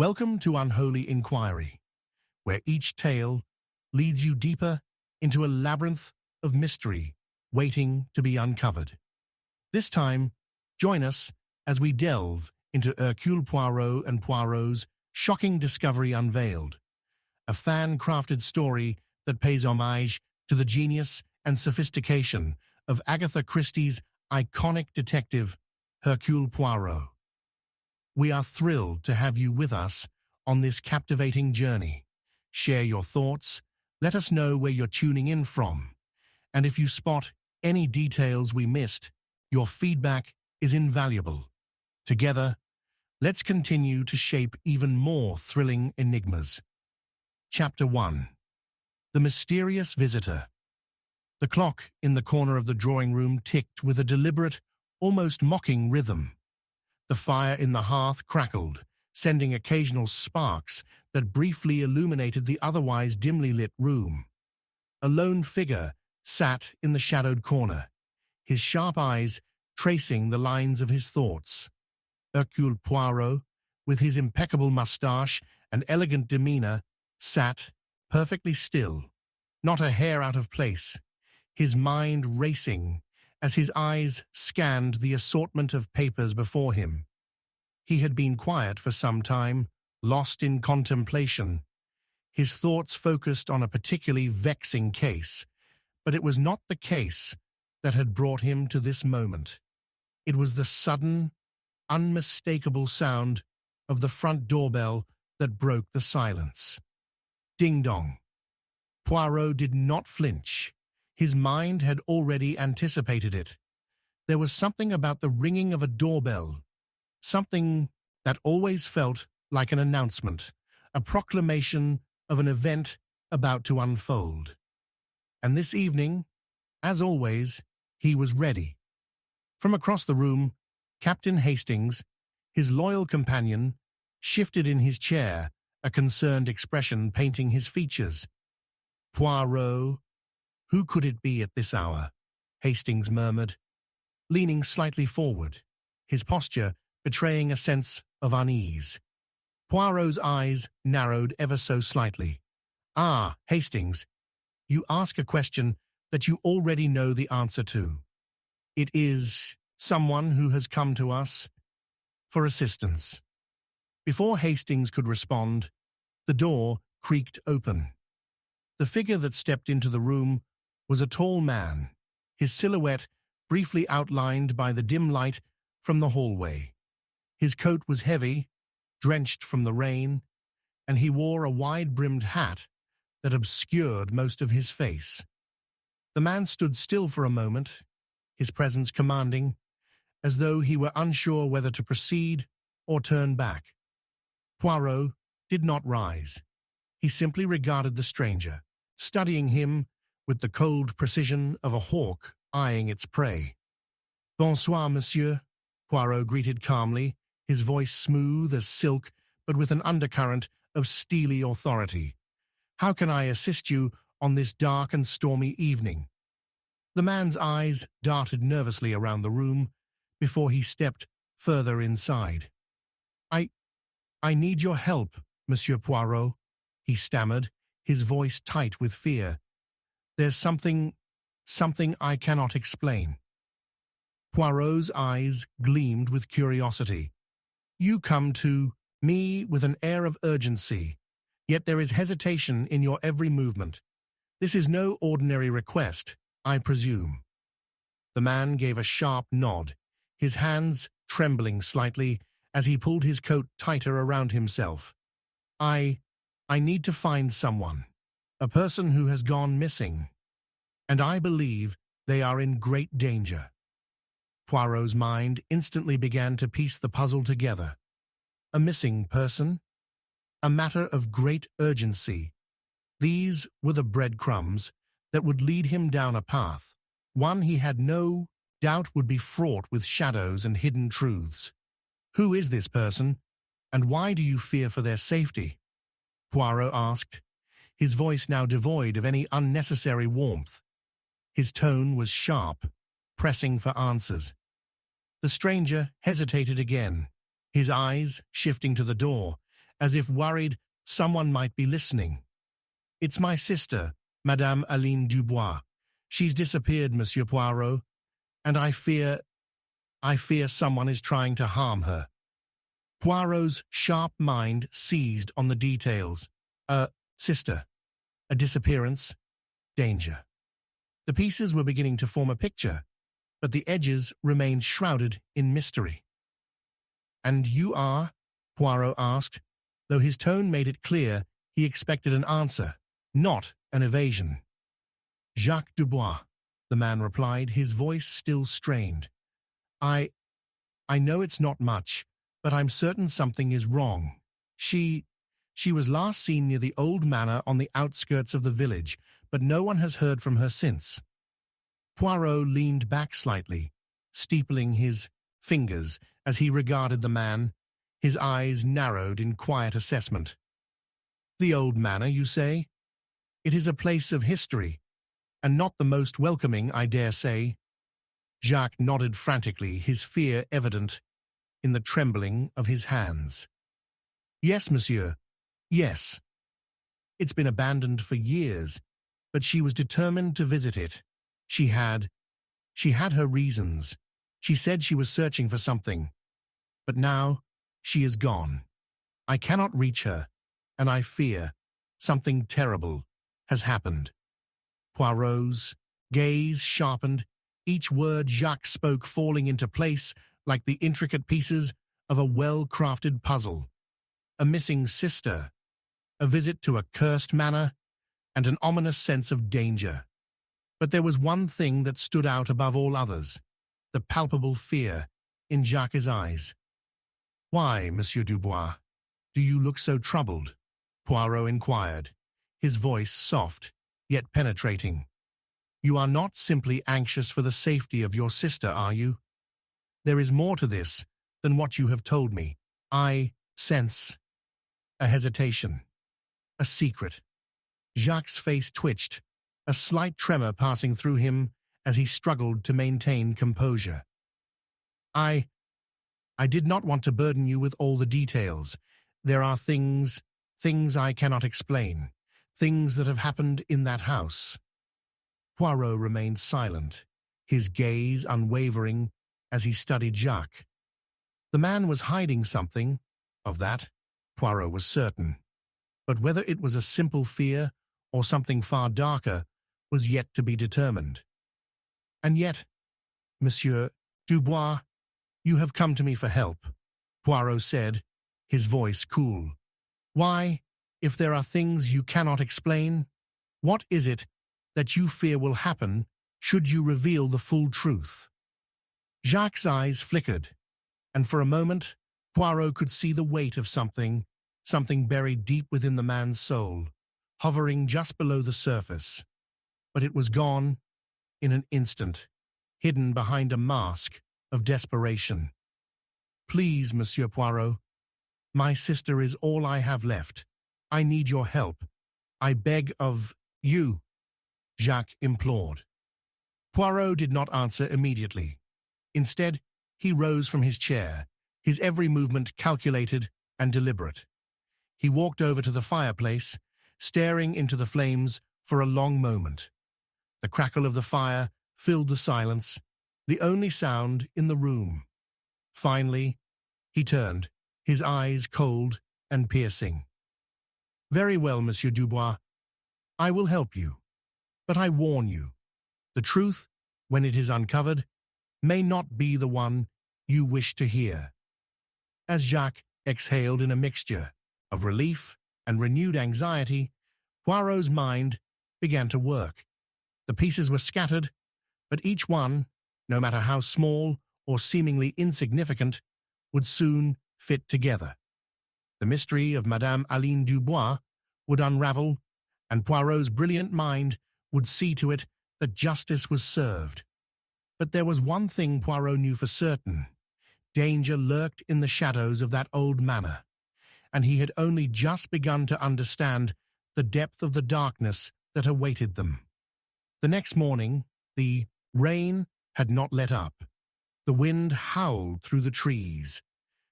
Welcome to Unholy Inquiry, where each tale leads you deeper into a labyrinth of mystery waiting to be uncovered. This time, join us as we delve into Hercule Poirot and Poirot's shocking discovery Unveiled, a fan-crafted story that pays homage to the genius and sophistication of Agatha Christie's iconic detective, Hercule Poirot. We are thrilled to have you with us on this captivating journey. Share your thoughts, let us know where you're tuning in from, and if you spot any details we missed, your feedback is invaluable. Together, let's continue to shape even more thrilling enigmas. Chapter 1. The Mysterious Visitor. The clock in the corner of the drawing room ticked with a deliberate, almost mocking rhythm. The fire in the hearth crackled, sending occasional sparks that briefly illuminated the otherwise dimly lit room. A lone figure sat in the shadowed corner, his sharp eyes tracing the lines of his thoughts. Hercule Poirot, with his impeccable moustache and elegant demeanor, sat perfectly still, not a hair out of place, his mind racing as his eyes scanned the assortment of papers before him. He had been quiet for some time, lost in contemplation. His thoughts focused on a particularly vexing case, but it was not the case that had brought him to this moment. It was the sudden, unmistakable sound of the front doorbell that broke the silence. Ding-dong. Poirot did not flinch. His mind had already anticipated it. There was something about the ringing of a doorbell, something that always felt like an announcement, a proclamation of an event about to unfold. And this evening, as always, he was ready. From across the room, Captain Hastings, his loyal companion, shifted in his chair, a concerned expression painting his features. "Poirot, who could it be at this hour?" Hastings murmured, leaning slightly forward, his posture betraying a sense of unease. Poirot's eyes narrowed ever so slightly. "Ah, Hastings, you ask a question that you already know the answer to. It is someone who has come to us for assistance." Before Hastings could respond, the door creaked open. The figure that stepped into the room was a tall man, his silhouette briefly outlined by the dim light from the hallway. His coat was heavy, drenched from the rain, and he wore a wide-brimmed hat that obscured most of his face. The man stood still for a moment, his presence commanding, as though he were unsure whether to proceed or turn back. Poirot did not rise. He simply regarded the stranger, studying him with the cold precision of a hawk eyeing its prey. "Bonsoir, monsieur," Poirot greeted calmly, his voice smooth as silk but with an undercurrent of steely authority. "How can I assist you on this dark and stormy evening?" The man's eyes darted nervously around the room before he stepped further inside. I need your help, Monsieur Poirot," he stammered, his voice tight with fear. "There's something I cannot explain." Poirot's eyes gleamed with curiosity. "You come to me with an air of urgency, yet there is hesitation in your every movement. This is no ordinary request, I presume." The man gave a sharp nod, his hands trembling slightly as he pulled his coat tighter around himself. I need to find someone, a person who has gone missing, and I believe they are in great danger." Poirot's mind instantly began to piece the puzzle together. A missing person? A matter of great urgency. These were the breadcrumbs that would lead him down a path, one he had no doubt would be fraught with shadows and hidden truths. "Who is this person, and why do you fear for their safety?" Poirot asked, his voice now devoid of any unnecessary warmth. His tone was sharp, pressing for answers. The stranger hesitated again, his eyes shifting to the door, as if worried someone might be listening. "It's my sister, Madame Aline Dubois. She's disappeared, Monsieur Poirot, and I fear someone is trying to harm her." Poirot's sharp mind seized on the details. "A sister, a disappearance, danger." The pieces were beginning to form a picture, but the edges remained shrouded in mystery. "And you are?" Poirot asked, though his tone made it clear he expected an answer, not an evasion. "Jacques Dubois," the man replied, his voice still strained. I know it's not much, but I'm certain something is wrong. She was last seen near the old manor on the outskirts of the village, but no one has heard from her since." Poirot leaned back slightly, steepling his fingers as he regarded the man, his eyes narrowed in quiet assessment. "The old manor, you say? It is a place of history, and not the most welcoming, I dare say." Jacques nodded frantically, his fear evident in the trembling of his hands. "Yes, monsieur, yes. It's been abandoned for years, but she was determined to visit it. She had her reasons. She said she was searching for something. But now she is gone. I cannot reach her, and I fear something terrible has happened." Poirot's gaze sharpened, each word Jacques spoke falling into place like the intricate pieces of a well-crafted puzzle. A missing sister, a visit to a cursed manor, and an ominous sense of danger. But there was one thing that stood out above all others, the palpable fear in Jacques' eyes. "Why, Monsieur Dubois, do you look so troubled?" Poirot inquired, his voice soft, yet penetrating. "You are not simply anxious for the safety of your sister, are you? There is more to this than what you have told me. I sense a hesitation, a secret." Jacques' face twitched, a slight tremor passing through him as he struggled to maintain composure. I did not want to burden you with all the details. There are things I cannot explain, things that have happened in that house." Poirot remained silent, his gaze unwavering as he studied Jacques. The man was hiding something, of that Poirot was certain. But whether it was a simple fear or something far darker was yet to be determined. "And yet, Monsieur Dubois, you have come to me for help," Poirot said, his voice cool. "Why, if there are things you cannot explain, what is it that you fear will happen should you reveal the full truth?" Jacques' eyes flickered, and for a moment Poirot could see the weight of something buried deep within the man's soul, hovering just below the surface. But it was gone in an instant, hidden behind a mask of desperation. "Please, Monsieur Poirot, my sister is all I have left. I need your help. I beg of you," Jacques implored. Poirot did not answer immediately. Instead, he rose from his chair, his every movement calculated and deliberate. He walked over to the fireplace, staring into the flames for a long moment. The crackle of the fire filled the silence, the only sound in the room. Finally, he turned, his eyes cold and piercing. "Very well, Monsieur Dubois. I will help you. But I warn you, the truth, when it is uncovered, may not be the one you wish to hear." As Jacques exhaled in a mixture of relief and renewed anxiety, Poirot's mind began to work. The pieces were scattered, but each one, no matter how small or seemingly insignificant, would soon fit together. The mystery of Madame Aline Dubois would unravel, and Poirot's brilliant mind would see to it that justice was served. But there was one thing Poirot knew for certain. Danger lurked in the shadows of that old manor, and he had only just begun to understand the depth of the darkness that awaited them. The next morning, the rain had not let up. The wind howled through the trees,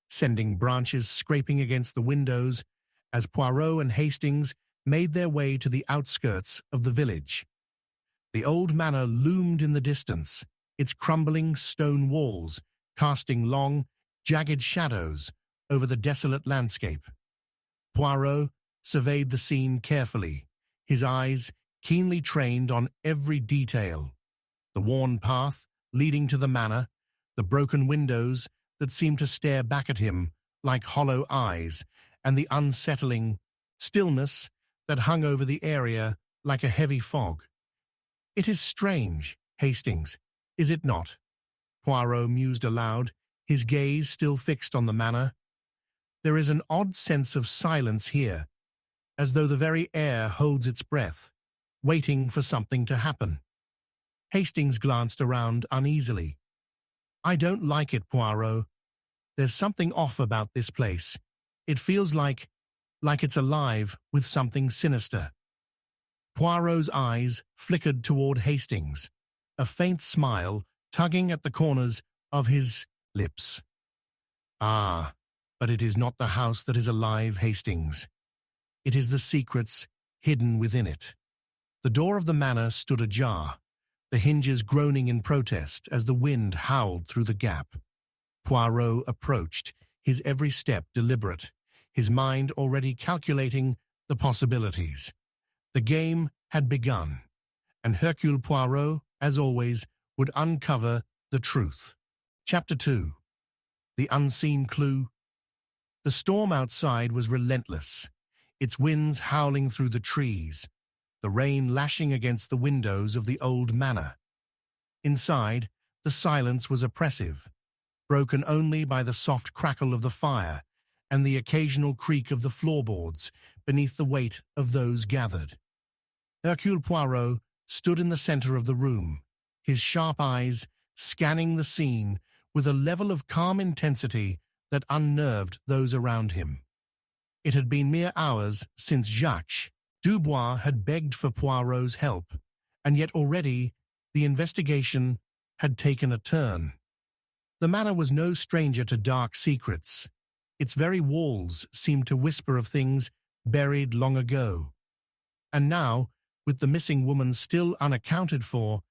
sending branches scraping against the windows as Poirot and Hastings made their way to the outskirts of the village. The old manor loomed in the distance, its crumbling stone walls casting long, jagged shadows over the desolate landscape. Poirot surveyed the scene carefully, his eyes keenly trained on every detail. The worn path leading to the manor, the broken windows that seemed to stare back at him like hollow eyes, and the unsettling stillness that hung over the area like a heavy fog. "It is strange, Hastings, is it not?" Poirot mused aloud, his gaze still fixed on the manor. "There is an odd sense of silence here, as though the very air holds its breath, waiting for something to happen." Hastings glanced around uneasily. "I don't like it, Poirot. There's something off about this place. It feels like it's alive with something sinister." Poirot's eyes flickered toward Hastings, a faint smile tugging at the corners of his lips. "Ah, but it is not the house that is alive, Hastings. It is the secrets hidden within it." The door of the manor stood ajar, the hinges groaning in protest as the wind howled through the gap. Poirot approached, his every step deliberate, his mind already calculating the possibilities. The game had begun, and Hercule Poirot, as always, would uncover the truth. Chapter 2. The Unseen Clue. The storm outside was relentless, its winds howling through the trees, the rain lashing against the windows of the old manor. Inside, the silence was oppressive, broken only by the soft crackle of the fire and the occasional creak of the floorboards beneath the weight of those gathered. Hercule Poirot stood in the center of the room, his sharp eyes scanning the scene with a level of calm intensity that unnerved those around him. It had been mere hours since Jacques Dubois had begged for Poirot's help, and yet already the investigation had taken a turn. The manor was no stranger to dark secrets. Its very walls seemed to whisper of things buried long ago. And now, with the missing woman still unaccounted for,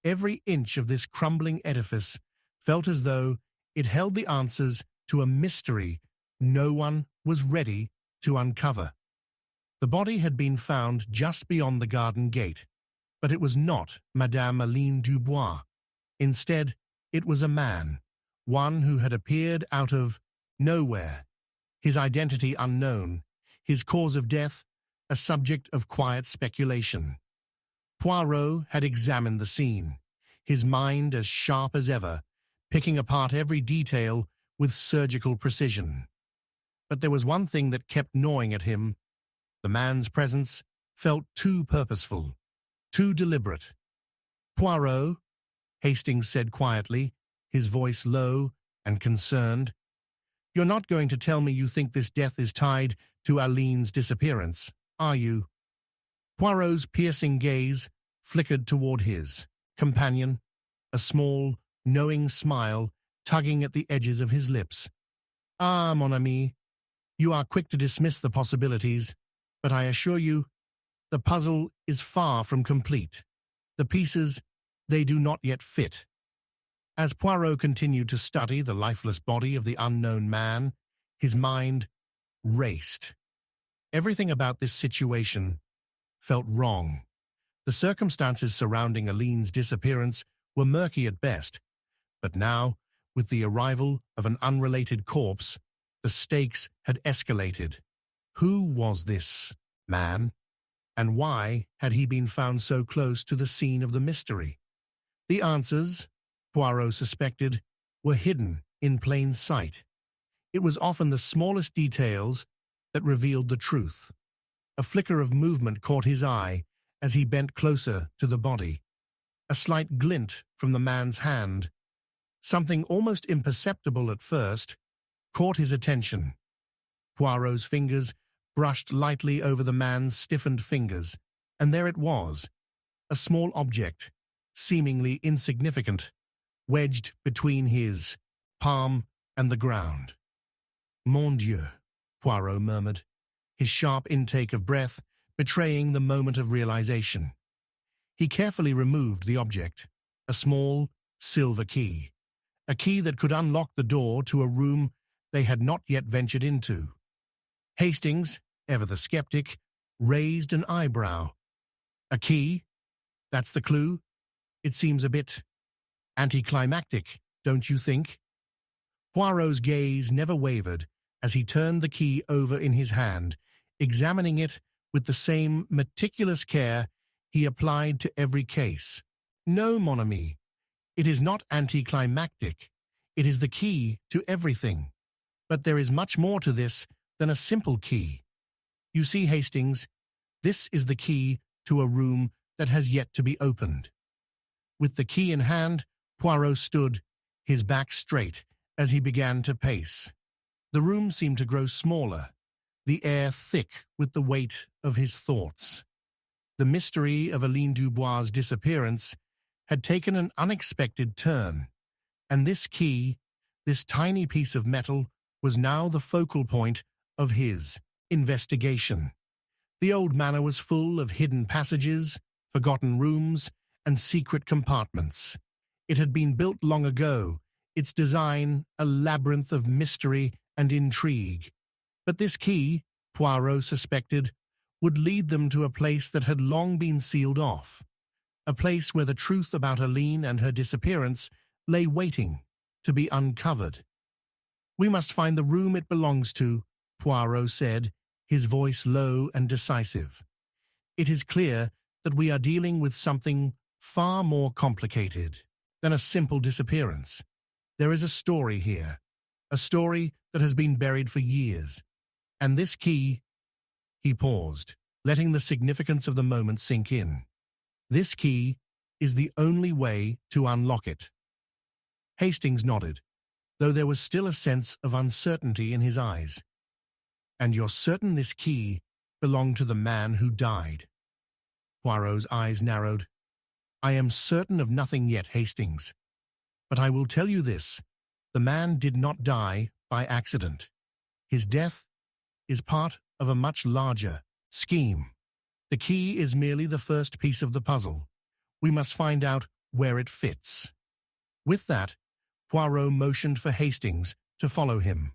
every inch of this crumbling edifice felt as though it held the answers to a mystery no one was ready to uncover. The body had been found just beyond the garden gate, but it was not Madame Aline Dubois. Instead, it was a man, one who had appeared out of nowhere, his identity unknown, his cause of death a subject of quiet speculation. Poirot had examined the scene, his mind as sharp as ever, picking apart every detail with surgical precision. But there was one thing that kept gnawing at him. The man's presence felt too purposeful, too deliberate. "Poirot," Hastings said quietly, his voice low and concerned, "you're not going to tell me you think this death is tied to Aline's disappearance, are you?" Poirot's piercing gaze flickered toward his companion, a small, knowing smile tugging at the edges of his lips. "Ah, mon ami, you are quick to dismiss the possibilities, but I assure you, the puzzle is far from complete. The pieces, they do not yet fit." As Poirot continued to study the lifeless body of the unknown man, his mind raced. Everything about this situation felt wrong. The circumstances surrounding Aline's disappearance were murky at best, but now, with the arrival of an unrelated corpse, the stakes had escalated. Who was this man, and why had he been found so close to the scene of the mystery? The answers, Poirot suspected, were hidden in plain sight. It was often the smallest details that revealed the truth. A flicker of movement caught his eye as he bent closer to the body. A slight glint from the man's hand, something almost imperceptible at first, caught his attention. Poirot's fingers brushed lightly over the man's stiffened fingers, and there it was, a small object, seemingly insignificant, wedged between his palm and the ground. "Mon Dieu," Poirot murmured. his sharp intake of breath betraying the moment of realization. He carefully removed the object, a small, silver key, a key that could unlock the door to a room they had not yet ventured into. Hastings, ever the skeptic, raised an eyebrow. A key? That's the clue? It seems a bit anticlimactic, don't you think? Poirot's gaze never wavered as he turned the key over in his hand, examining it with the same meticulous care he applied to every case. No, mon ami, it is not anticlimactic. It is the key to everything. But there is much more to this than a simple key. You see, Hastings, this is the key to a room that has yet to be opened. With the key in hand, Poirot stood, his back straight, as he began to pace. The room seemed to grow smaller, the air thick with the weight of his thoughts. The mystery of Aline Dubois' disappearance had taken an unexpected turn, and this key, this tiny piece of metal, was now the focal point of his investigation. The old manor was full of hidden passages, forgotten rooms, and secret compartments. It had been built long ago, its design a labyrinth of mystery and intrigue. But this key, Poirot suspected, would lead them to a place that had long been sealed off, a place where the truth about Aline and her disappearance lay waiting to be uncovered. "We must find the room it belongs to," Poirot said, his voice low and decisive. "It is clear that we are dealing with something far more complicated than a simple disappearance. There is a story here, a story that has been buried for years. And this key—" He paused, letting the significance of the moment sink in. "This key is the only way to unlock it." Hastings nodded, though there was still a sense of uncertainty in his eyes. "And you're certain this key belonged to the man who died?" Poirot's eyes narrowed. "I am certain of nothing yet, Hastings. But I will tell you this. The man did not die by accident. His death is part of a much larger scheme. The key is merely the first piece of the puzzle. We must find out where it fits." With that, Poirot motioned for Hastings to follow him.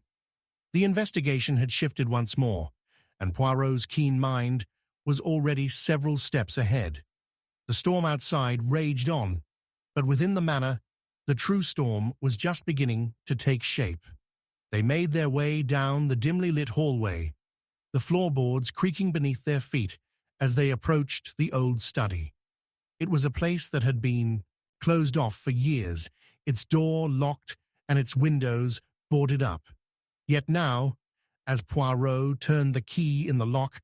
The investigation had shifted once more, and Poirot's keen mind was already several steps ahead. The storm outside raged on, but within the manor, the true storm was just beginning to take shape. They made their way down the dimly lit hallway, the floorboards creaking beneath their feet as they approached the old study. It was a place that had been closed off for years, its door locked and its windows boarded up. Yet now, as Poirot turned the key in the lock,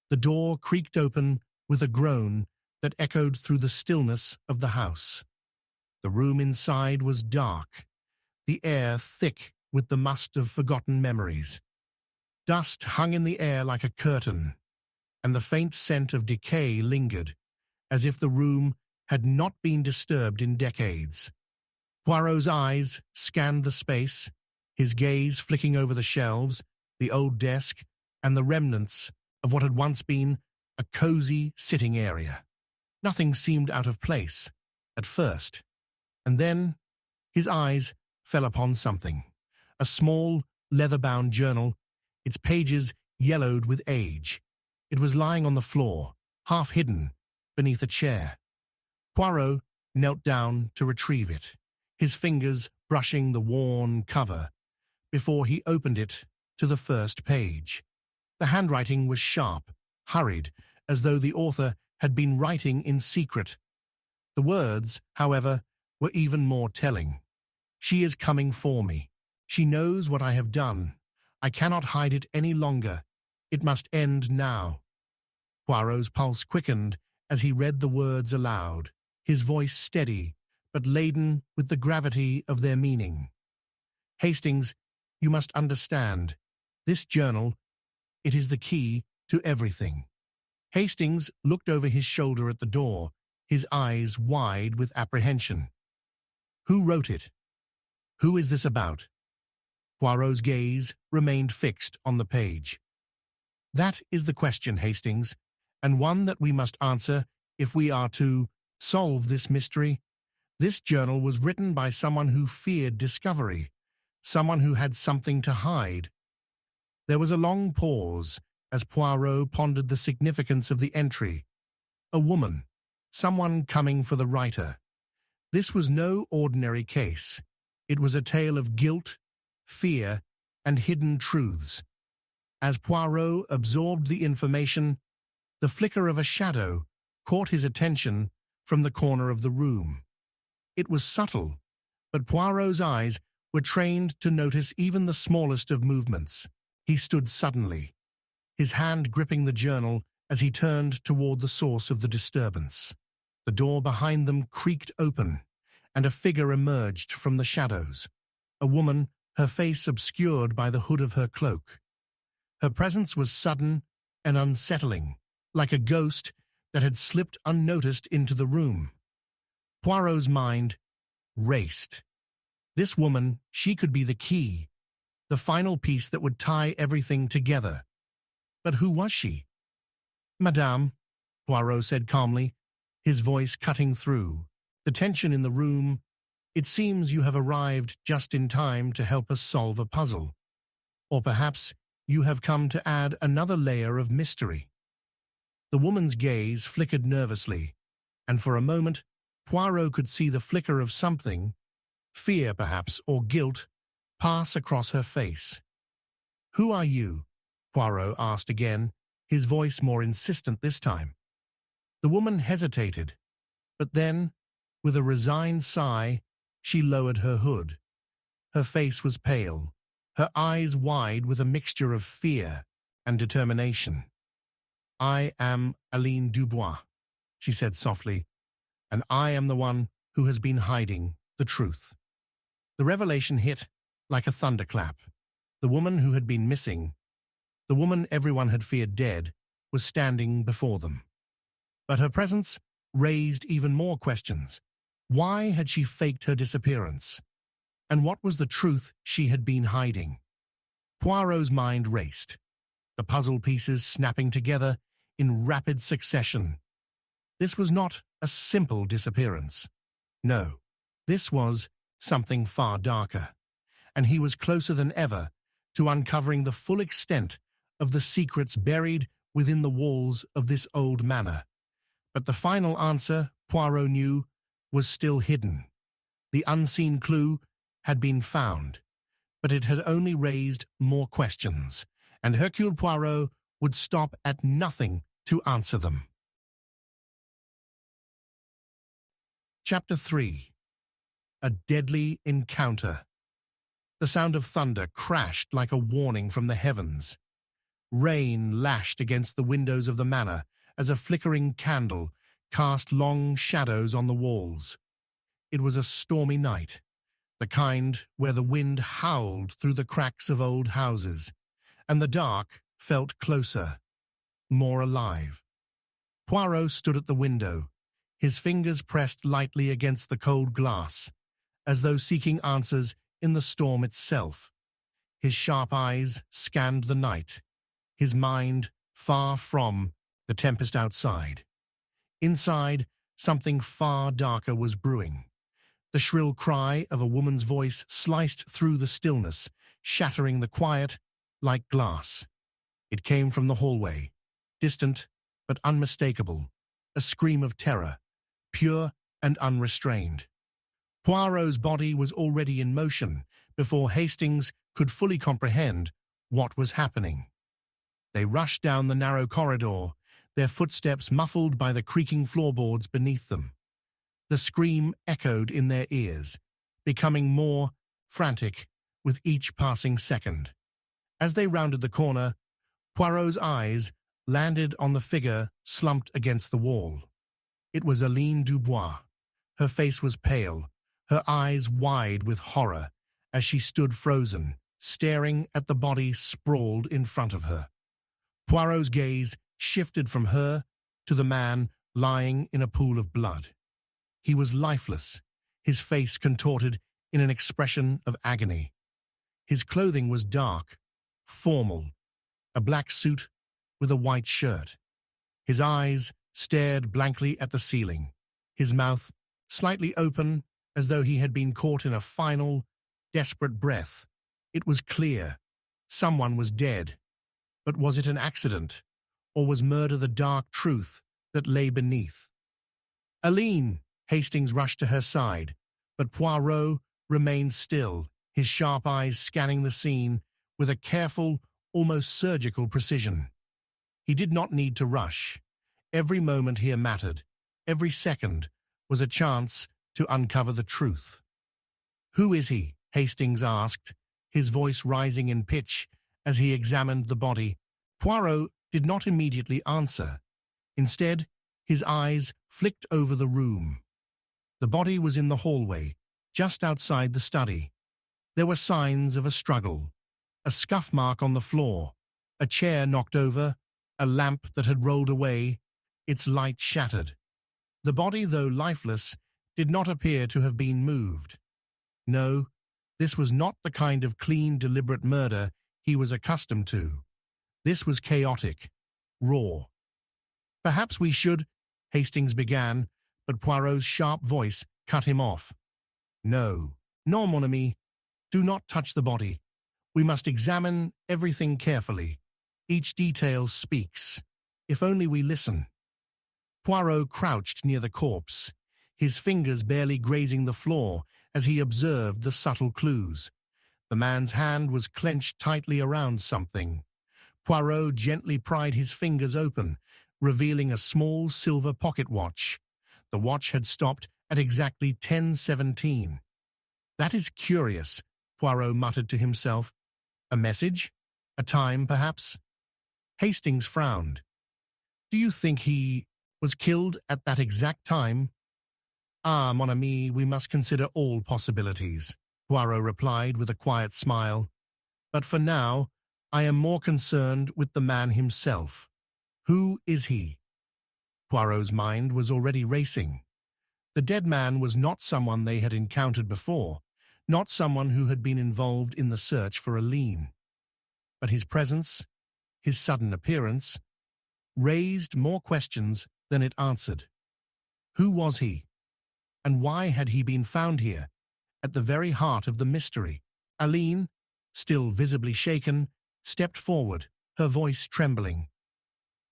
the door creaked open with a groan that echoed through the stillness of the house. The room inside was dark, the air thick with the must of forgotten memories. Dust hung in the air like a curtain, and the faint scent of decay lingered, as if the room had not been disturbed in decades. Poirot's eyes scanned the space, his gaze flicking over the shelves, the old desk, and the remnants of what had once been a cozy sitting area. Nothing seemed out of place, at first, and then his eyes fell upon something. A small, leather-bound journal, its pages yellowed with age. It was lying on the floor, half hidden, beneath a chair. Poirot knelt down to retrieve it, his fingers brushing the worn cover, before he opened it to the first page. The handwriting was sharp, hurried, as though the author had been writing in secret. The words, however, were even more telling. "She is coming for me. She knows what I have done. I cannot hide it any longer. It must end now." Poirot's pulse quickened as he read the words aloud, his voice steady, but laden with the gravity of their meaning. "Hastings, you must understand. This journal, it is the key to everything." Hastings looked over his shoulder at the door, his eyes wide with apprehension. "Who wrote it? Who is this about?" Poirot's gaze remained fixed on the page. That is the question, Hastings, and one that we must answer if we are to solve this mystery. This journal was written by someone who feared discovery, someone who had something to hide. There was a long pause as Poirot pondered the significance of the entry. A woman, someone coming for the writer. This was no ordinary case. It was a tale of guilt, fear, and hidden truths. As Poirot absorbed the information, the flicker of a shadow caught his attention from the corner of the room. It was subtle, but Poirot's eyes were trained to notice even the smallest of movements. He stood suddenly, his hand gripping the journal as he turned toward the source of the disturbance. The door behind them creaked open, and a figure emerged from the shadows. A woman, her face obscured by the hood of her cloak. Her presence was sudden and unsettling, like a ghost that had slipped unnoticed into the room. Poirot's mind raced. This woman, she could be the key, the final piece that would tie everything together. But who was she? "Madame," Poirot said calmly, his voice cutting through the tension in the room, "it seems you have arrived just in time to help us solve a puzzle. Or perhaps you have come to add another layer of mystery." The woman's gaze flickered nervously, and for a moment, Poirot could see the flicker of something, fear perhaps, or guilt, pass across her face. "Who are you?" Poirot asked again, his voice more insistent this time. The woman hesitated, but then, with a resigned sigh, she lowered her hood. Her face was pale, her eyes wide with a mixture of fear and determination. "I am Aline Dubois," she said softly, "and I am the one who has been hiding the truth." The revelation hit like a thunderclap. The woman who had been missing, the woman everyone had feared dead, was standing before them. But her presence raised even more questions. Why had she faked her disappearance? And what was the truth she had been hiding? Poirot's mind raced, the puzzle pieces snapping together in rapid succession. This was not a simple disappearance. No, this was something far darker, and he was closer than ever to uncovering the full extent of the secrets buried within the walls of this old manor. But the final answer, Poirot knew, was still hidden. The unseen clue had been found, but it had only raised more questions, and Hercule Poirot would stop at nothing to answer them. Chapter 3. A Deadly Encounter. The sound of thunder crashed like a warning from the heavens. Rain lashed against the windows of the manor as a flickering candle cast long shadows on the walls. It was a stormy night, the kind where the wind howled through the cracks of old houses, and the dark felt closer, more alive. Poirot stood at the window, his fingers pressed lightly against the cold glass, as though seeking answers in the storm itself. His sharp eyes scanned the night, his mind far from the tempest outside. Inside, something far darker was brewing. The shrill cry of a woman's voice sliced through the stillness, shattering the quiet like glass. It came from the hallway, distant but unmistakable, a scream of terror, pure and unrestrained. Poirot's body was already in motion before Hastings could fully comprehend what was happening. They rushed down the narrow corridor, their footsteps muffled by the creaking floorboards beneath them. The scream echoed in their ears, becoming more frantic with each passing second. As they rounded the corner, Poirot's eyes landed on the figure slumped against the wall. It was Aline Dubois. Her face was pale, her eyes wide with horror, as she stood frozen, staring at the body sprawled in front of her. Poirot's gaze shifted from her to the man lying in a pool of blood. He was lifeless, his face contorted in an expression of agony. His clothing was dark, formal, a black suit with a white shirt. His eyes stared blankly at the ceiling, his mouth slightly open as though he had been caught in a final, desperate breath. It was clear. Someone was dead. But was it an accident? Or was murder the dark truth that lay beneath? Aline! Hastings rushed to her side, but Poirot remained still, his sharp eyes scanning the scene with a careful, almost surgical precision. He did not need to rush. Every moment here mattered. Every second was a chance to uncover the truth. "Who is he?" Hastings asked, his voice rising in pitch as he examined the body. Poirot did not immediately answer. Instead, his eyes flicked over the room. The body was in the hallway, just outside the study. There were signs of a struggle, a scuff mark on the floor, a chair knocked over, a lamp that had rolled away, its light shattered. The body, though lifeless, did not appear to have been moved. No, this was not the kind of clean, deliberate murder he was accustomed to. This was chaotic, raw. "Perhaps we should," Hastings began, but Poirot's sharp voice cut him off. "No, non, mon ami. Do not touch the body. We must examine everything carefully. Each detail speaks. If only we listen." Poirot crouched near the corpse, his fingers barely grazing the floor as he observed the subtle clues. The man's hand was clenched tightly around something. Poirot gently pried his fingers open, revealing a small silver pocket watch. The watch had stopped at exactly 10:17. "That is curious," Poirot muttered to himself. "A message? A time, perhaps?" Hastings frowned. "Do you think he was killed at that exact time?" "Ah, mon ami, we must consider all possibilities," Poirot replied with a quiet smile. "But for now, I am more concerned with the man himself. Who is he?" Poirot's mind was already racing. The dead man was not someone they had encountered before, not someone who had been involved in the search for Aline. But his presence, his sudden appearance, raised more questions than it answered. Who was he? And why had he been found here, at the very heart of the mystery? Aline, still visibly shaken, stepped forward, her voice trembling.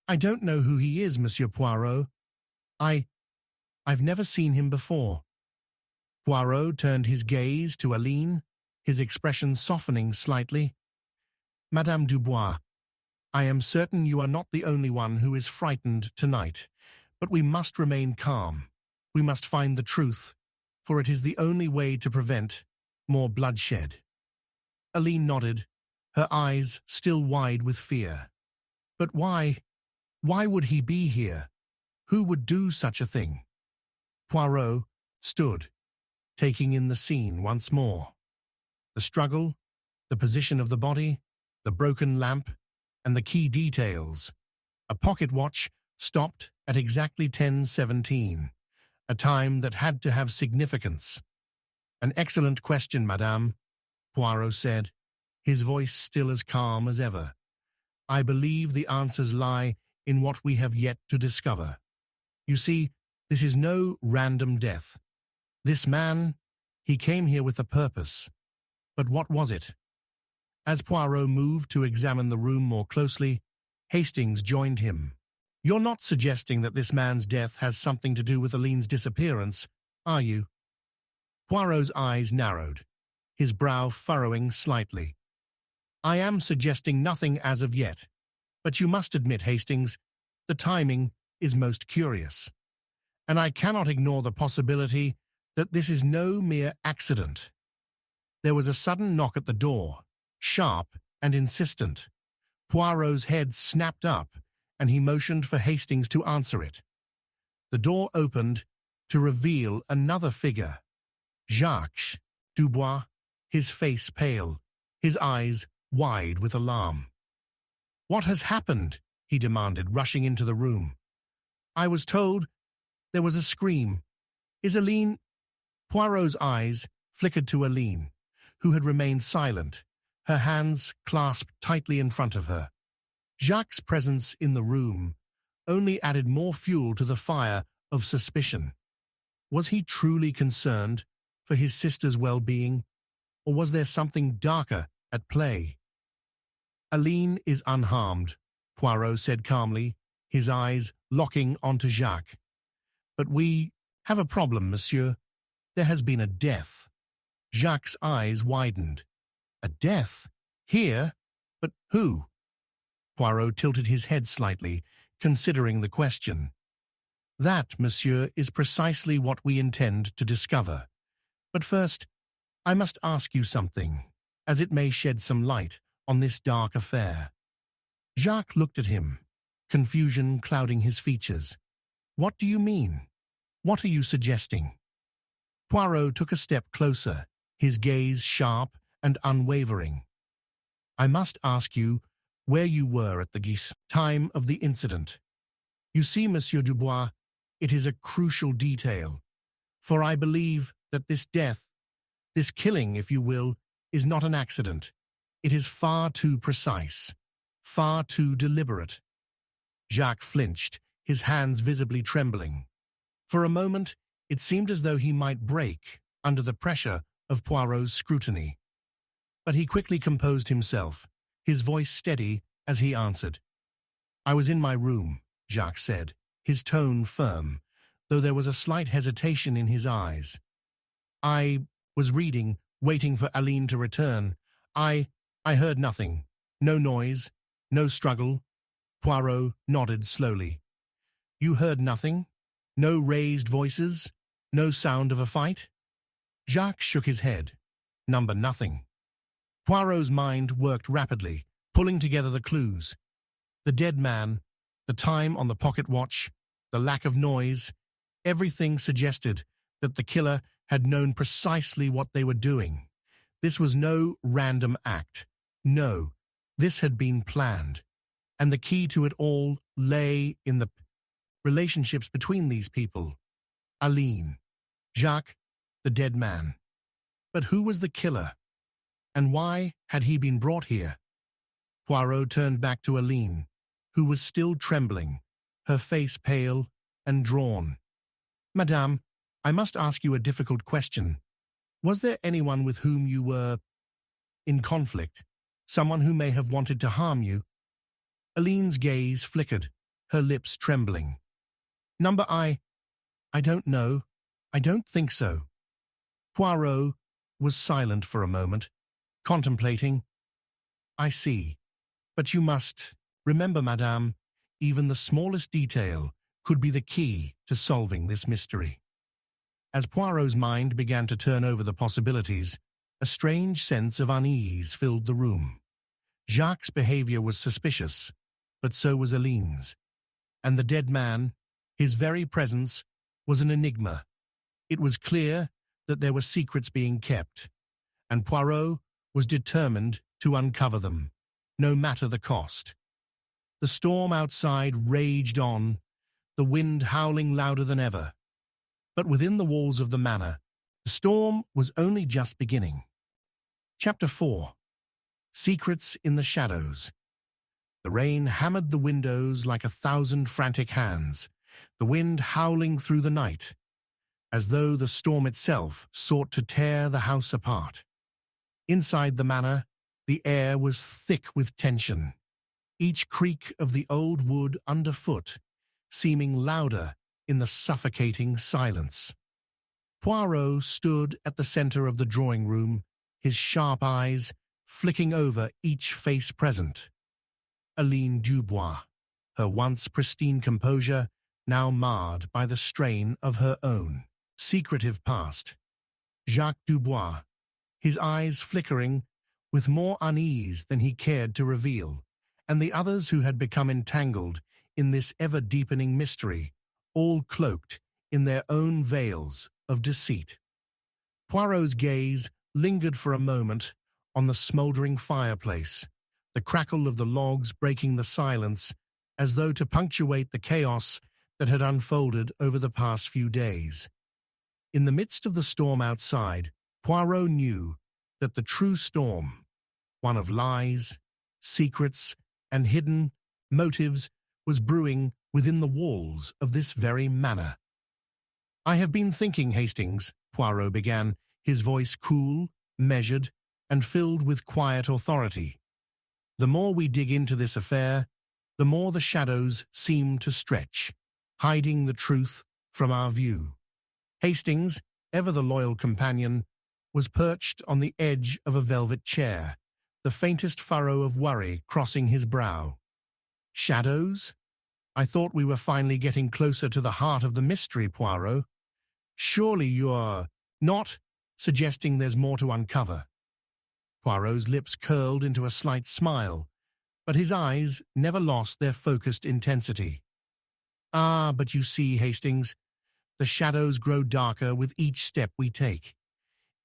"I don't know who he is, Monsieur Poirot. I've never seen him before." Poirot turned his gaze to Aline, his expression softening slightly. "Madame Dubois, I am certain you are not the only one who is frightened tonight, but we must remain calm. We must find the truth, for it is the only way to prevent more bloodshed." Aline nodded, her eyes still wide with fear. "But why? Why would he be here? Who would do such a thing?" Poirot stood, taking in the scene once more. The struggle, the position of the body, the broken lamp, and the key details. A pocket watch stopped at exactly 10:17, a time that had to have significance. "An excellent question, madame," Poirot said, his voice still as calm as ever. "I believe the answers lie in what we have yet to discover. You see, this is no random death. This man, he came here with a purpose. But what was it?" As Poirot moved to examine the room more closely, Hastings joined him. "You're not suggesting that this man's death has something to do with Aline's disappearance, are you?" Poirot's eyes narrowed, his brow furrowing slightly. "I am suggesting nothing as of yet, but you must admit, Hastings, the timing is most curious. And I cannot ignore the possibility that this is no mere accident." There was a sudden knock at the door, sharp and insistent. Poirot's head snapped up, and he motioned for Hastings to answer it. The door opened to reveal another figure. Jacques Dubois, his face pale, his eyes wide with alarm. "What has happened?" he demanded, rushing into the room. "I was told..." There was a scream. "Is Aline..." Poirot's eyes flickered to Aline, who had remained silent, her hands clasped tightly in front of her. Jacques' presence in the room only added more fuel to the fire of suspicion. Was he truly concerned for his sister's well-being, or was there something darker at play? Aline is unharmed, Poirot said calmly, his eyes locking onto Jacques. But we have a problem, monsieur. There has been a death. Jacques' eyes widened. A death? Here? But who? Poirot tilted his head slightly, considering the question. That, monsieur, is precisely what we intend to discover. But first, I must ask you something, as it may shed some light on this dark affair. Jacques looked at him, confusion clouding his features. What do you mean? What are you suggesting? Poirot took a step closer, his gaze sharp and unwavering. I must ask you where you were at the time of the incident. You see, Monsieur Dubois, it is a crucial detail, for I believe that this death, this killing, if you will, is not an accident. It is far too precise, far too deliberate. Jacques flinched, his hands visibly trembling. For a moment, it seemed as though he might break under the pressure of Poirot's scrutiny. But he quickly composed himself, his voice steady as he answered. I was in my room, Jacques said, his tone firm, though there was a slight hesitation in his eyes. I was reading, waiting for Aline to return. I heard nothing. No noise, no struggle. Poirot nodded slowly. You heard nothing? No raised voices? No sound of a fight? Jacques shook his head. Nothing. Poirot's mind worked rapidly, pulling together the clues. The dead man, the time on the pocket watch, the lack of noise, everything suggested that the killer had known precisely what they were doing. This was no random act. No, this had been planned. And the key to it all lay in the relationships between these people. Aline, Jacques, the dead man. But who was the killer? And why had he been brought here? Poirot turned back to Aline, who was still trembling, her face pale and drawn. Madame, I must ask you a difficult question. Was there anyone with whom you were in conflict? Someone who may have wanted to harm you? Aline's gaze flickered, her lips trembling. I don't know. I don't think so. Poirot was silent for a moment, contemplating. I see. But you must remember, madame, even the smallest detail could be the key to solving this mystery. As Poirot's mind began to turn over the possibilities, a strange sense of unease filled the room. Jacques' behavior was suspicious, but so was Aline's. And the dead man, his very presence, was an enigma. It was clear that there were secrets being kept, and Poirot was determined to uncover them, no matter the cost. The storm outside raged on, the wind howling louder than ever. But within the walls of the manor, the storm was only just beginning. Chapter 4. Secrets in the Shadows. The rain hammered the windows like 1,000 frantic hands, the wind howling through the night, as though the storm itself sought to tear the house apart. Inside the manor, the air was thick with tension, each creak of the old wood underfoot seeming louder in the suffocating silence. Poirot stood at the center of the drawing room, his sharp eyes flicking over each face present. Aline Dubois, her once pristine composure now marred by the strain of her own secretive past. Jacques Dubois, his eyes flickering with more unease than he cared to reveal, and the others who had become entangled in this ever-deepening mystery, all cloaked in their own veils of deceit. Poirot's gaze lingered for a moment on the smouldering fireplace, the crackle of the logs breaking the silence as though to punctuate the chaos that had unfolded over the past few days. In the midst of the storm outside, Poirot knew that the true storm, one of lies, secrets, and hidden, motives was brewing within the walls of this very manor. "I have been thinking, Hastings," Poirot began, his voice cool, measured, and filled with quiet authority. "The more we dig into this affair, the more the shadows seem to stretch, hiding the truth from our view." Hastings, ever the loyal companion, was perched on the edge of a velvet chair, the faintest furrow of worry crossing his brow. "Shadows? I thought we were finally getting closer to the heart of the mystery, Poirot. Surely you're not suggesting there's more to uncover?" Poirot's lips curled into a slight smile, but his eyes never lost their focused intensity. "Ah, but you see, Hastings, the shadows grow darker with each step we take.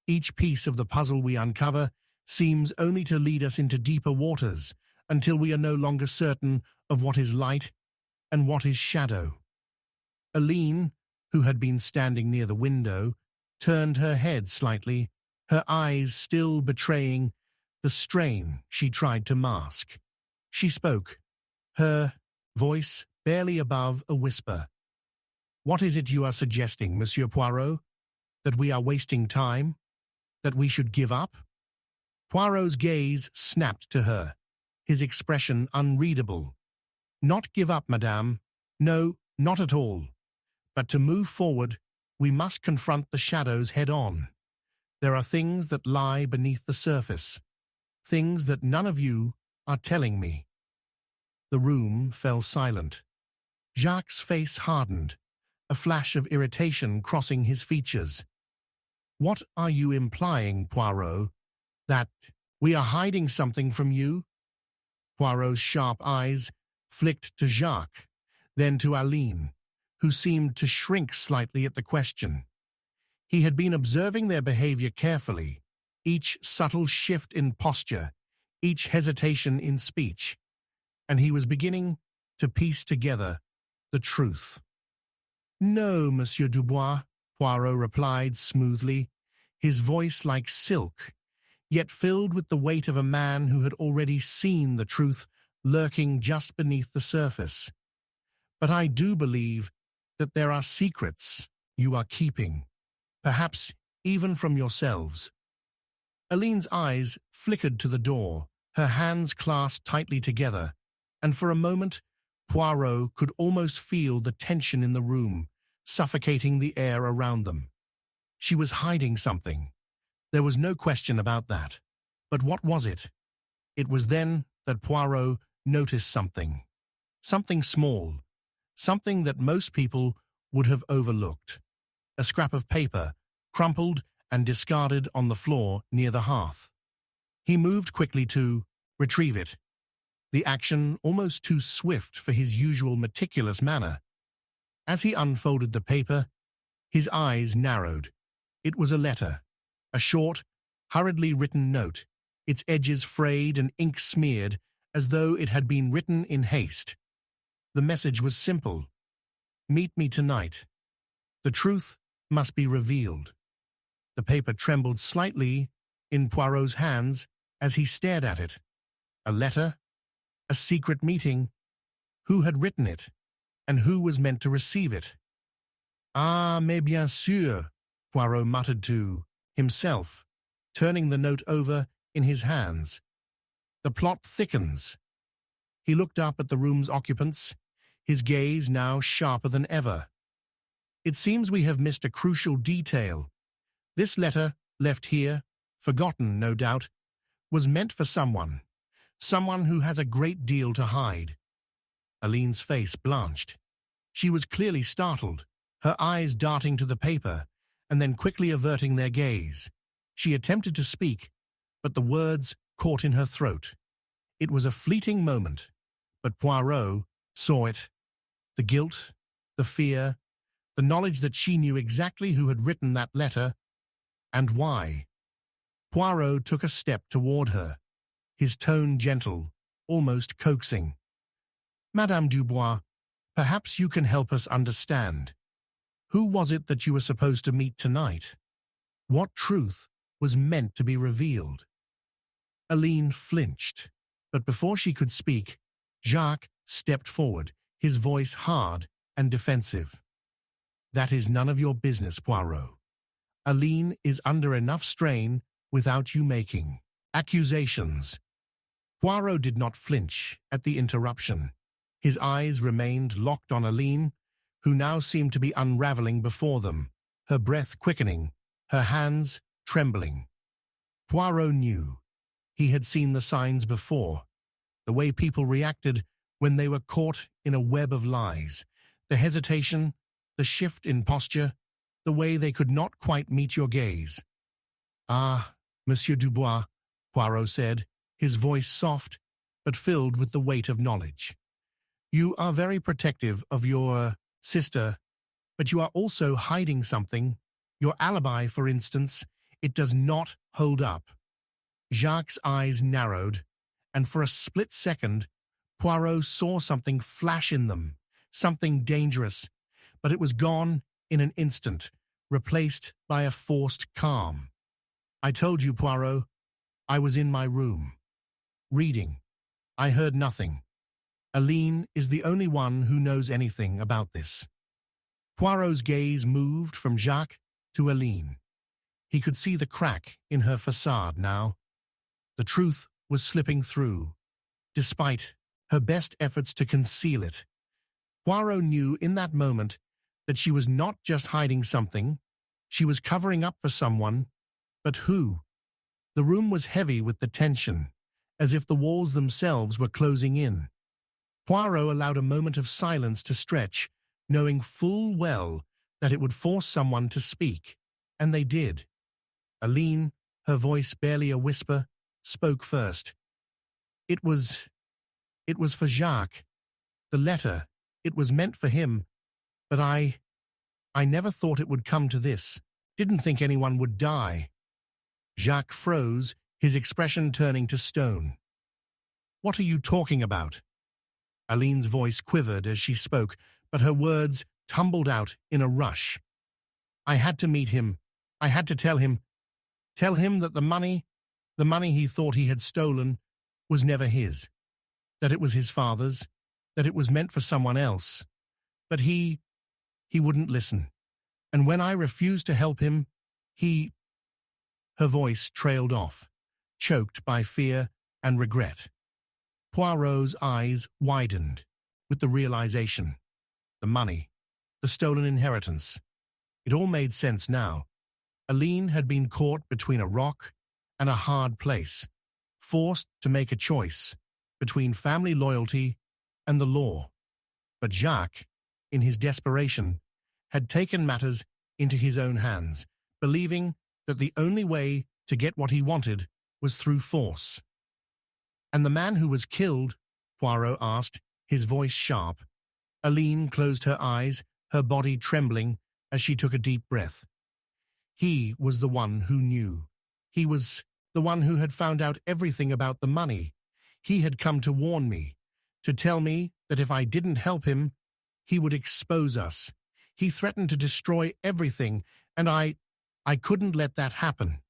Each piece of the puzzle we uncover seems only to lead us into deeper waters until we are no longer certain of what is light and what is shadow." Aline, who had been standing near the window, turned her head slightly, her eyes still betraying the strain she tried to mask. She spoke, her voice barely above a whisper. "What is it you are suggesting, Monsieur Poirot? That we are wasting time? That we should give up?" Poirot's gaze snapped to her, his expression unreadable. "Not give up, madame. No, not at all. But to move forward, we must confront the shadows head-on. There are things that lie beneath the surface, things that none of you are telling me." The room fell silent. Jacques' face hardened, a flash of irritation crossing his features. "What are you implying, Poirot? That we are hiding something from you?" Poirot's sharp eyes flicked to Jacques, then to Aline, who seemed to shrink slightly at the question. He had been observing their behavior carefully, each subtle shift in posture, each hesitation in speech, and he was beginning to piece together the truth. "No, Monsieur Dubois," Poirot replied smoothly, his voice like silk, yet filled with the weight of a man who had already seen the truth lurking just beneath the surface. "But I do believe that there are secrets you are keeping, perhaps even from yourselves." Aline's eyes flickered to the door, her hands clasped tightly together, and for a moment Poirot could almost feel the tension in the room, suffocating the air around them. She was hiding something. There was no question about that. But what was it? It was then that Poirot noticed something. Something small. Something that most people would have overlooked. A scrap of paper, crumpled and discarded on the floor near the hearth. He moved quickly to retrieve it, the action almost too swift for his usual meticulous manner. As he unfolded the paper, his eyes narrowed. It was a letter, a short, hurriedly written note, its edges frayed and ink-smeared as though it had been written in haste. The message was simple. "Meet me tonight. The truth must be revealed." The paper trembled slightly in Poirot's hands as he stared at it. A letter? A secret meeting? Who had written it? And who was meant to receive it? "Ah, mais bien sûr," Poirot muttered to himself, turning the note over in his hands. "The plot thickens." He looked up at the room's occupants, his gaze now sharper than ever. "It seems we have missed a crucial detail. This letter, left here, forgotten, no doubt, was meant for someone who has a great deal to hide." Aline's face blanched. She was clearly startled, her eyes darting to the paper and then quickly averting their gaze. She attempted to speak, but the words caught in her throat. It was a fleeting moment, but Poirot saw it. The guilt, the fear, the knowledge that she knew exactly who had written that letter and why. Poirot took a step toward her, his tone gentle, almost coaxing. "Madame Dubois, perhaps you can help us understand. Who was it that you were supposed to meet tonight? What truth was meant to be revealed?" Aline flinched, but before she could speak, Jacques stepped forward, his voice hard and defensive. "That is none of your business, Poirot. Aline is under enough strain without you making accusations." Poirot did not flinch at the interruption. His eyes remained locked on Aline, who now seemed to be unraveling before them, her breath quickening, her hands trembling. Poirot knew. He had seen the signs before, the way people reacted when they were caught in a web of lies, the hesitation, the shift in posture, the way they could not quite meet your gaze. "Ah, Monsieur Dubois," Poirot said, his voice soft but filled with the weight of knowledge. "You are very protective of your sister, but you are also hiding something. Your alibi, for instance, it does not hold up." Jacques' eyes narrowed, and for a split second, Poirot saw something flash in them, something dangerous, but it was gone in an instant, replaced by a forced calm. "I told you, Poirot, I was in my room. Reading. I heard nothing. Aline is the only one who knows anything about this." Poirot's gaze moved from Jacques to Aline. He could see the crack in her facade now. The truth was slipping through, despite her best efforts to conceal it. Poirot knew in that moment that she was not just hiding something, she was covering up for someone, but who? The room was heavy with the tension, as if the walls themselves were closing in. Poirot allowed a moment of silence to stretch, knowing full well that it would force someone to speak, and they did. Aline, her voice barely a whisper, spoke first. It was for Jacques. The letter, it was meant for him, but I never thought it would come to this. Didn't think anyone would die." Jacques froze, his expression turning to stone. "What are you talking about?" Aline's voice quivered as she spoke, but her words tumbled out in a rush. "I had to meet him. I had to tell him that the money he thought he had stolen was never his, that it was his father's, that it was meant for someone else. But he wouldn't listen. And when I refused to help him, Her voice trailed off, choked by fear and regret. Poirot's eyes widened with the realization. The money, the stolen inheritance. It all made sense now. Aline had been caught between a rock and a hard place, forced to make a choice between family loyalty and the law. But Jacques, in his desperation, had taken matters into his own hands, believing that the only way to get what he wanted was through force. "And the man who was killed?" Poirot asked, his voice sharp. Aline closed her eyes, her body trembling as she took a deep breath. "He was the one who knew. He was the one who had found out everything about the money. He had come to warn me, to tell me that if I didn't help him, he would expose us. He threatened to destroy everything, and I couldn't let that happen."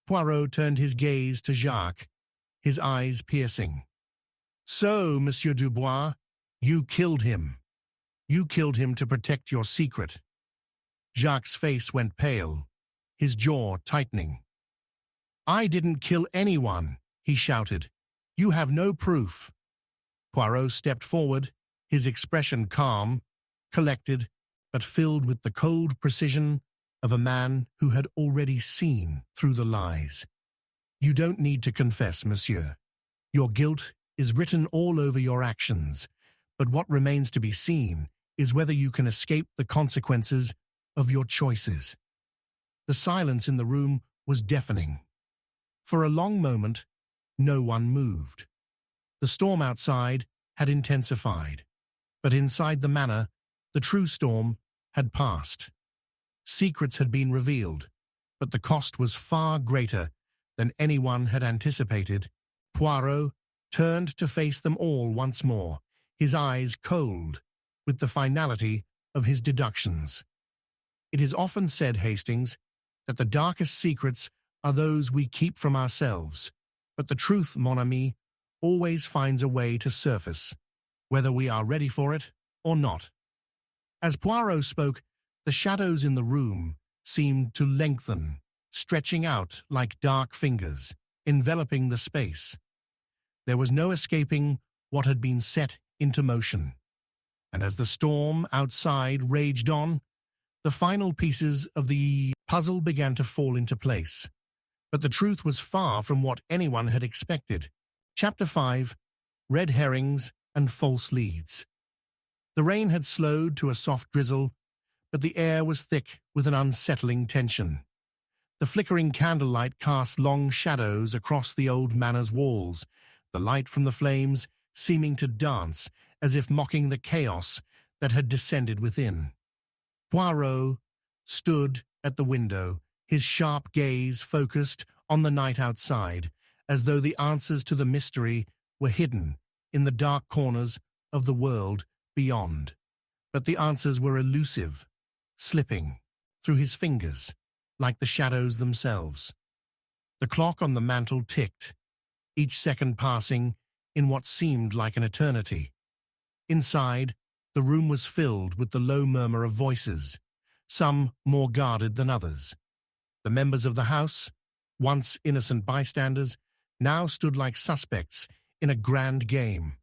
Poirot turned his gaze to Jacques, his eyes piercing. "So, Monsieur Dubois, you killed him. You killed him to protect your secret." Jacques' face went pale, his jaw tightening. "I didn't kill anyone," he shouted. "You have no proof." Poirot stepped forward, his expression calm, collected, but filled with the cold precision of a man who had already seen through the lies. "You don't need to confess, monsieur. Your guilt is written all over your actions, but what remains to be seen is whether you can escape the consequences of your choices." The silence in the room was deafening. For a long moment, no one moved. The storm outside had intensified, but inside the manor, the true storm had passed. Secrets had been revealed, but the cost was far greater than anyone had anticipated. Poirot turned to face them all once more, his eyes cold with the finality of his deductions. "It is often said, Hastings, that the darkest secrets are those we keep from ourselves, but the truth, mon ami, always finds a way to surface. whether we are ready for it or not. As Poirot spoke, the shadows in the room seemed to lengthen, stretching out like dark fingers, enveloping the space. There was no escaping what had been set into motion. And as the storm outside raged on, the final pieces of the puzzle began to fall into place. But the truth was far from what anyone had expected. Chapter 5: Red Herrings and False Leads. The rain had slowed to a soft drizzle, but the air was thick with an unsettling tension. The flickering candlelight cast long shadows across the old manor's walls, the light from the flames seeming to dance as if mocking the chaos that had descended within. Poirot stood at the window, his sharp gaze focused on the night outside, as though the answers to the mystery were hidden in the dark corners of the world beyond. But the answers were elusive, slipping through his fingers like the shadows themselves. The clock on the mantel ticked, each second passing in what seemed like an eternity. Inside, the room was filled with the low murmur of voices, some more guarded than others. The members of the house, once innocent bystanders, now stood like suspects in a grand game,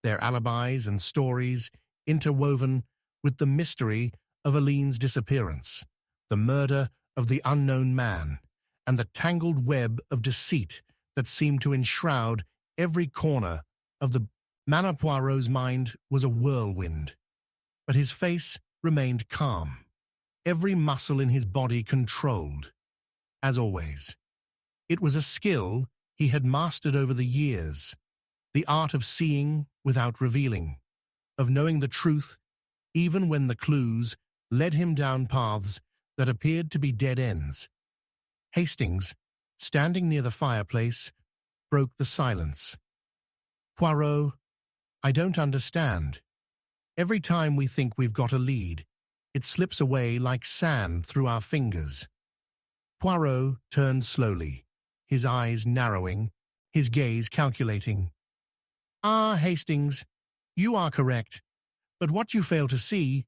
their alibis and stories interwoven with the mystery of Aline's disappearance, the murder of the unknown man, and the tangled web of deceit that seemed to enshroud every corner of the Manor. Poirot's mind was a whirlwind, but his face remained calm, every muscle in his body controlled. As always, it was a skill he had mastered over the years, the art of seeing without revealing, of knowing the truth even when the clues led him down paths that appeared to be dead ends. Hastings, standing near the fireplace, broke the silence. "Poirot, I don't understand. Every time we think we've got a lead, it slips away like sand through our fingers." Poirot turned slowly, his eyes narrowing, his gaze calculating. "Ah, Hastings, you are correct, but what you fail to see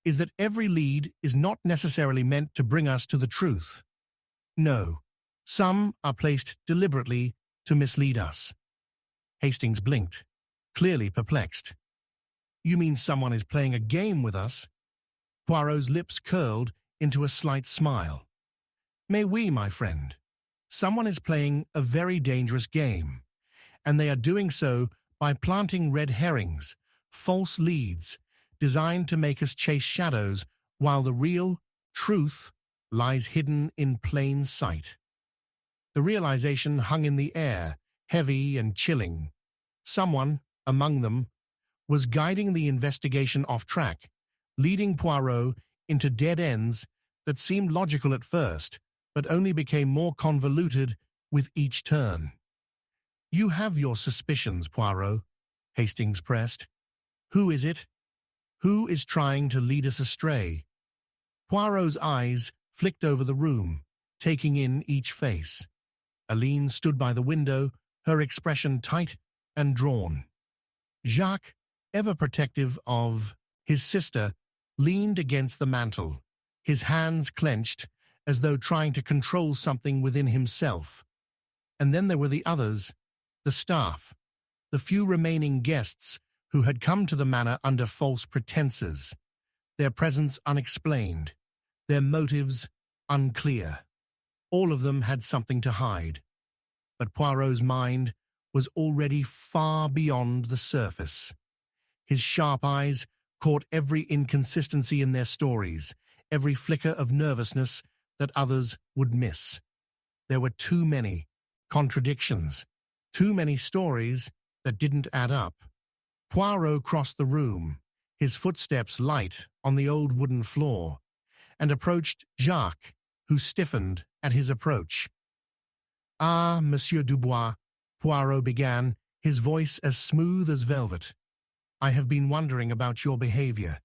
is that every lead is not necessarily meant to bring us to the truth. No, some are placed deliberately to mislead us." Hastings blinked, clearly perplexed. "You mean someone is playing a game with us?" Poirot's lips curled into a slight smile. "Mais oui, my friend. Someone is playing a very dangerous game, and they are doing so by planting red herrings, false leads, designed to make us chase shadows while the real truth lies hidden in plain sight." The realization hung in the air, heavy and chilling. Someone, among them, was guiding the investigation off track, leading Poirot into dead ends that seemed logical at first, but only became more convoluted with each turn. "You have your suspicions, Poirot," Hastings pressed. "Who is it? Who is trying to lead us astray?" Poirot's eyes flicked over the room, taking in each face. Aline stood by the window, her expression tight and drawn. Jacques, ever protective of his sister, leaned against the mantel, his hands clenched as though trying to control something within himself. And then there were the others, the staff, the few remaining guests who had come to the manor under false pretenses, their presence unexplained, their motives unclear. All of them had something to hide. But Poirot's mind was already far beyond the surface. His sharp eyes caught every inconsistency in their stories, every flicker of nervousness that others would miss. There were too many contradictions, too many stories that didn't add up. Poirot crossed the room, his footsteps light on the old wooden floor, and approached Jacques, who stiffened at his approach. "Ah, Monsieur Dubois," Poirot began, his voice as smooth as velvet. "I have been wondering about your behavior.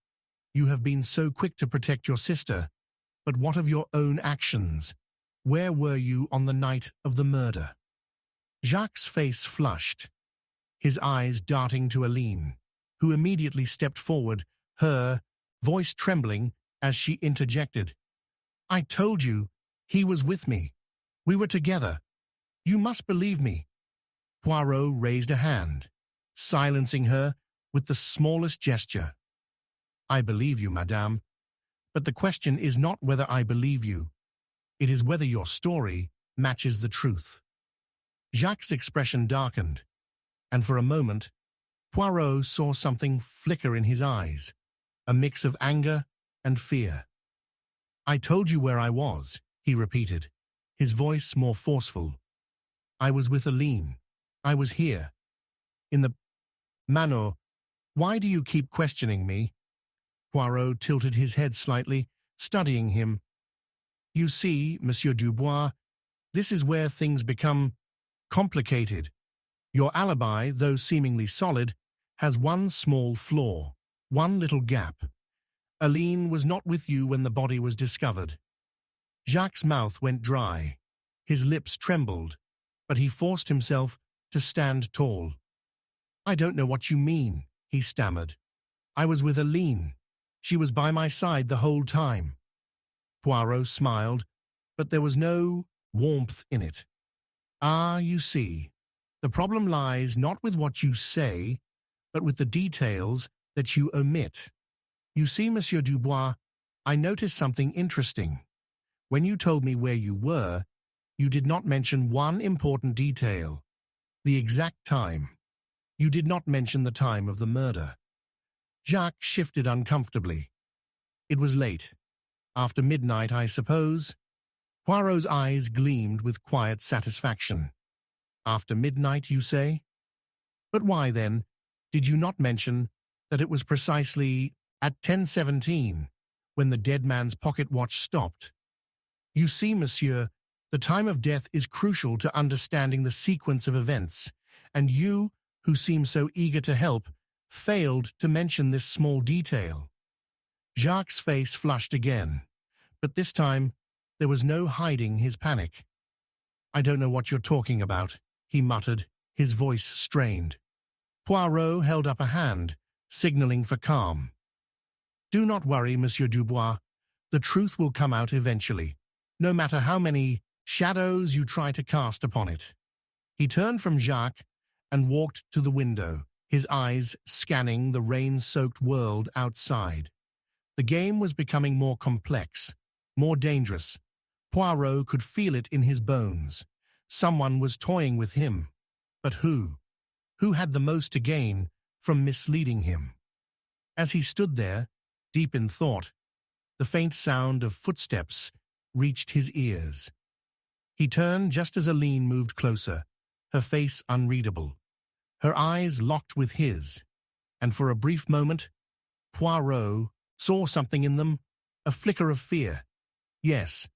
You have been so quick to protect your sister, but what of your own actions? Where were you on the night of the murder?" Jacques' face flushed, his eyes darting to Aline, who immediately stepped forward, her voice trembling as she interjected. "I told you, he was with me. We were together. You must believe me." Poirot raised a hand, silencing her with the smallest gesture. "I believe you, madame, but the question is not whether I believe you. It is whether your story matches the truth." Jacques' expression darkened, and for a moment, Poirot saw something flicker in his eyes, a mix of anger and fear. "I told you where I was," he repeated, his voice more forceful. "I was with Aline. I was here. In the Manor. Why do you keep questioning me?" Poirot tilted his head slightly, studying him. "You see, Monsieur Dubois, this is where things become complicated. Your alibi, though seemingly solid, has one small flaw, one little gap. Aline was not with you when the body was discovered." Jacques' mouth went dry. His lips trembled, but he forced himself to stand tall. "I don't know what you mean," he stammered. "I was with Aline. She was by my side the whole time." Poirot smiled, but there was no warmth in it. "Ah, you see, the problem lies not with what you say, but with the details that you omit. You see, Monsieur Dubois, I noticed something interesting. When you told me where you were, you did not mention one important detail: the exact time. You did not mention the time of the murder." Jacques shifted uncomfortably. "It was late. After midnight, I suppose?" Poirot's eyes gleamed with quiet satisfaction. "After midnight, you say? But why, then, did you not mention that it was precisely at 10:17 when the dead man's pocket watch stopped? You see, monsieur, the time of death is crucial to understanding the sequence of events, and you, who seem so eager to help, failed to mention this small detail." Jacques' face flushed again, but this time there was no hiding his panic. "I don't know what you're talking about," he muttered, his voice strained. Poirot held up a hand, signaling for calm. "Do not worry, Monsieur Dubois. The truth will come out eventually, no matter how many shadows you try to cast upon it." He turned from Jacques and walked to the window, his eyes scanning the rain-soaked world outside. The game was becoming more complex, more dangerous. Poirot could feel it in his bones. Someone was toying with him. But who? Who had the most to gain from misleading him? As he stood there, deep in thought, the faint sound of footsteps reached his ears. He turned just as Aline moved closer, her face unreadable. Her eyes locked with his, and for a brief moment, Poirot saw something in them, a flicker of fear. Yes,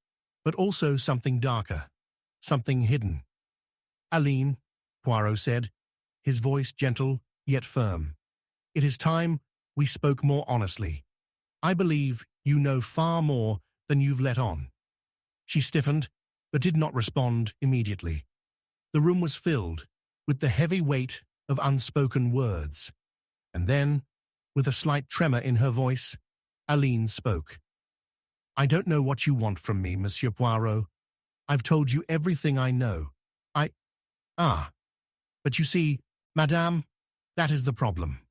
but also something darker, something hidden. "Aline," Poirot said, his voice gentle yet firm, "it is time we spoke more honestly. I believe you know far more than you've let on." She stiffened, but did not respond immediately. The room was filled with the heavy weight of unspoken words. And then, with a slight tremor in her voice, Aline spoke. "I don't know what you want from me, Monsieur Poirot. I've told you everything I know. But you see, madame, that is the problem.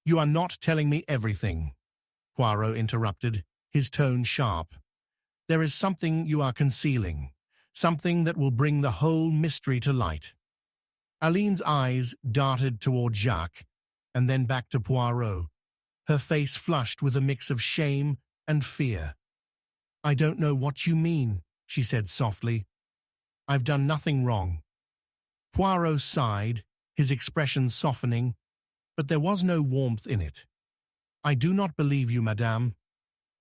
You are not telling me everything," Poirot interrupted, his tone sharp. "There is something you are concealing, something that will bring the whole mystery to light." Aline's eyes darted toward Jacques, and then back to Poirot, her face flushed with a mix of shame and fear. "I don't know what you mean," she said softly. "I've done nothing wrong." Poirot sighed, his expression softening, but there was no warmth in it. "I do not believe you, madame.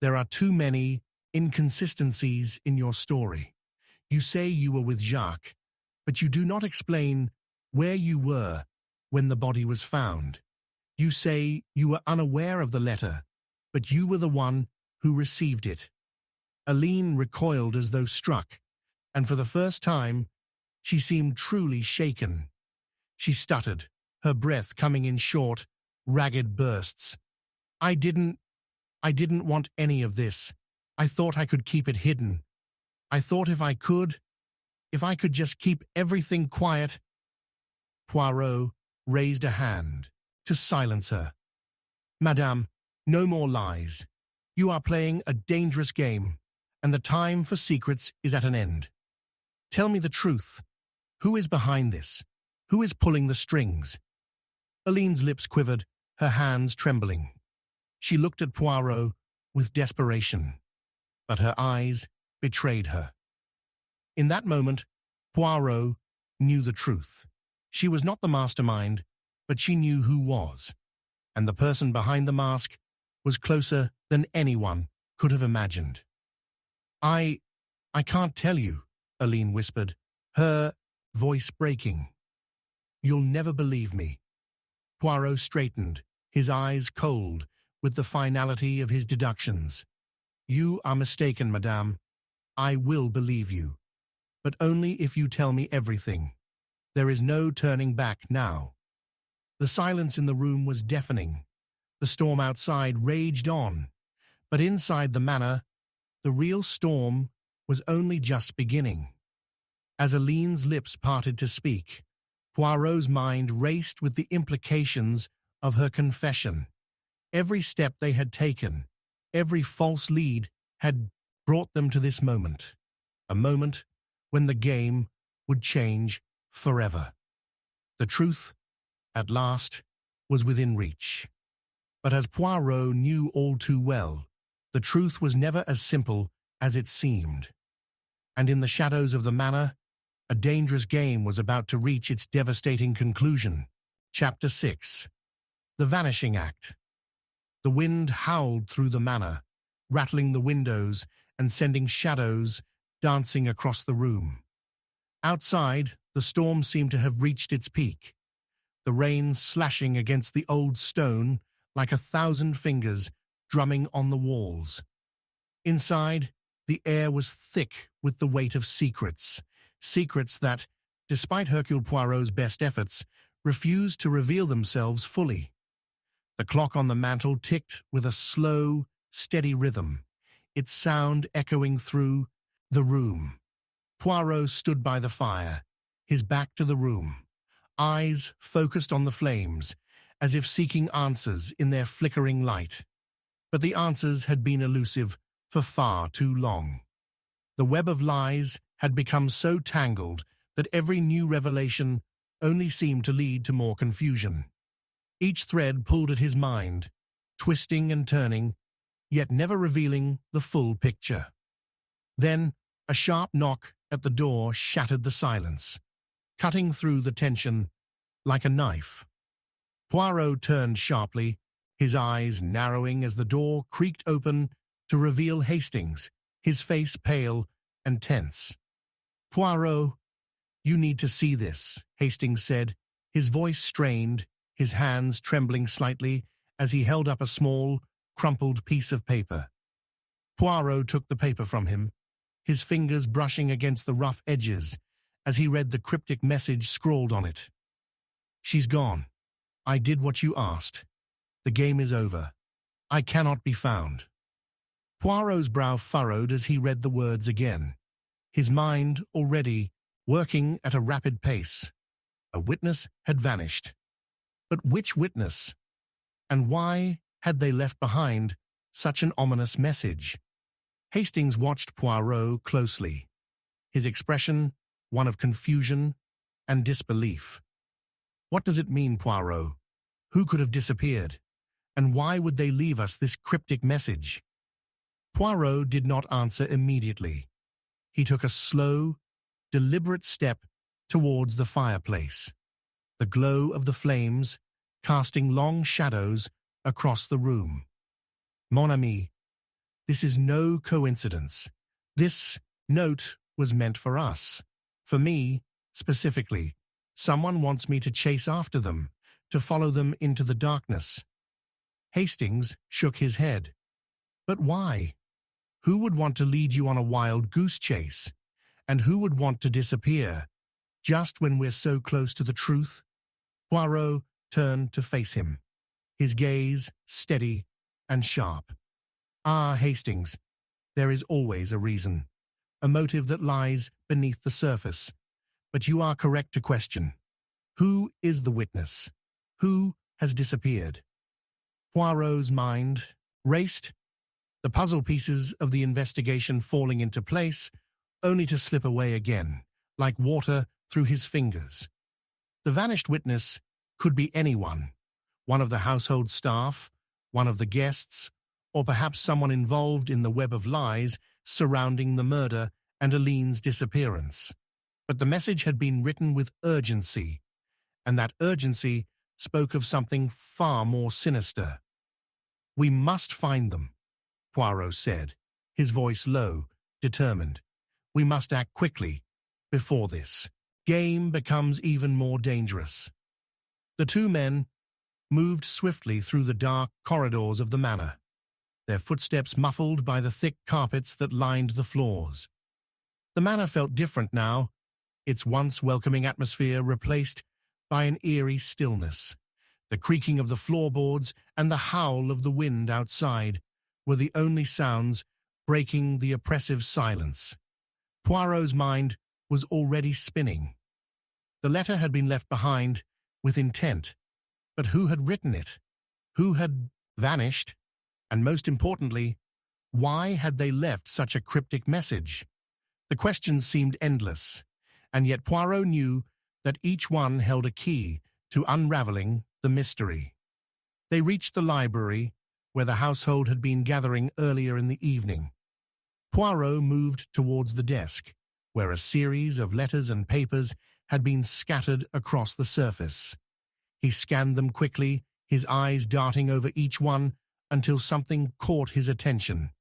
There are too many inconsistencies in your story. You say you were with Jacques, but you do not explain where you were when the body was found. You say you were unaware of the letter, but you were the one who received it." Aline recoiled as though struck, and for the first time, she seemed truly shaken. She stuttered, her breath coming in short, ragged bursts. I didn't want any of this. I thought I could keep it hidden. I thought if I could just keep everything quiet. Poirot raised a hand to silence her. Madame, no more lies. You are playing a dangerous game, and the time for secrets is at an end. Tell me the truth. Who is behind this? Who is pulling the strings? Aline's lips quivered, her hands trembling. She looked at Poirot with desperation, but her eyes betrayed her. In that moment, Poirot knew the truth. She was not the mastermind, but she knew who was, and the person behind the mask was closer than anyone could have imagined. I can't tell you, Aline whispered, her voice breaking. You'll never believe me. Poirot straightened, his eyes cold with the finality of his deductions. You are mistaken, madame. I will believe you, but only if you tell me everything. There is no turning back now. The silence in the room was deafening. The storm outside raged on, but inside the manor, the real storm was only just beginning. As Aline's lips parted to speak, Poirot's mind raced with the implications of her confession. Every step they had taken, every false lead had brought them to this moment, a moment when the game would change forever. The truth, at last, was within reach. But as Poirot knew all too well, the truth was never as simple as it seemed. And in the shadows of the manor, a dangerous game was about to reach its devastating conclusion. Chapter 6. The Vanishing Act. The wind howled through the manor, rattling the windows and sending shadows dancing across the room. Outside, the storm seemed to have reached its peak, the rain slashing against the old stone like 1,000 fingers drumming on the walls. Inside, the air was thick with the weight of secrets that, despite Hercule Poirot's best efforts, refused to reveal themselves fully. The clock on the mantel ticked with a slow, steady rhythm, its sound echoing through the room. Poirot stood by the fire, his back to the room, eyes focused on the flames, as if seeking answers in their flickering light. But the answers had been elusive for far too long. The web of lies had become so tangled that every new revelation only seemed to lead to more confusion. Each thread pulled at his mind, twisting and turning, yet never revealing the full picture. Then a sharp knock at the door shattered the silence, cutting through the tension like a knife. Poirot turned sharply, his eyes narrowing as the door creaked open to reveal Hastings, his face pale and tense. Poirot, you need to see this, Hastings said, his voice strained, his hands trembling slightly as he held up a small, crumpled piece of paper. Poirot took the paper from him, his fingers brushing against the rough edges as he read the cryptic message scrawled on it. She's gone. I did what you asked. The game is over. I cannot be found. Poirot's brow furrowed as he read the words again, his mind already working at a rapid pace. A witness had vanished. But which witness? And why had they left behind such an ominous message? Hastings watched Poirot closely, his expression one of confusion and disbelief. What does it mean, Poirot? Who could have disappeared? And why would they leave us this cryptic message? Poirot did not answer immediately. He took a slow, deliberate step towards the fireplace, the glow of the flames casting long shadows across the room. Mon ami, this is no coincidence. This note was meant for us. For me, specifically. Someone wants me to chase after them, to follow them into the darkness. Hastings shook his head. But why? Who would want to lead you on a wild goose chase? And who would want to disappear, just when we're so close to the truth? Poirot turned to face him, his gaze steady and sharp. "Ah, Hastings, there is always a reason, a motive that lies beneath the surface. But you are correct to question. Who is the witness? Who has disappeared?" Poirot's mind raced, the puzzle pieces of the investigation falling into place, only to slip away again, like water through his fingers. The vanished witness could be anyone, one of the household staff, one of the guests, or perhaps someone involved in the web of lies surrounding the murder and Aline's disappearance. But the message had been written with urgency, and that urgency spoke of something far more sinister. "We must find them," Poirot said, his voice low, determined. "We must act quickly, before this game becomes even more dangerous." The two men moved swiftly through the dark corridors of the manor, their footsteps muffled by the thick carpets that lined the floors. The manor felt different now, its once welcoming atmosphere replaced by an eerie stillness. The creaking of the floorboards and the howl of the wind outside were the only sounds breaking the oppressive silence. Poirot's mind was already spinning. The letter had been left behind with intent, but who had written it? Who had vanished? And most importantly, why had they left such a cryptic message? The questions seemed endless, and yet Poirot knew that each one held a key to unraveling the mystery. They reached the library, where the household had been gathering earlier in the evening. Poirot moved towards the desk, where a series of letters and papers had been scattered across the surface. He scanned them quickly, his eyes darting over each one until something caught his attention.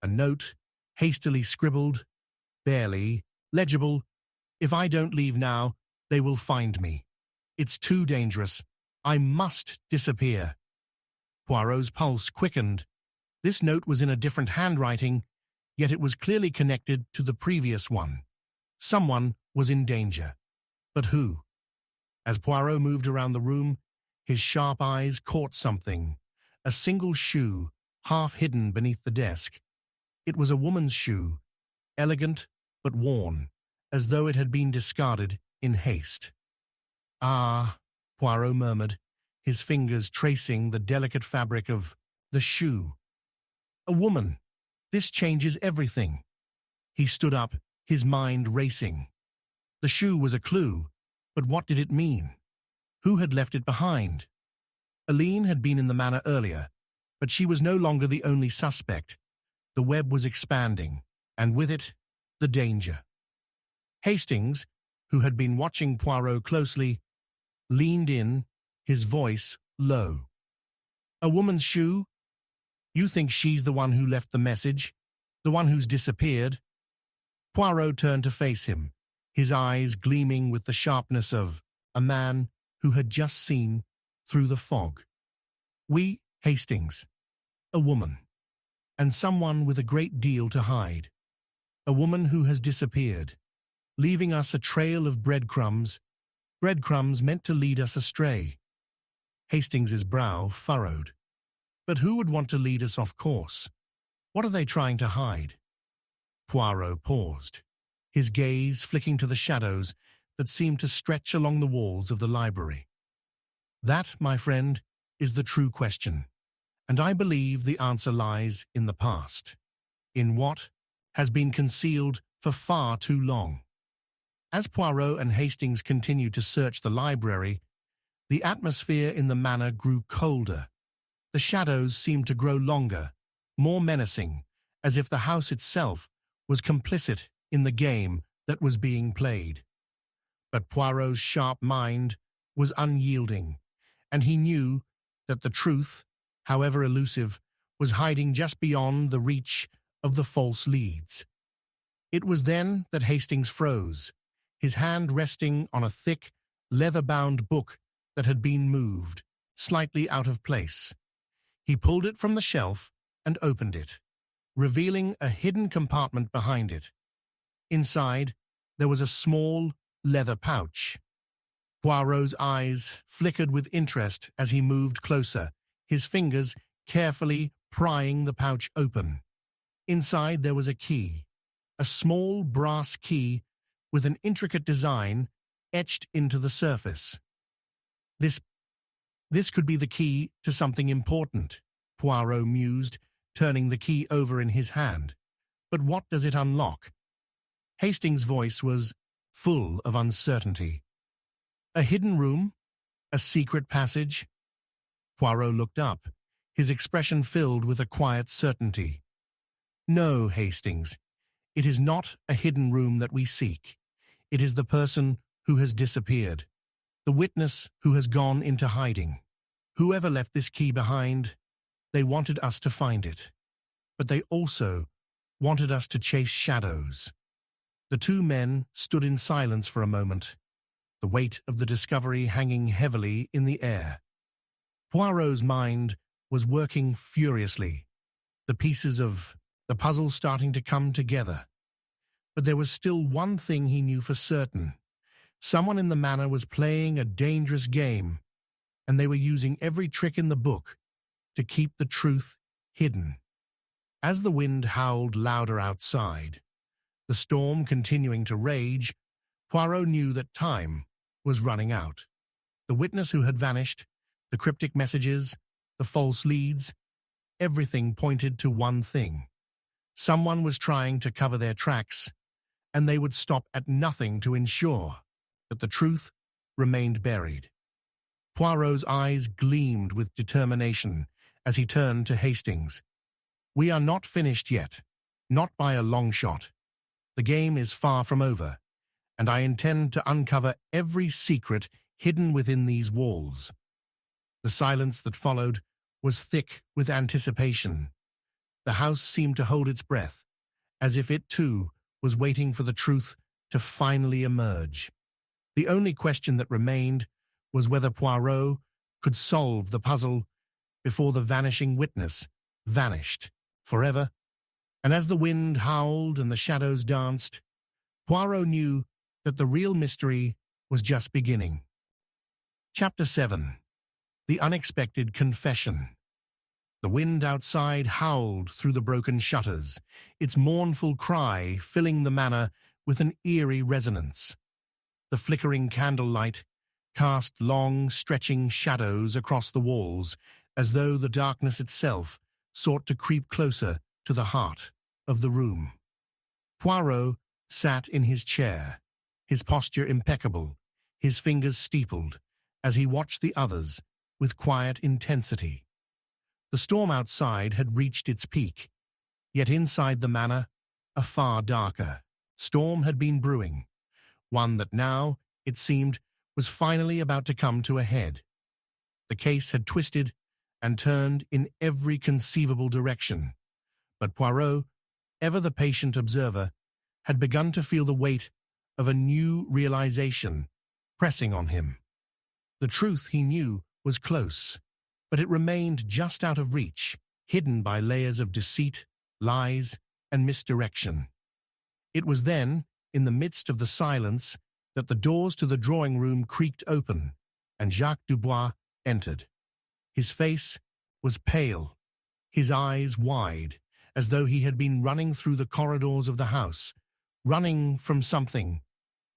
A note, hastily scribbled, barely legible. "If I don't leave now, they will find me. It's too dangerous. I must disappear." Poirot's pulse quickened. This note was in a different handwriting, yet it was clearly connected to the previous one. Someone was in danger. But who? As Poirot moved around the room, his sharp eyes caught something, a single shoe, half hidden beneath the desk. It was a woman's shoe, elegant but worn, as though it had been discarded in haste. "Ah," Poirot murmured, his fingers tracing the delicate fabric of the shoe. "A woman. This changes everything." He stood up, his mind racing. The shoe was a clue, but what did it mean? Who had left it behind? Aline had been in the manor earlier, but she was no longer the only suspect. The web was expanding, and with it, the danger. Hastings, who had been watching Poirot closely, leaned in, his voice low. "A woman's shoe? You think she's the one who left the message? The one who's disappeared?" Poirot turned to face him, his eyes gleaming with the sharpness of a man who had just seen through the fog. "We, Hastings. A woman. And someone with a great deal to hide. A woman who has disappeared, leaving us a trail of breadcrumbs meant to lead us astray." Hastings's brow furrowed. But who would want to lead us off course? What are they trying to hide? Poirot paused, his gaze flicking to the shadows that seemed to stretch along the walls of the library. "That, my friend, is the true question, and I believe the answer lies in the past, in what has been concealed for far too long." As Poirot and Hastings continued to search the library, the atmosphere in the manor grew colder. The shadows seemed to grow longer, more menacing, as if the house itself was complicit in the game that was being played. But Poirot's sharp mind was unyielding, and he knew that the truth, however elusive, was hiding just beyond the reach of the false leads. It was then that Hastings froze, his hand resting on a thick, leather-bound book that had been moved, slightly out of place. He pulled it from the shelf and opened it, revealing a hidden compartment behind it. Inside, there was a small leather pouch. Poirot's eyes flickered with interest as he moved closer, his fingers carefully prying the pouch open. Inside there was a key, a small brass key with an intricate design etched into the surface. This could be the key to something important, Poirot mused, turning the key over in his hand. But what does it unlock? Hastings' voice was full of uncertainty. A hidden room? A secret passage? Poirot looked up, his expression filled with a quiet certainty. No, Hastings, it is not a hidden room that we seek. It is the person who has disappeared, the witness who has gone into hiding. Whoever left this key behind, they wanted us to find it. But they also wanted us to chase shadows. The two men stood in silence for a moment, the weight of the discovery hanging heavily in the air. Poirot's mind was working furiously, the pieces of the puzzle starting to come together. But there was still one thing he knew for certain. Someone in the manor was playing a dangerous game, and they were using every trick in the book to keep the truth hidden. As the wind howled louder outside, the storm continuing to rage, Poirot knew that time was running out. The witness who had vanished, the cryptic messages, the false leads, everything pointed to one thing. Someone was trying to cover their tracks, and they would stop at nothing to ensure that the truth remained buried. Poirot's eyes gleamed with determination as he turned to Hastings. "We are not finished yet, not by a long shot. The game is far from over, and I intend to uncover every secret hidden within these walls." The silence that followed was thick with anticipation. The house seemed to hold its breath, as if it too was waiting for the truth to finally emerge. The only question that remained was whether Poirot could solve the puzzle before the vanishing witness vanished forever. And as the wind howled and the shadows danced, Poirot knew that the real mystery was just beginning. Chapter 7. The Unexpected Confession. The wind outside howled through the broken shutters, its mournful cry filling the manor with an eerie resonance. The flickering candlelight cast long, stretching shadows across the walls, as though the darkness itself sought to creep closer to the heart of the room. Poirot sat in his chair, his posture impeccable, his fingers steepled, as he watched the others with quiet intensity. The storm outside had reached its peak, yet inside the manor, a far darker storm had been brewing, one that now, it seemed, was finally about to come to a head. The case had twisted and turned in every conceivable direction, but Poirot, ever the patient observer, had begun to feel the weight of a new realization pressing on him. The truth, he knew, was close, but it remained just out of reach, hidden by layers of deceit, lies, and misdirection. It was then, in the midst of the silence, that the doors to the drawing-room creaked open, and Jacques Dubois entered. His face was pale, his eyes wide, as though he had been running through the corridors of the house, running from something,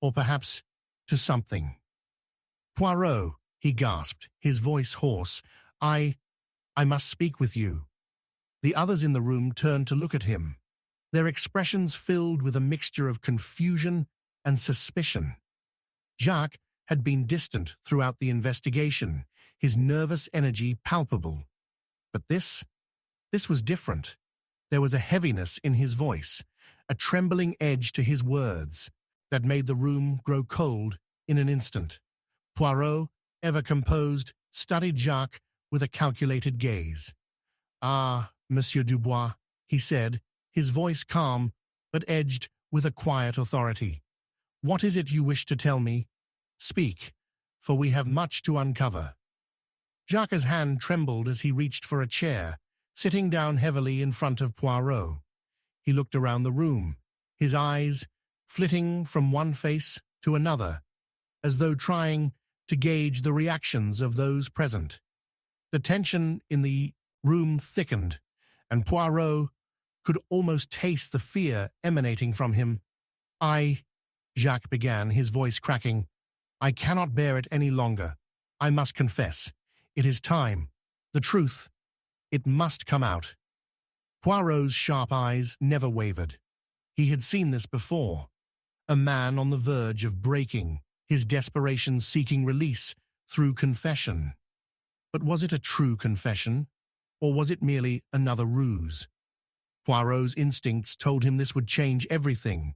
or perhaps to something. "Poirot," he gasped, his voice hoarse, I must speak with you." The others in the room turned to look at him, their expressions filled with a mixture of confusion and suspicion. Jacques had been distant throughout the investigation, his nervous energy palpable. But this was different. There was a heaviness in his voice, a trembling edge to his words, that made the room grow cold in an instant. Poirot, ever composed, studied Jacques with a calculated gaze. "Ah, Monsieur Dubois," he said, his voice calm, but edged with a quiet authority. "What is it you wish to tell me? Speak, for we have much to uncover." Jacques' hand trembled as he reached for a chair, sitting down heavily in front of Poirot. He looked around the room, his eyes flitting from one face to another, as though trying to gauge the reactions of those present. The tension in the room thickened, and Poirot could almost taste the fear emanating from him. Jacques began, his voice cracking. I cannot bear it any longer. I must confess. It is time. The truth. It must come out. Poirot's sharp eyes never wavered. He had seen this before. A man on the verge of breaking, his desperation seeking release through confession. But was it a true confession, or was it merely another ruse? Poirot's instincts told him this would change everything,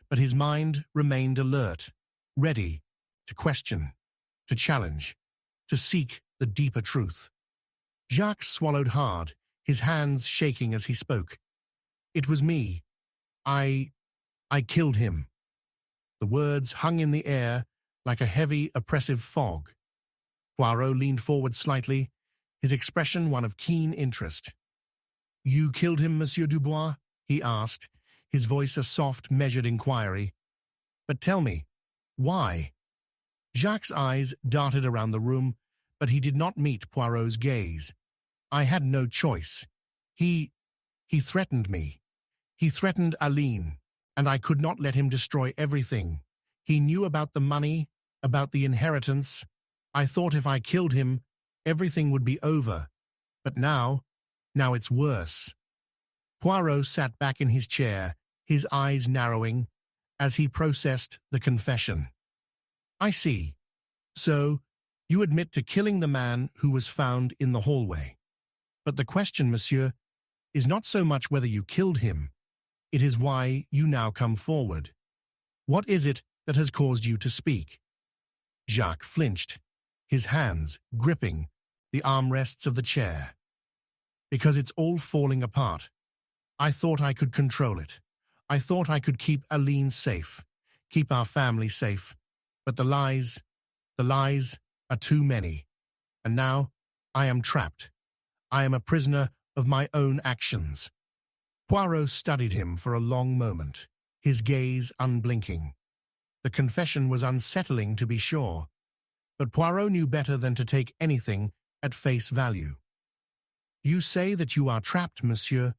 but his mind remained alert, ready to question, to challenge, to seek the deeper truth. Jacques swallowed hard, his hands shaking as he spoke. It was me. I killed him. The words hung in the air like a heavy, oppressive fog. Poirot leaned forward slightly, his expression one of keen interest. You killed him, Monsieur Dubois? He asked, his voice a soft, measured inquiry. But tell me, why? Jacques' eyes darted around the room, but he did not meet Poirot's gaze. I had no choice. He threatened me. He threatened Aline, and I could not let him destroy everything. He knew about the money, about the inheritance. I thought if I killed him, everything would be over. But now it's worse. Poirot sat back in his chair, his eyes narrowing, as he processed the confession. I see. So, you admit to killing the man who was found in the hallway. But the question, monsieur, is not so much whether you killed him. It is why you now come forward. What is it that has caused you to speak? Jacques flinched, his hands gripping the armrests of the chair. Because it's all falling apart. I thought I could control it. I thought I could keep Aline safe, keep our family safe. But the lies are too many. And now I am trapped. I am a prisoner of my own actions. Poirot studied him for a long moment, his gaze unblinking. The confession was unsettling, to be sure, but Poirot knew better than to take anything at face value. You say that you are trapped, monsieur,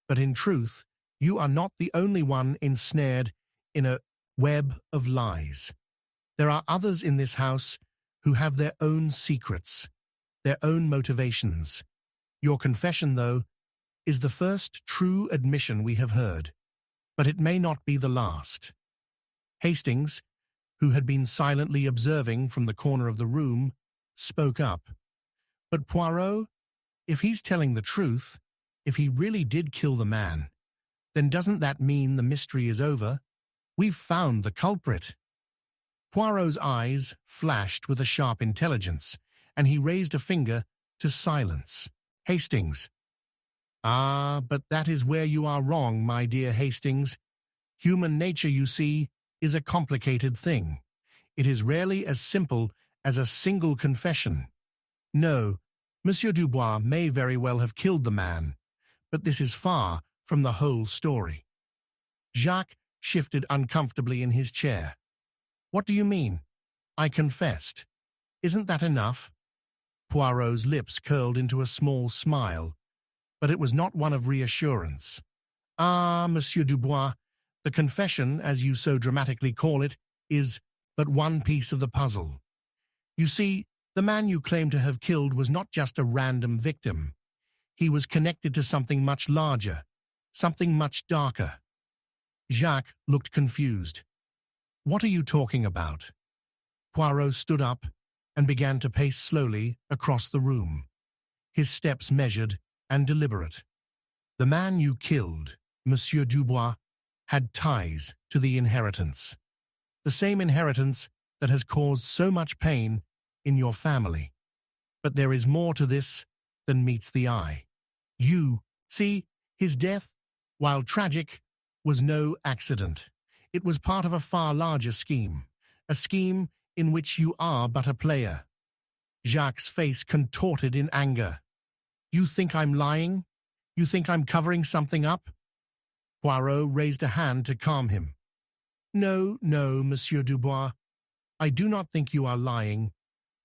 but in truth, you are not the only one ensnared in a web of lies. There are others in this house who have their own secrets, their own motivations. Your confession, though, is the first true admission we have heard, but it may not be the last. Hastings, who had been silently observing from the corner of the room, spoke up. But Poirot, if he's telling the truth, if he really did kill the man, then doesn't that mean the mystery is over? We've found the culprit. Poirot's eyes flashed with a sharp intelligence, and he raised a finger to silence. Hastings. Ah, but that is where you are wrong, my dear Hastings. Human nature, you see, is a complicated thing. It is rarely as simple as a single confession. No, Monsieur Dubois may very well have killed the man, but this is far from the whole story. Jacques shifted uncomfortably in his chair. What do you mean? I confessed. Isn't that enough? Poirot's lips curled into a small smile, but it was not one of reassurance. Ah, Monsieur Dubois, the confession, as you so dramatically call it, is but one piece of the puzzle. You see, the man you claim to have killed was not just a random victim. He was connected to something much larger, something much darker. Jacques looked confused. What are you talking about? Poirot stood up and began to pace slowly across the room, his steps measured and deliberate. The man you killed, Monsieur Dubois, had ties to the inheritance. The same inheritance that has caused so much pain in your family. But there is more to this than meets the eye. His death, while tragic, was no accident. It was part of a far larger scheme, a scheme in which you are but a player. Jacques' face contorted in anger. You think I'm lying? You think I'm covering something up? Poirot raised a hand to calm him. No, Monsieur Dubois. I do not think you are lying,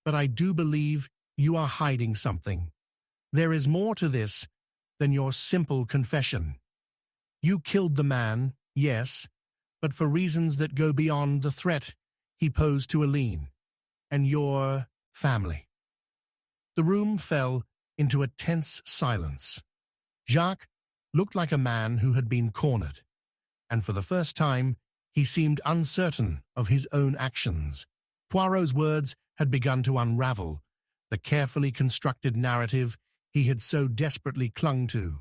but I do believe you are hiding something. There is more to this than your simple confession. You killed the man, yes, but for reasons that go beyond the threat he posed to Aline and your family. The room fell into a tense silence. Jacques looked like a man who had been cornered, and for the first time he seemed uncertain of his own actions. Poirot's words had begun to unravel the carefully constructed narrative he had so desperately clung to.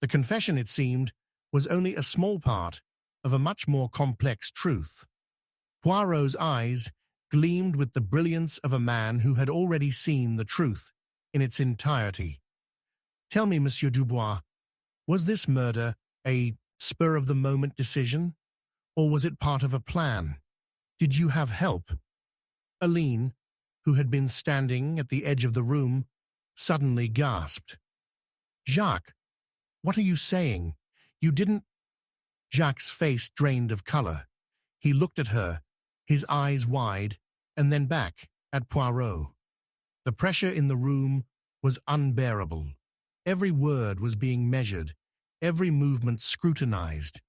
The confession, it seemed, was only a small part of a much more complex truth. Poirot's eyes gleamed with the brilliance of a man who had already seen the truth in its entirety. Tell me, Monsieur Dubois, was this murder a spur-of-the-moment decision, or was it part of a plan? Did you have help? Aline, who had been standing at the edge of the room, suddenly gasped. Jacques, what are you saying? You didn't... Jacques' face drained of color. He looked at her, his eyes wide, and then back at Poirot. The pressure in the room was unbearable. Every word was being measured, every movement scrutinized.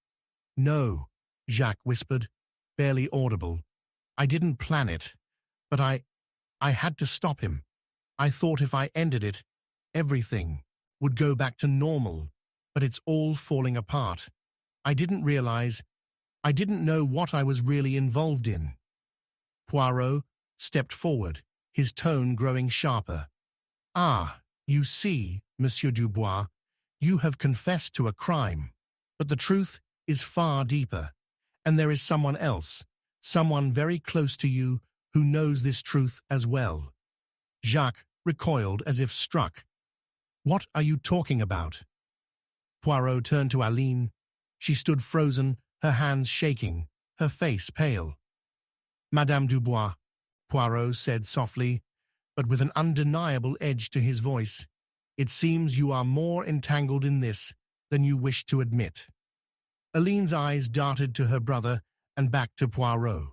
No, Jacques whispered, barely audible. I didn't plan it, but I had to stop him. I thought if I ended it, everything would go back to normal, but it's all falling apart. I didn't know what I was really involved in. Poirot stepped forward, his tone growing sharper. Ah, you see, Monsieur Dubois, you have confessed to a crime, but the truth is far deeper, and there is someone else, someone very close to you who knows this truth as well. Jacques recoiled as if struck. What are you talking about? Poirot turned to Aline. She stood frozen, her hands shaking, her face pale. Madame Dubois, Poirot said softly, but with an undeniable edge to his voice, it seems you are more entangled in this than you wish to admit. Aline's eyes darted to her brother and back to Poirot.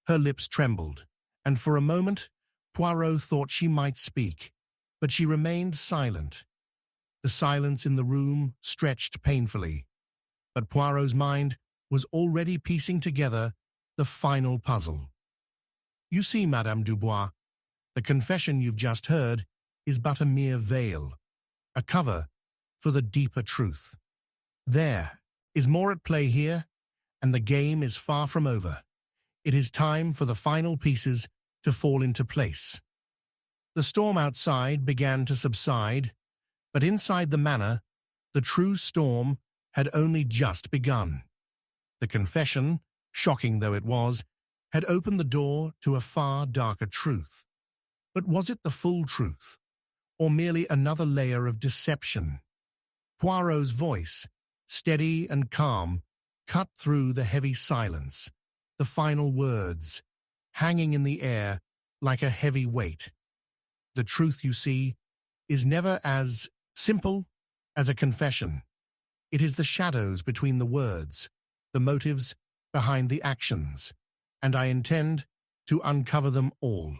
Her lips trembled, and for a moment Poirot thought she might speak, but she remained silent. The silence in the room stretched painfully, but Poirot's mind was already piecing together the final puzzle. You see, Madame Dubois, the confession you've just heard is but a mere veil, a cover for the deeper truth. There is more at play here, and the game is far from over. It is time for the final pieces to fall into place. The storm outside began to subside, but inside the manor, the true storm had only just begun. The confession, shocking though it was, had opened the door to a far darker truth. But was it the full truth, or merely another layer of deception? Poirot's voice, steady and calm, cut through the heavy silence, the final words, hanging in the air like a heavy weight. The truth, you see, is never as simple as a confession. It is the shadows between the words, the motives behind the actions, and I intend to uncover them all.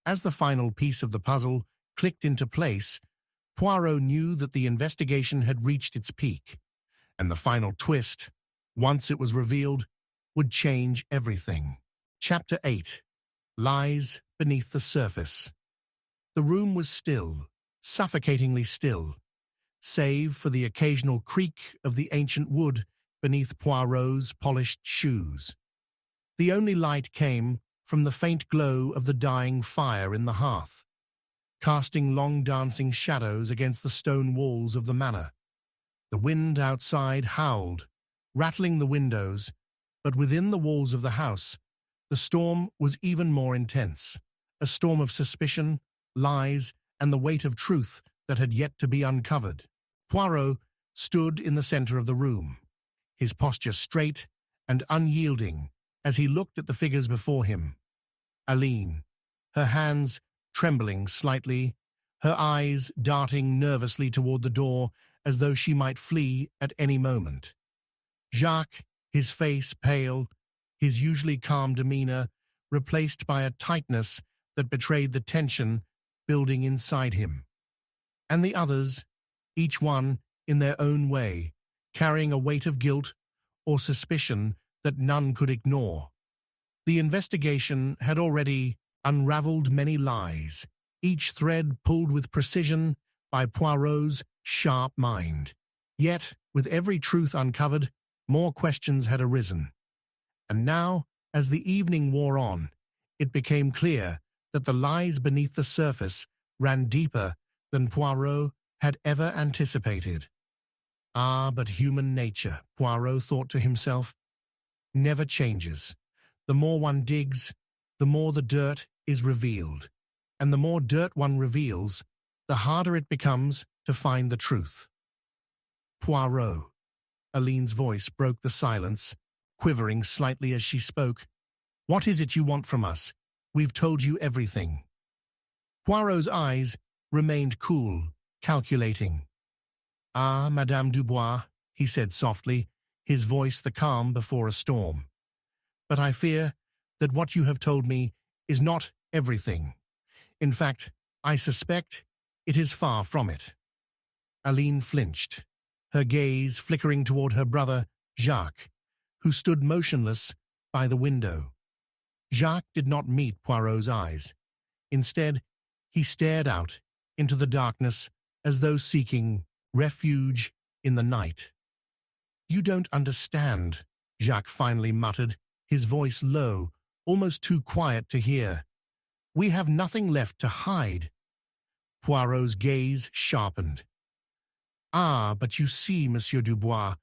As the final piece of the puzzle clicked into place, Poirot knew that the investigation had reached its peak, and the final twist, once it was revealed, would change everything. Chapter 8. Lies Beneath the Surface. The room was still, suffocatingly still, save for the occasional creak of the ancient wood beneath Poirot's polished shoes. The only light came from the faint glow of the dying fire in the hearth, casting long dancing shadows against the stone walls of the manor. The wind outside howled, rattling the windows, but within the walls of the house, the storm was even more intense, a storm of suspicion, lies, and the weight of truth that had yet to be uncovered. Poirot stood in the center of the room, his posture straight and unyielding as he looked at the figures before him. Aline, her hands trembling slightly, her eyes darting nervously toward the door as though she might flee at any moment. Jacques, his face pale, his usually calm demeanor replaced by a tightness that betrayed the tension building inside him. and the others, each one in their own way, carrying a weight of guilt or suspicion that none could ignore. The investigation had already unraveled many lies, each thread pulled with precision by Poirot's sharp mind. Yet, with every truth uncovered, more questions had arisen. And now, as the evening wore on, it became clear that the lies beneath the surface ran deeper than Poirot had ever anticipated. Ah, but human nature, Poirot thought to himself, never changes. The more one digs, the more the dirt is revealed. And the more dirt one reveals, the harder it becomes to find the truth. Poirot. Aline's voice broke the silence, quivering slightly as she spoke. What is it you want from us? We've told you everything. Poirot's eyes remained cool, calculating. Ah, Madame Dubois, he said softly, his voice the calm before a storm. But I fear that what you have told me is not everything. In fact, I suspect it is far from it. Aline flinched, her gaze flickering toward her brother, Jacques, who stood motionless by the window. Jacques did not meet Poirot's eyes. Instead, he stared out into the darkness as though seeking refuge in the night. You don't understand, Jacques finally muttered, his voice low, almost too quiet to hear. We have nothing left to hide. Poirot's gaze sharpened. Ah, but you see, Monsieur Dubois,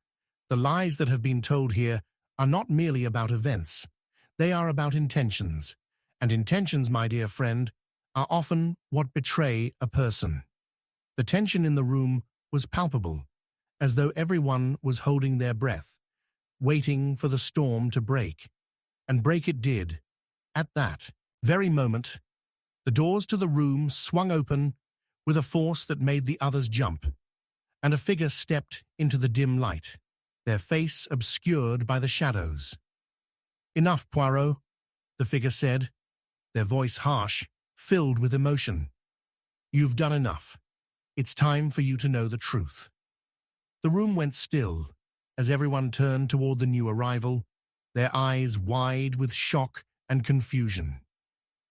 the lies that have been told here are not merely about events. They are about intentions. And intentions, my dear friend, are often what betray a person. The tension in the room was palpable, as though everyone was holding their breath, waiting for the storm to break. And break it did. At that very moment, the doors to the room swung open with a force that made the others jump, and a figure stepped into the dim light, their face obscured by the shadows. Enough, Poirot, the figure said, their voice harsh, filled with emotion. You've done enough. It's time for you to know the truth. The room went still as everyone turned toward the new arrival, their eyes wide with shock and confusion.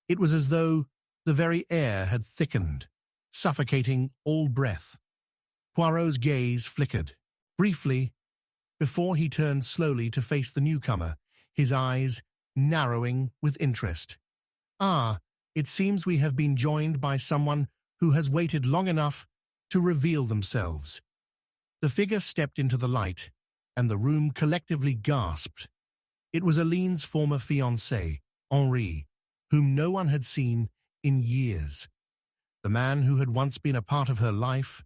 It was as though the very air had thickened, suffocating all breath. Poirot's gaze flickered, briefly, before he turned slowly to face the newcomer, his eyes narrowing with interest. Ah, it seems we have been joined by someone who has waited long enough to reveal themselves. The figure stepped into the light, and the room collectively gasped. It was Aline's former fiancé, Henri, whom no one had seen in years. The man who had once been a part of her life,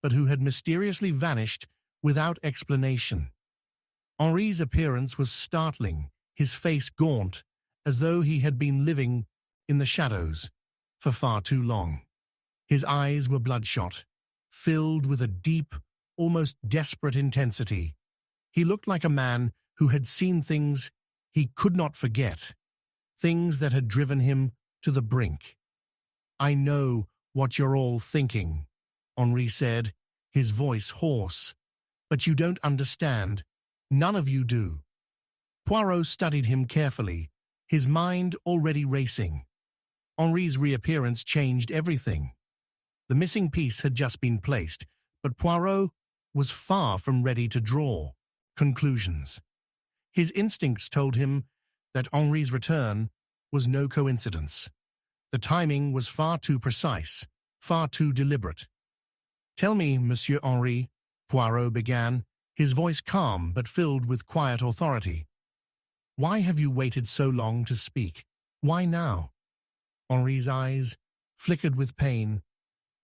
but who had mysteriously vanished without explanation. Henri's appearance was startling, his face gaunt, as though he had been living in the shadows for far too long. His eyes were bloodshot, filled with a deep, almost desperate intensity. He looked like a man who had seen things he could not forget, things that had driven him to the brink. I know what you're all thinking, Henri said, his voice hoarse. But you don't understand. None of you do. Poirot studied him carefully, his mind already racing. Henri's reappearance changed everything. The missing piece had just been placed, but Poirot was far from ready to draw conclusions. His instincts told him that Henri's return was no coincidence. The timing was far too precise, far too deliberate. Tell me, Monsieur Henri, Poirot began, his voice calm but filled with quiet authority. Why have you waited so long to speak? Why now? Henri's eyes flickered with pain,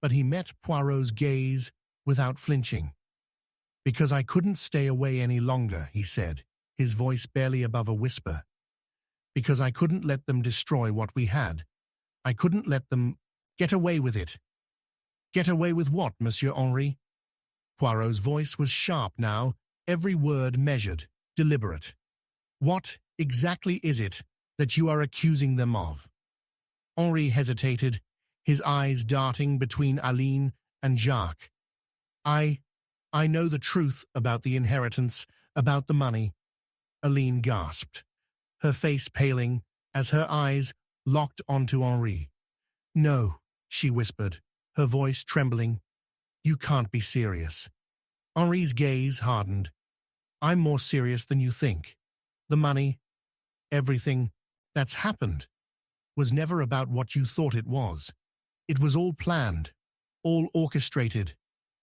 but he met Poirot's gaze without flinching. Because I couldn't stay away any longer, he said, his voice barely above a whisper. Because I couldn't let them destroy what we had. I couldn't let them get away with it. Get away with what, Monsieur Henri? Poirot's voice was sharp now, every word measured, deliberate. What exactly is it that you are accusing them of? Henri hesitated, his eyes darting between Aline and Jacques. I know the truth about the inheritance, about the money, Aline gasped, her face paling as her eyes locked onto Henri. No, she whispered, her voice trembling. You can't be serious. Henri's gaze hardened. I'm more serious than you think. The money, everything that's happened, was never about what you thought it was. It was all planned, all orchestrated,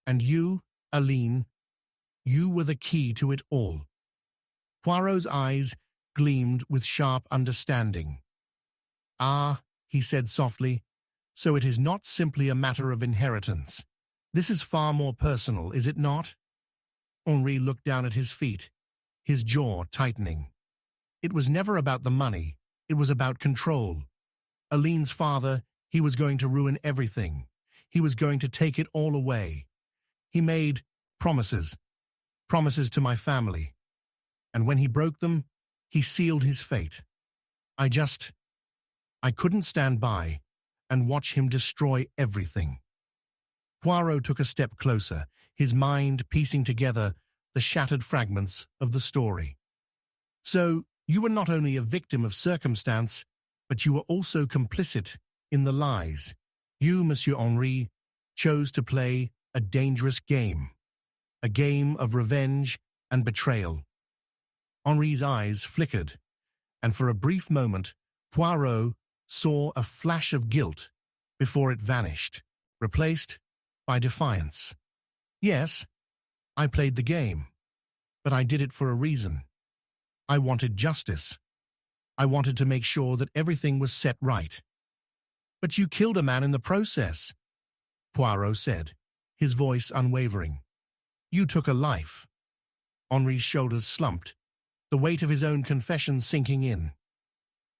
and you, Aline, you were the key to it all. Poirot's eyes gleamed with sharp understanding. Ah, he said softly, so it is not simply a matter of inheritance. This is far more personal, is it not? Henri looked down at his feet, his jaw tightening. It was never about the money, it was about control. Aline's father, he was going to ruin everything. He was going to take it all away. He made promises to my family. And when he broke them, he sealed his fate. I couldn't stand by and watch him destroy everything. Poirot took a step closer, his mind piecing together the shattered fragments of the story. So, you were not only a victim of circumstance, but you were also complicit in the lies. You, Monsieur Henri, chose to play a dangerous game, a game of revenge and betrayal. Henri's eyes flickered, and for a brief moment, Poirot saw a flash of guilt before it vanished, replaced by defiance. Yes, I played the game, but I did it for a reason. I wanted justice. I wanted to make sure that everything was set right. But you killed a man in the process, Poirot said, his voice unwavering. You took a life. Henri's shoulders slumped, the weight of his own confession sinking in.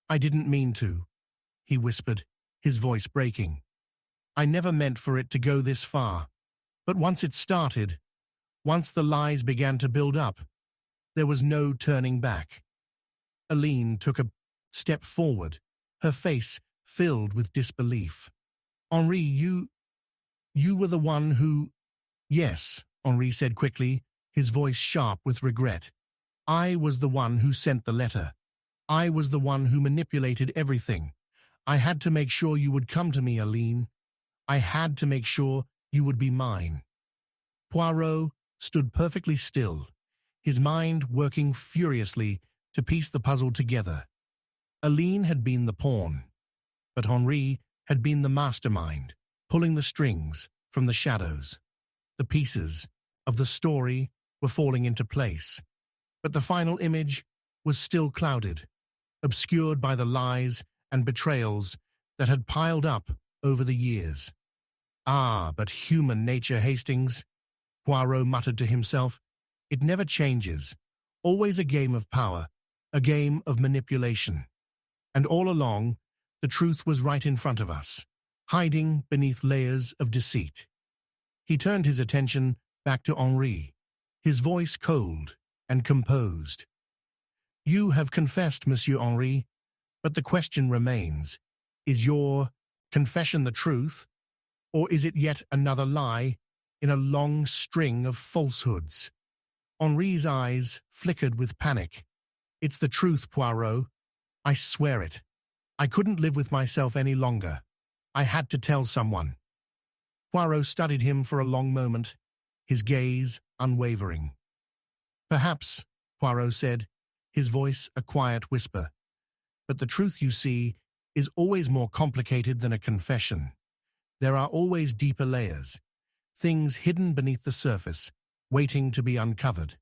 I didn't mean to, he whispered, his voice breaking. I never meant for it to go this far. But once it started, once the lies began to build up, there was no turning back. Aline took a step forward, her face filled with disbelief. Henri, you were the one who… Yes, Henri said quickly, his voice sharp with regret. I was the one who sent the letter. I was the one who manipulated everything. I had to make sure you would come to me, Aline. I had to make sure you would be mine. Poirot stood perfectly still, his mind working furiously to piece the puzzle together. Aline had been the pawn, but Henri had been the mastermind, pulling the strings from the shadows. The pieces of the story were falling into place, but the final image was still clouded, obscured by the lies and betrayals that had piled up over the years. Ah, but human nature, Hastings, Poirot muttered to himself. It never changes. Always a game of power, a game of manipulation. And all along, the truth was right in front of us, hiding beneath layers of deceit. He turned his attention back to Henri, his voice cold and composed. You have confessed, Monsieur Henri, but the question remains, is your confession the truth, or is it yet another lie in a long string of falsehoods? Henri's eyes flickered with panic. It's the truth, Poirot. I swear it. I couldn't live with myself any longer. I had to tell someone. Poirot studied him for a long moment, his gaze unwavering. Perhaps, Poirot said, his voice a quiet whisper. But the truth, you see, is always more complicated than a confession. There are always deeper layers, things hidden beneath the surface, waiting to be uncovered.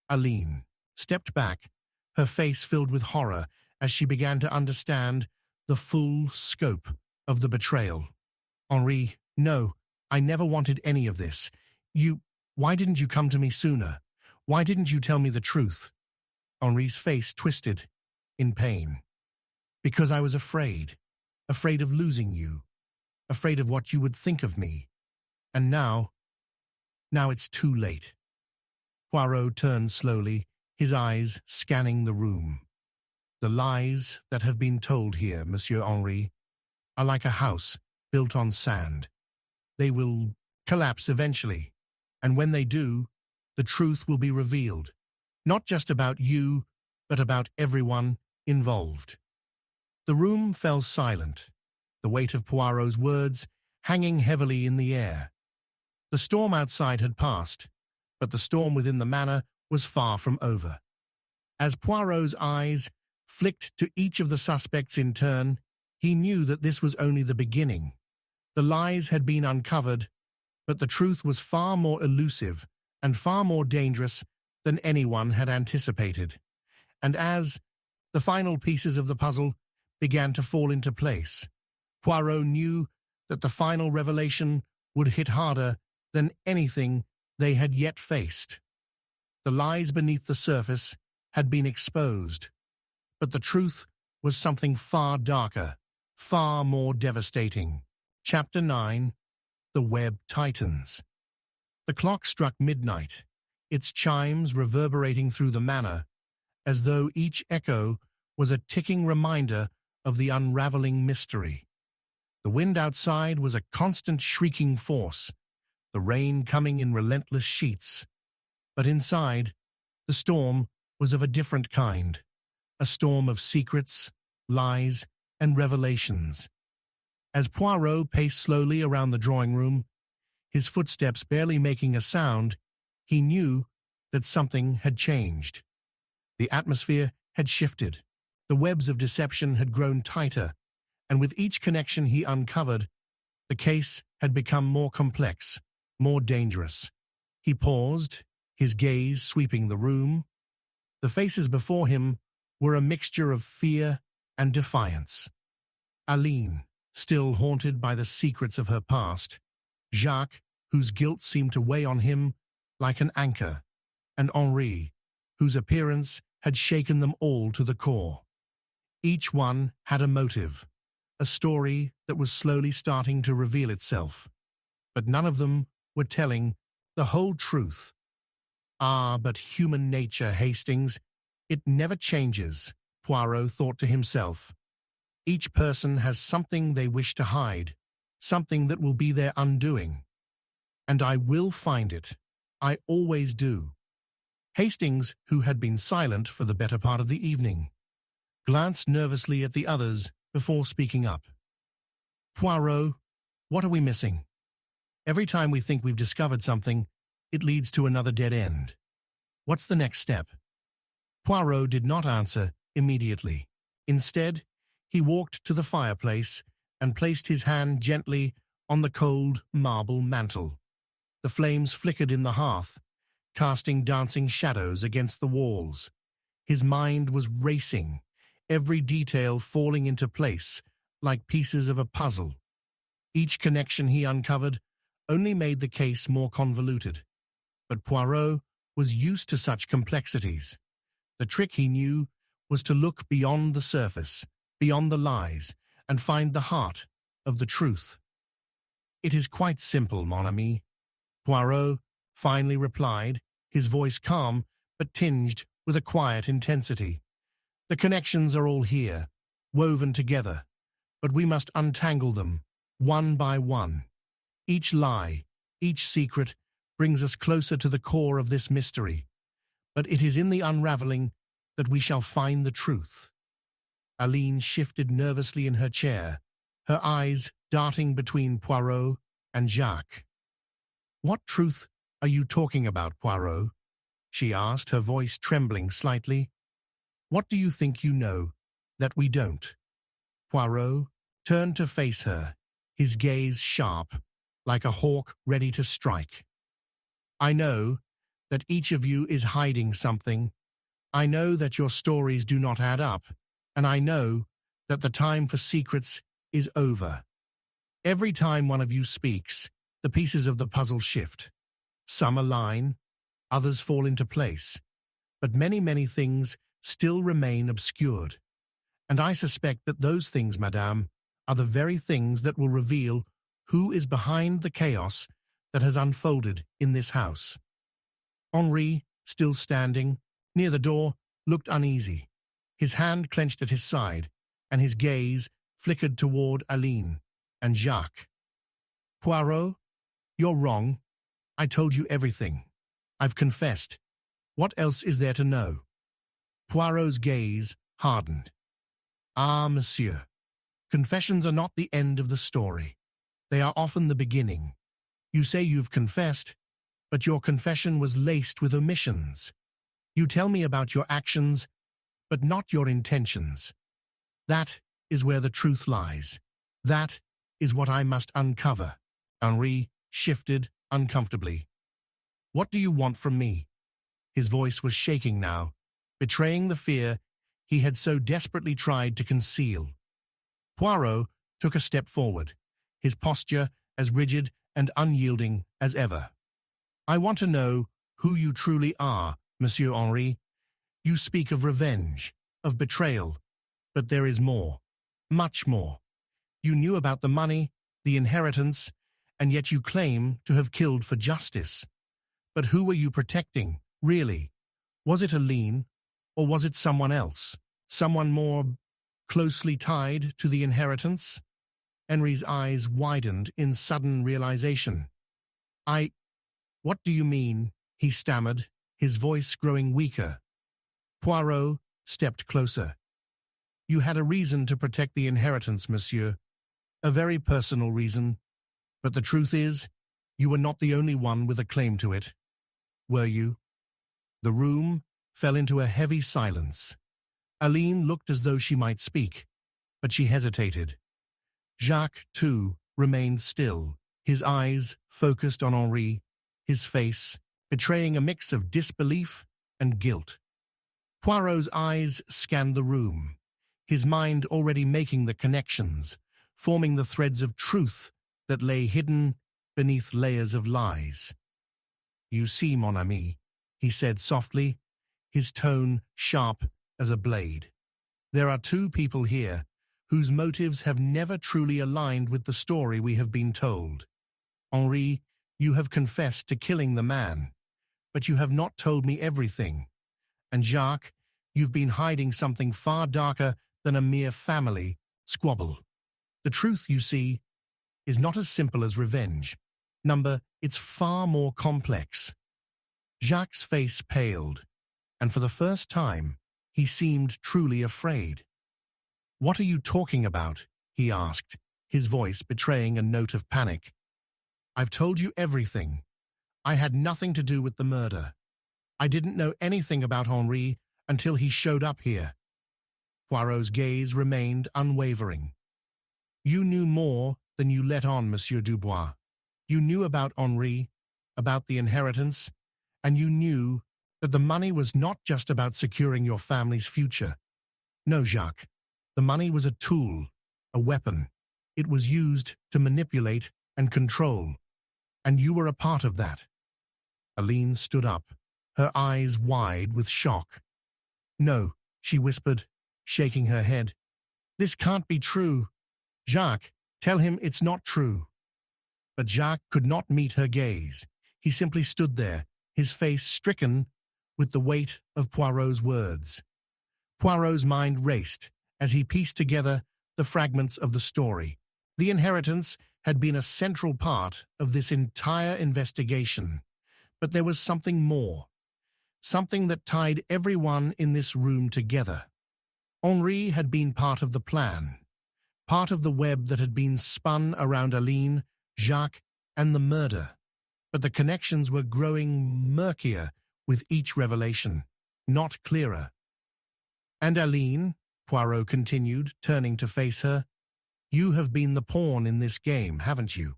Aline stepped back, her face filled with horror as she began to understand the full scope of the betrayal. Henri, no, I never wanted any of this. Why didn't you come to me sooner? Why didn't you tell me the truth? Henri's face twisted in pain. Because I was afraid of losing you, afraid of what you would think of me. And now it's too late. Poirot turned slowly, his eyes scanning the room. The lies that have been told here, Monsieur Henri, are like a house built on sand. They will collapse eventually, and when they do, the truth will be revealed, not just about you, but about everyone involved. The room fell silent, the weight of Poirot's words hanging heavily in the air. The storm outside had passed, but the storm within the manor was far from over. As Poirot's eyes flicked to each of the suspects in turn, he knew that this was only the beginning. The lies had been uncovered, but the truth was far more elusive and far more dangerous than anyone had anticipated. And as the final pieces of the puzzle began to fall into place, Poirot knew that the final revelation would hit harder than anything they had yet faced. The lies beneath the surface had been exposed, but the truth was something far darker, far more devastating. Chapter 9: The Web Tightens. The clock struck midnight, its chimes reverberating through the manor, as though each echo was a ticking reminder of the unraveling mystery. The wind outside was a constant shrieking force, the rain coming in relentless sheets. But inside, the storm was of a different kind, a storm of secrets, lies, and revelations. As Poirot paced slowly around the drawing room, his footsteps barely making a sound, he knew that something had changed. The atmosphere had shifted. The webs of deception had grown tighter, and with each connection he uncovered, the case had become more complex, more dangerous. He paused, his gaze sweeping the room. The faces before him were a mixture of fear and defiance. Aline, still haunted by the secrets of her past, Jacques, whose guilt seemed to weigh on him like an anchor, and Henri, whose appearance had shaken them all to the core. Each one had a motive, a story that was slowly starting to reveal itself, but none of them were telling the whole truth. Ah, but human nature, Hastings, it never changes, Poirot thought to himself. Each person has something they wish to hide, something that will be their undoing. And I will find it. I always do. Hastings, who had been silent for the better part of the evening, glanced nervously at the others before speaking up. Poirot, what are we missing? Every time we think we've discovered something, it leads to another dead end. What's the next step? Poirot did not answer immediately. Instead, he walked to the fireplace and placed his hand gently on the cold marble mantel. The flames flickered in the hearth, casting dancing shadows against the walls. His mind was racing, every detail falling into place like pieces of a puzzle. Each connection he uncovered only made the case more convoluted. But Poirot was used to such complexities. The trick, he knew, was to look beyond the surface, beyond the lies, and find the heart of the truth. It is quite simple, mon ami, Poirot finally replied, his voice calm but tinged with a quiet intensity. The connections are all here, woven together, but we must untangle them, one by one. Each lie, each secret, brings us closer to the core of this mystery, but it is in the unraveling that we shall find the truth. Aline shifted nervously in her chair, her eyes darting between Poirot and Jacques. What truth are you talking about, Poirot? She asked, her voice trembling slightly. What do you think you know that we don't? Poirot turned to face her, his gaze sharp, like a hawk ready to strike. I know that each of you is hiding something. I know that your stories do not add up, and I know that the time for secrets is over. Every time one of you speaks, the pieces of the puzzle shift. Some align, others fall into place, but many things still remain obscured. And I suspect that those things, madame, are the very things that will reveal who is behind the chaos that has unfolded in this house. Henri, still standing near the door, looked uneasy. His hand clenched at his side, and his gaze flickered toward Aline and Jacques. Poirot, You're wrong. I told you everything. I've confessed. What else is there to know? Poirot's gaze hardened. Ah, monsieur. Confessions are not the end of the story. They are often the beginning. You say you've confessed, but your confession was laced with omissions. You tell me about your actions, but not your intentions. That is where the truth lies. That is what I must uncover. Henri shifted uncomfortably. What do you want from me? His voice was shaking now, betraying the fear he had so desperately tried to conceal. Poirot took a step forward, his posture as rigid and unyielding as ever. I want to know who you truly are, Monsieur Henri. You speak of revenge, of betrayal, but there is more, much more. You knew about the money, the inheritance, and yet you claim to have killed for justice. But who were you protecting, really? Was it Aline, or was it someone else? Someone more closely tied to the inheritance? Henri's eyes widened in sudden realization. What do you mean? He stammered, his voice growing weaker. Poirot stepped closer. You had a reason to protect the inheritance, monsieur. A very personal reason. But the truth is, you were not the only one with a claim to it. Were you? The room fell into a heavy silence. Aline looked as though she might speak, but she hesitated. Jacques, too, remained still, his eyes focused on Henri, his face betraying a mix of disbelief and guilt. Poirot's eyes scanned the room, his mind already making the connections, forming the threads of truth that lay hidden beneath layers of lies. You see, mon ami, he said softly, his tone sharp as a blade. There are two people here whose motives have never truly aligned with the story we have been told. Henri, you have confessed to killing the man, but you have not told me everything. And Jacques, you've been hiding something far darker than a mere family squabble. The truth, you see, is not as simple as revenge. It's far more complex. Jacques' face paled, and for the first time, he seemed truly afraid. What are you talking about? He asked, his voice betraying a note of panic. I've told you everything. I had nothing to do with the murder. I didn't know anything about Henri until he showed up here. Poirot's gaze remained unwavering. You knew more than you let on, Monsieur Dubois. You knew about Henri, about the inheritance, and you knew that the money was not just about securing your family's future. No, Jacques. The money was a tool, a weapon. It was used to manipulate and control. And you were a part of that. Aline stood up, her eyes wide with shock. No, she whispered, shaking her head. This can't be true. Jacques, tell him it's not true. But Jacques could not meet her gaze. He simply stood there, his face stricken with the weight of Poirot's words. Poirot's mind raced as he pieced together the fragments of the story. The inheritance had been a central part of this entire investigation. But there was something more, something that tied everyone in this room together. Henri had been part of the plan, part of the web that had been spun around Aline, Jacques, and the murder. But the connections were growing murkier with each revelation, not clearer. And Aline, Poirot continued, turning to face her, you have been the pawn in this game, haven't you?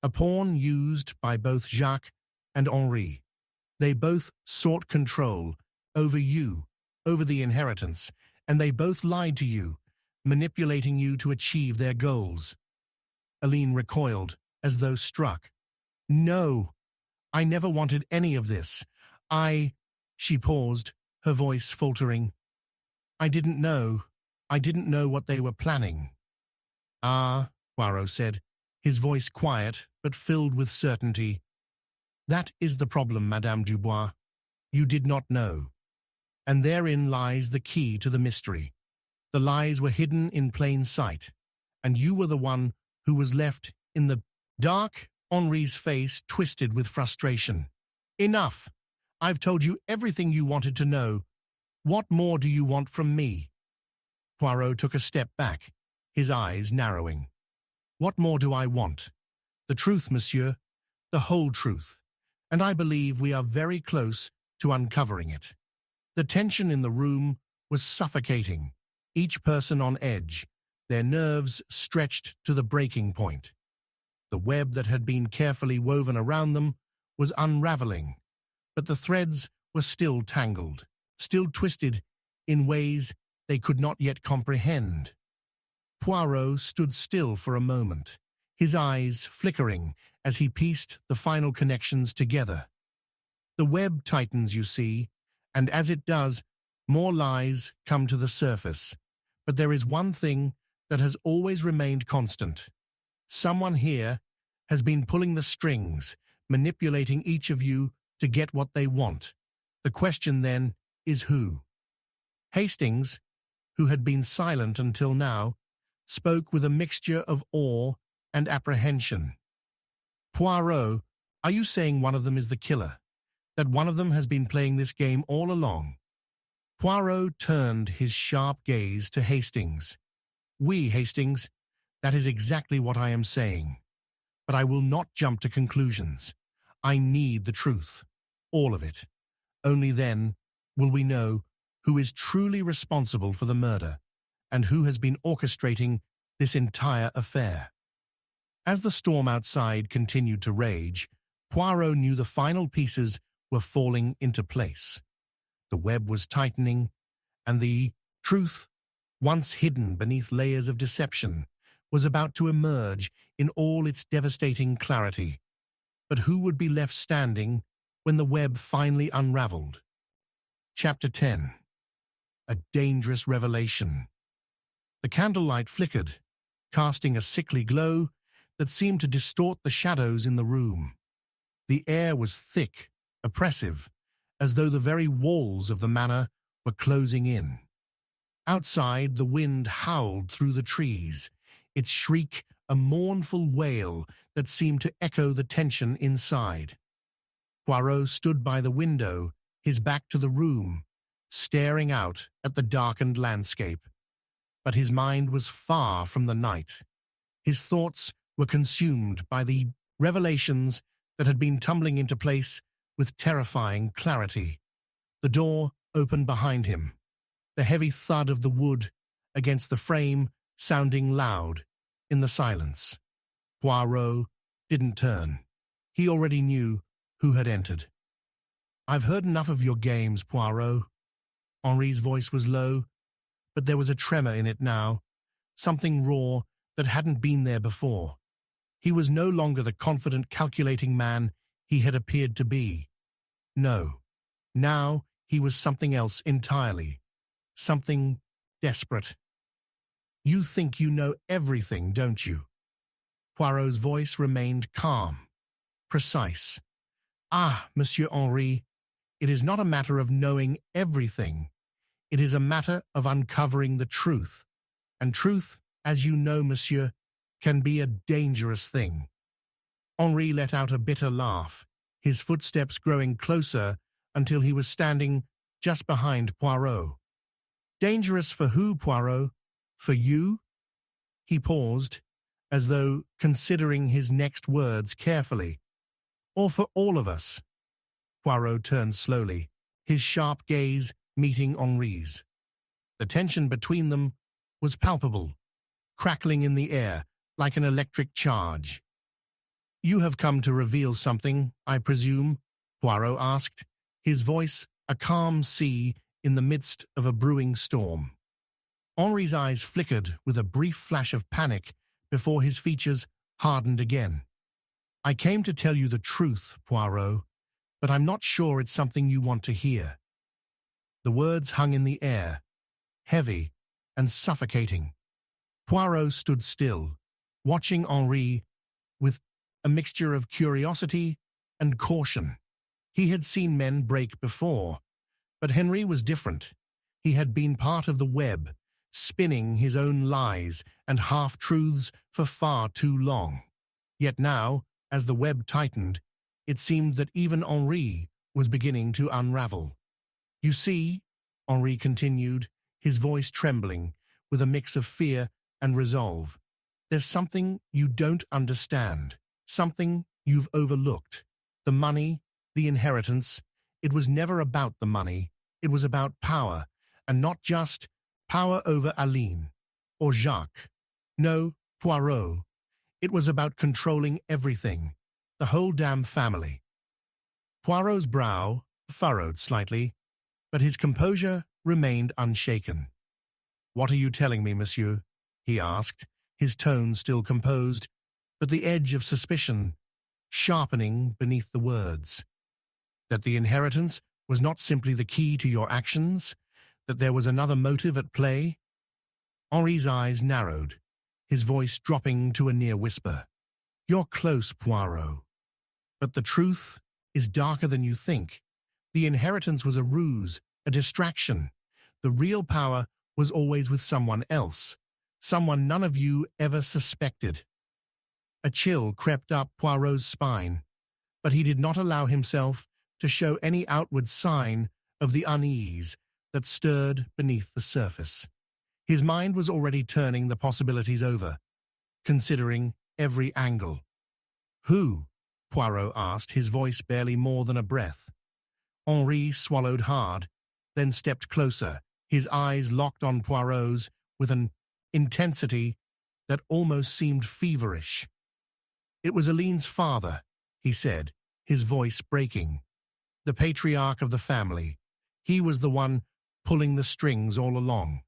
A pawn used by both Jacques and Henri. They both sought control over you, over the inheritance, and they both lied to you, manipulating you to achieve their goals. Aline recoiled, as though struck. No, I never wanted any of this. She paused, her voice faltering. I didn't know what they were planning. Ah, Poirot said, his voice quiet but filled with certainty. That is the problem, Madame Dubois. You did not know. And therein lies the key to the mystery. The lies were hidden in plain sight, and you were the one who was left in the dark Henri's face twisted with frustration. Enough! I've told you everything you wanted to know. What more do you want from me? Poirot took a step back, his eyes narrowing. What more do I want? The truth, monsieur, the whole truth, and I believe we are very close to uncovering it. The tension in the room was suffocating, each person on edge, their nerves stretched to the breaking point. The web that had been carefully woven around them was unraveling, but the threads were still tangled, still twisted in ways they could not yet comprehend. Poirot stood still for a moment, his eyes flickering as he pieced the final connections together. The web tightens, you see, and as it does, more lies come to the surface. But there is one thing that has always remained constant. Someone here has been pulling the strings, manipulating each of you to get what they want. The question then is who? Hastings, who had been silent until now, spoke with a mixture of awe and apprehension. Poirot, are you saying one of them is the killer? That one of them has been playing this game all along? Poirot turned his sharp gaze to Hastings. Oui, Hastings, that is exactly what I am saying. But I will not jump to conclusions. I need the truth, all of it. Only then will we know who is truly responsible for the murder and who has been orchestrating this entire affair. As the storm outside continued to rage, Poirot knew the final pieces were falling into place. The web was tightening, and the truth, once hidden beneath layers of deception, was about to emerge in all its devastating clarity. But who would be left standing when the web finally unraveled? Chapter 10. A dangerous revelation. The candlelight flickered, casting a sickly glow that seemed to distort the shadows in the room. The air was thick, oppressive, as though the very walls of the manor were closing in. Outside, the wind howled through the trees, its shriek a mournful wail that seemed to echo the tension inside. Poirot stood by the window, his back to the room, staring out at the darkened landscape. But his mind was far from the night. His thoughts were consumed by the revelations that had been tumbling into place with terrifying clarity. The door opened behind him, the heavy thud of the wood against the frame sounding loud in the silence. Poirot didn't turn. He already knew who had entered. I've heard enough of your games, Poirot. Henri's voice was low, but there was a tremor in it now, something raw that hadn't been there before. He was no longer the confident, calculating man he had appeared to be. No, now he was something else entirely, something desperate. You think you know everything, don't you? Poirot's voice remained calm, precise. Ah, Monsieur Henri, it is not a matter of knowing everything. It is a matter of uncovering the truth. And truth, as you know, monsieur, can be a dangerous thing. Henri let out a bitter laugh, his footsteps growing closer until he was standing just behind Poirot. Dangerous for who, Poirot? For you? He paused, as though considering his next words carefully. Or for all of us? Poirot turned slowly, his sharp gaze meeting Henri's. The tension between them was palpable, crackling in the air like an electric charge. You have come to reveal something, I presume? Poirot asked, his voice a calm sea in the midst of a brewing storm. Henri's eyes flickered with a brief flash of panic before his features hardened again. I came to tell you the truth, Poirot, but I'm not sure it's something you want to hear. The words hung in the air, heavy and suffocating. Poirot stood still, watching Henri with a mixture of curiosity and caution. He had seen men break before, but Henri was different. He had been part of the web, spinning his own lies and half-truths for far too long. Yet now, As the web tightened, it seemed that even Henri was beginning to unravel. "You see," Henri continued, his voice trembling with a mix of fear and resolve, "there's something you don't understand, something you've overlooked. The money, the inheritance, it was never about the money, it was about power, and not just power over Aline or Jacques. No, Poirot. It was about controlling everything, the whole damn family." Poirot's brow furrowed slightly, but his composure remained unshaken. "What are you telling me, monsieur?" he asked, his tone still composed, but the edge of suspicion sharpening beneath the words. "That the inheritance was not simply the key to your actions? That there was another motive at play?" Henri's eyes narrowed, his voice dropping to a near whisper. "You're close, Poirot. But the truth is darker than you think. The inheritance was a ruse, a distraction. The real power was always with someone else, someone none of you ever suspected." A chill crept up Poirot's spine, but he did not allow himself to show any outward sign of the unease that stirred beneath the surface. His mind was already turning the possibilities over, considering every angle. "Who?" Poirot asked, his voice barely more than a breath. Henri swallowed hard, then stepped closer, his eyes locked on Poirot's with an intensity that almost seemed feverish. "It was Aline's father," he said, his voice breaking. "The patriarch of the family. He was the one pulling the strings all along.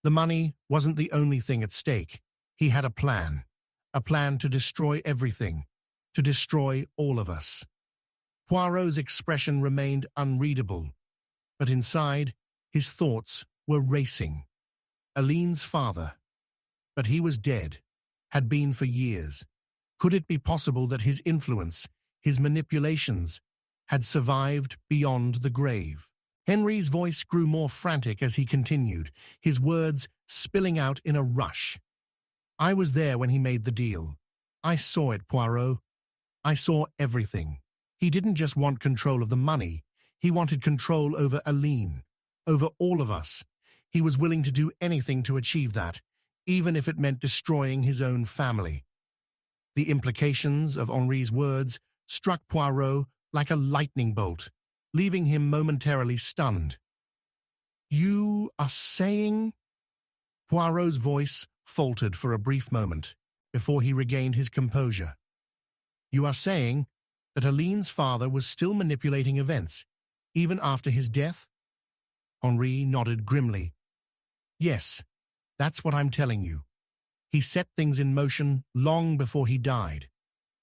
The money wasn't the only thing at stake. He had a plan to destroy everything, to destroy all of us." Poirot's expression remained unreadable, but inside, his thoughts were racing. Aline's father. But he was dead, had been for years. Could it be possible that his influence, his manipulations, had survived beyond the grave? Henri's voice grew more frantic as he continued, his words spilling out in a rush. "I was there when he made the deal. I saw it, Poirot. I saw everything. He didn't just want control of the money. He wanted control over Aline, over all of us. He was willing to do anything to achieve that, even if it meant destroying his own family." The implications of Henri's words struck Poirot like a lightning bolt, leaving him momentarily stunned. "You are saying—" Poirot's voice faltered for a brief moment before he regained his composure. "You are saying that Aline's father was still manipulating events, even after his death?" Henri nodded grimly. "Yes, that's what I'm telling you. He set things in motion long before he died.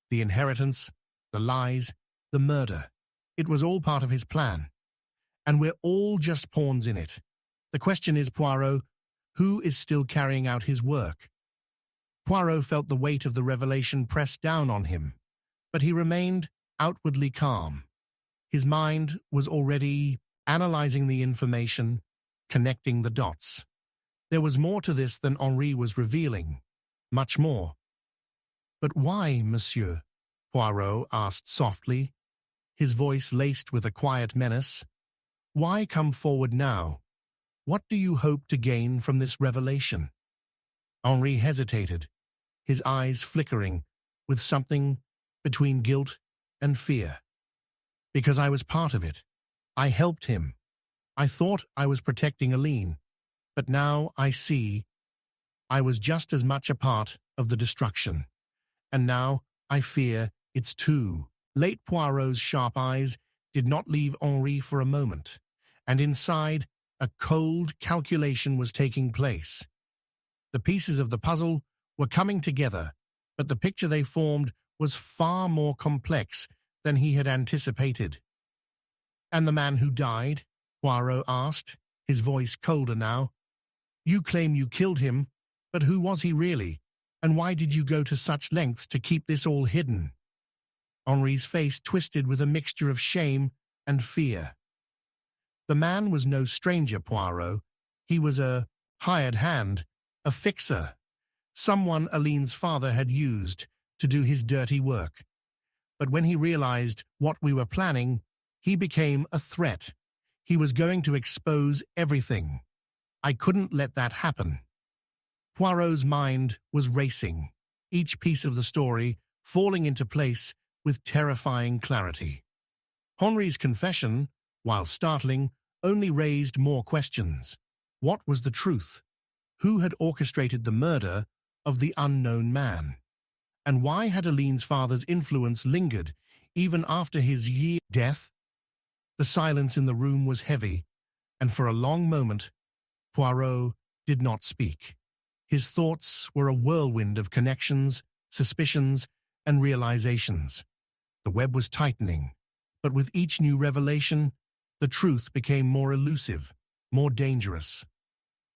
The inheritance, the lies, the murder. It was all part of his plan. And we're all just pawns in it. The question is, Poirot, who is still carrying out his work?" Poirot felt the weight of the revelation press down on him, but he remained outwardly calm. His mind was already analyzing the information, connecting the dots. There was more to this than Henri was revealing, much more. "But why, monsieur?" Poirot asked softly, his voice laced with a quiet menace. "Why come forward now? What do you hope to gain from this revelation?" Henri hesitated, his eyes flickering with something between guilt and fear. "Because I was part of it. I helped him. I thought I was protecting Aline, but now I see I was just as much a part of the destruction. And now I fear it's too late." Poirot's sharp eyes did not leave Henri for a moment, and inside, a cold calculation was taking place. The pieces of the puzzle were coming together, but the picture they formed was far more complex than he had anticipated. "And the man who died?" Poirot asked, his voice colder now. "You claim you killed him, but who was he really? And why did you go to such lengths to keep this all hidden?" Henri's face twisted with a mixture of shame and fear. "The man was no stranger, Poirot. He was a hired hand, a fixer, someone Aline's father had used to do his dirty work. But when he realized what we were planning, he became a threat. He was going to expose everything. I couldn't let that happen. Poirot's mind was racing, each piece of the story falling into place with terrifying clarity. Henri's confession, while startling, only raised more questions. What was the truth? Who had orchestrated the murder of the unknown man? And why had Aline's father's influence lingered even after his death? The silence in the room was heavy, and for a long moment, Poirot did not speak. His thoughts were a whirlwind of connections, suspicions, and realizations. The web was tightening, but with each new revelation, the truth became more elusive, more dangerous.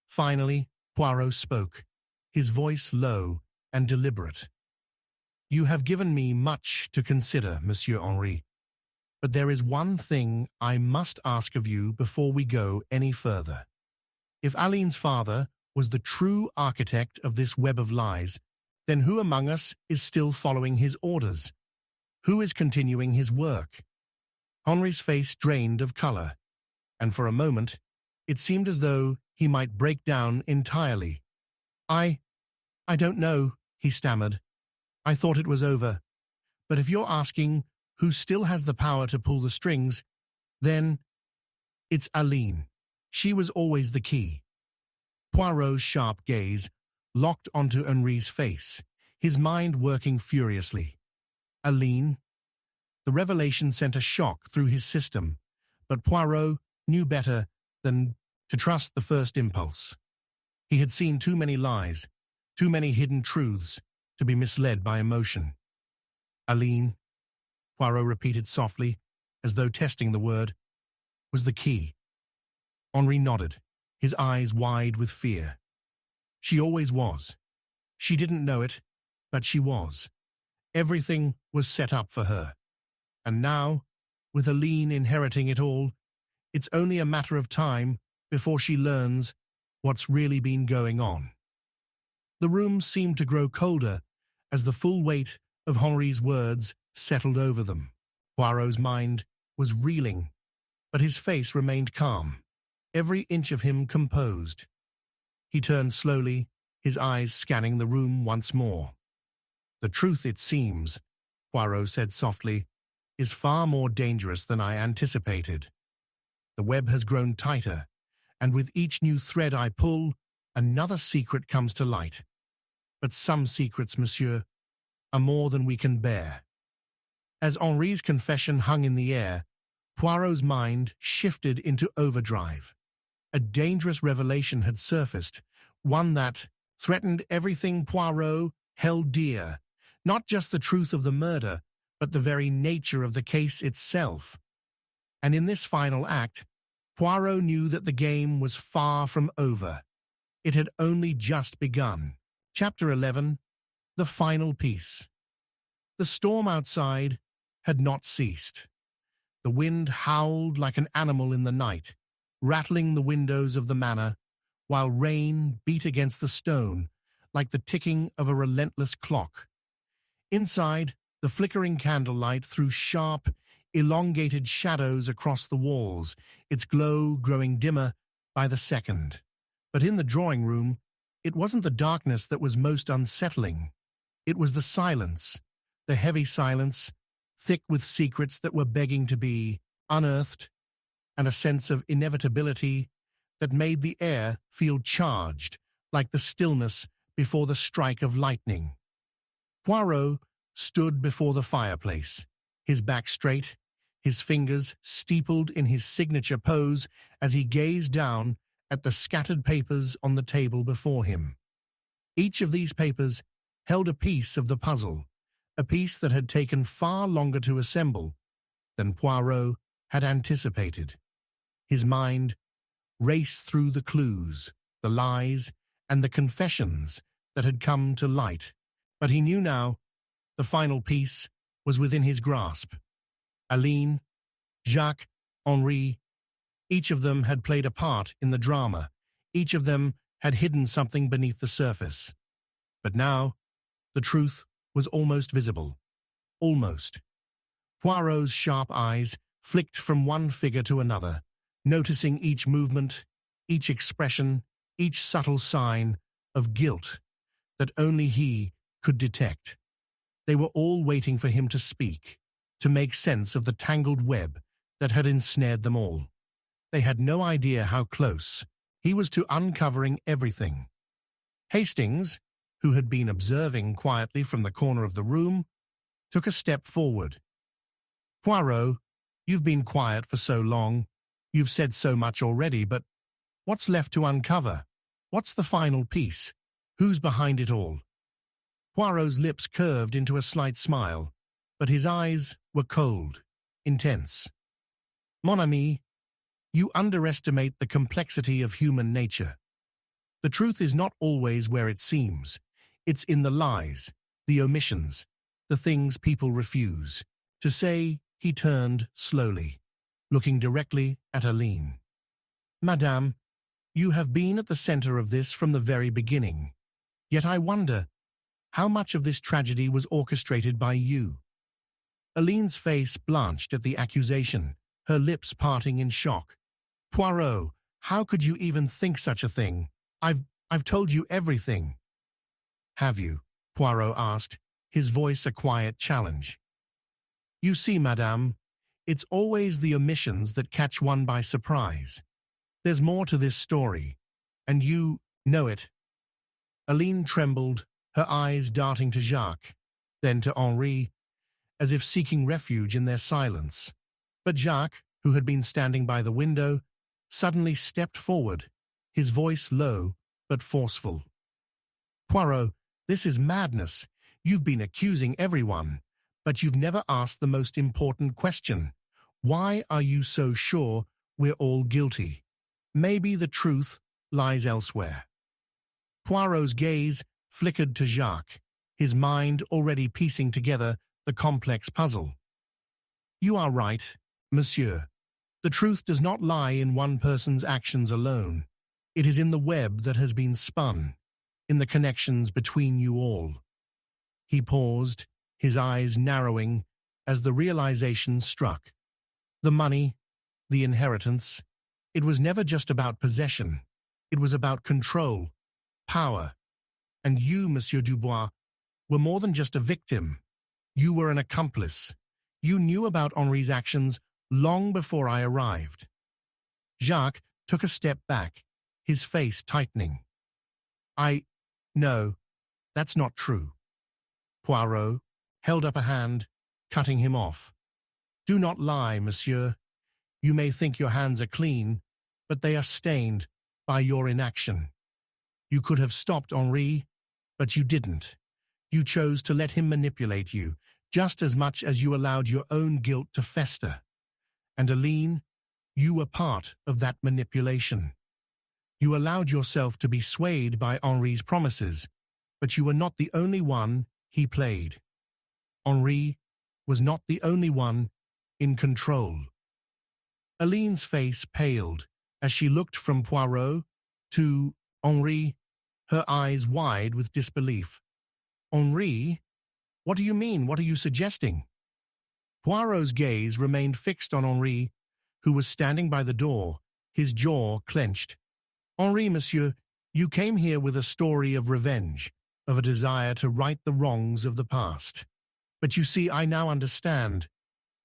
Finally, Poirot spoke, his voice low and deliberate. "You have given me much to consider, Monsieur Henri, but there is one thing I must ask of you before we go any further. If Aline's father was the true architect of this web of lies, then who among us is still following his orders? Who is continuing his work?" Henri's face drained of color, and for a moment, it seemed as though he might break down entirely. I don't know," he stammered. "I thought it was over. But if you're asking who still has the power to pull the strings, then it's Aline. She was always the key." Poirot's sharp gaze locked onto Henri's face, his mind working furiously. Aline? The revelation sent a shock through his system, but Poirot knew better than to trust the first impulse. He had seen too many lies, too many hidden truths, to be misled by emotion. "Aline," Poirot repeated softly, as though testing the word, "was the key." Henri nodded, his eyes wide with fear. She always was. She didn't know it, but she was. Everything was set up for her. And now, with Aline inheriting it all, it's only a matter of time before she learns what's really been going on. The room seemed to grow colder as the full weight of Henri's words settled over them. Poirot's mind was reeling, but his face remained calm, every inch of him composed. He turned slowly, his eyes scanning the room once more. "The truth, it seems," Poirot said softly, "is far more dangerous than I anticipated. The web has grown tighter, and with each new thread I pull, another secret comes to light. But some secrets, monsieur, are more than we can bear." As Henri's confession hung in the air, Poirot's mind shifted into overdrive. A dangerous revelation had surfaced, one that threatened everything Poirot held dear, not just the truth of the murder, but the very nature of the case itself. And in this final act, Poirot knew that the game was far from over. It had only just begun. Chapter 11, The Final Piece. The storm outside had not ceased. The wind howled like an animal in the night, rattling the windows of the manor, while rain beat against the stone like the ticking of a relentless clock. Inside, the flickering candlelight threw sharp, elongated shadows across the walls, its glow growing dimmer by the second. But in the drawing room, it wasn't the darkness that was most unsettling. It was the silence, the heavy silence, thick with secrets that were begging to be unearthed, and a sense of inevitability that made the air feel charged, like the stillness before the strike of lightning. Poirot stood before the fireplace, his back straight, his fingers steepled in his signature pose as he gazed down at the scattered papers on the table before him. Each of these papers held a piece of the puzzle, a piece that had taken far longer to assemble than Poirot had anticipated. His mind raced through the clues, the lies, and the confessions that had come to light, but he knew now the final piece was within his grasp. Aline, Jacques, Henri, each of them had played a part in the drama. Each of them had hidden something beneath the surface. But now, the truth was almost visible. Almost. Poirot's sharp eyes flicked from one figure to another, noticing each movement, each expression, each subtle sign of guilt that only he could detect. They were all waiting for him to speak, to make sense of the tangled web that had ensnared them all. They had no idea how close he was to uncovering everything. Hastings, who had been observing quietly from the corner of the room, took a step forward. "Poirot, you've been quiet for so long. You've said so much already, but what's left to uncover? What's the final piece? Who's behind it all?" Poirot's lips curved into a slight smile, but his eyes were cold, intense. "Mon ami, you underestimate the complexity of human nature. The truth is not always where it seems. It's in the lies, the omissions, the things people refuse to say." He turned slowly, looking directly at Aline. "Madame, you have been at the center of this from the very beginning. Yet I wonder, how much of this tragedy was orchestrated by you?" Aline's face blanched at the accusation, her lips parting in shock. "Poirot, how could you even think such a thing? I've told you everything." "Have you?" Poirot asked, his voice a quiet challenge. "You see, madame, it's always the omissions that catch one by surprise. There's more to this story, and you know it." Aline trembled, her eyes darting to Jacques, then to Henri, as if seeking refuge in their silence. But Jacques, who had been standing by the window, suddenly stepped forward, his voice low but forceful. "Poirot, this is madness. You've been accusing everyone, but you've never asked the most important question. Why are you so sure we're all guilty? Maybe the truth lies elsewhere." Poirot's gaze flickered to Jacques, his mind already piecing together the complex puzzle. "You are right, monsieur. The truth does not lie in one person's actions alone. It is in the web that has been spun, in the connections between you all." He paused, his eyes narrowing as the realization struck. The money, the inheritance, it was never just about possession. It was about control, power. And you, Monsieur Dubois, were more than just a victim. You were an accomplice. You knew about Henri's actions long before I arrived. Jacques took a step back, his face tightening. No, that's not true." Poirot held up a hand, cutting him off. "Do not lie, monsieur. You may think your hands are clean, but they are stained by your inaction. You could have stopped Henri, but you didn't. You chose to let him manipulate you, just as much as you allowed your own guilt to fester. And Aline, you were part of that manipulation. You allowed yourself to be swayed by Henri's promises, but you were not the only one he played. Henri was not the only one in control." Aline's face paled as she looked from Poirot to Henri, her eyes wide with disbelief. "Henri? What do you mean? What are you suggesting?" Poirot's gaze remained fixed on Henri, who was standing by the door, his jaw clenched. "Henri, monsieur, you came here with a story of revenge, of a desire to right the wrongs of the past. But you see, I now understand.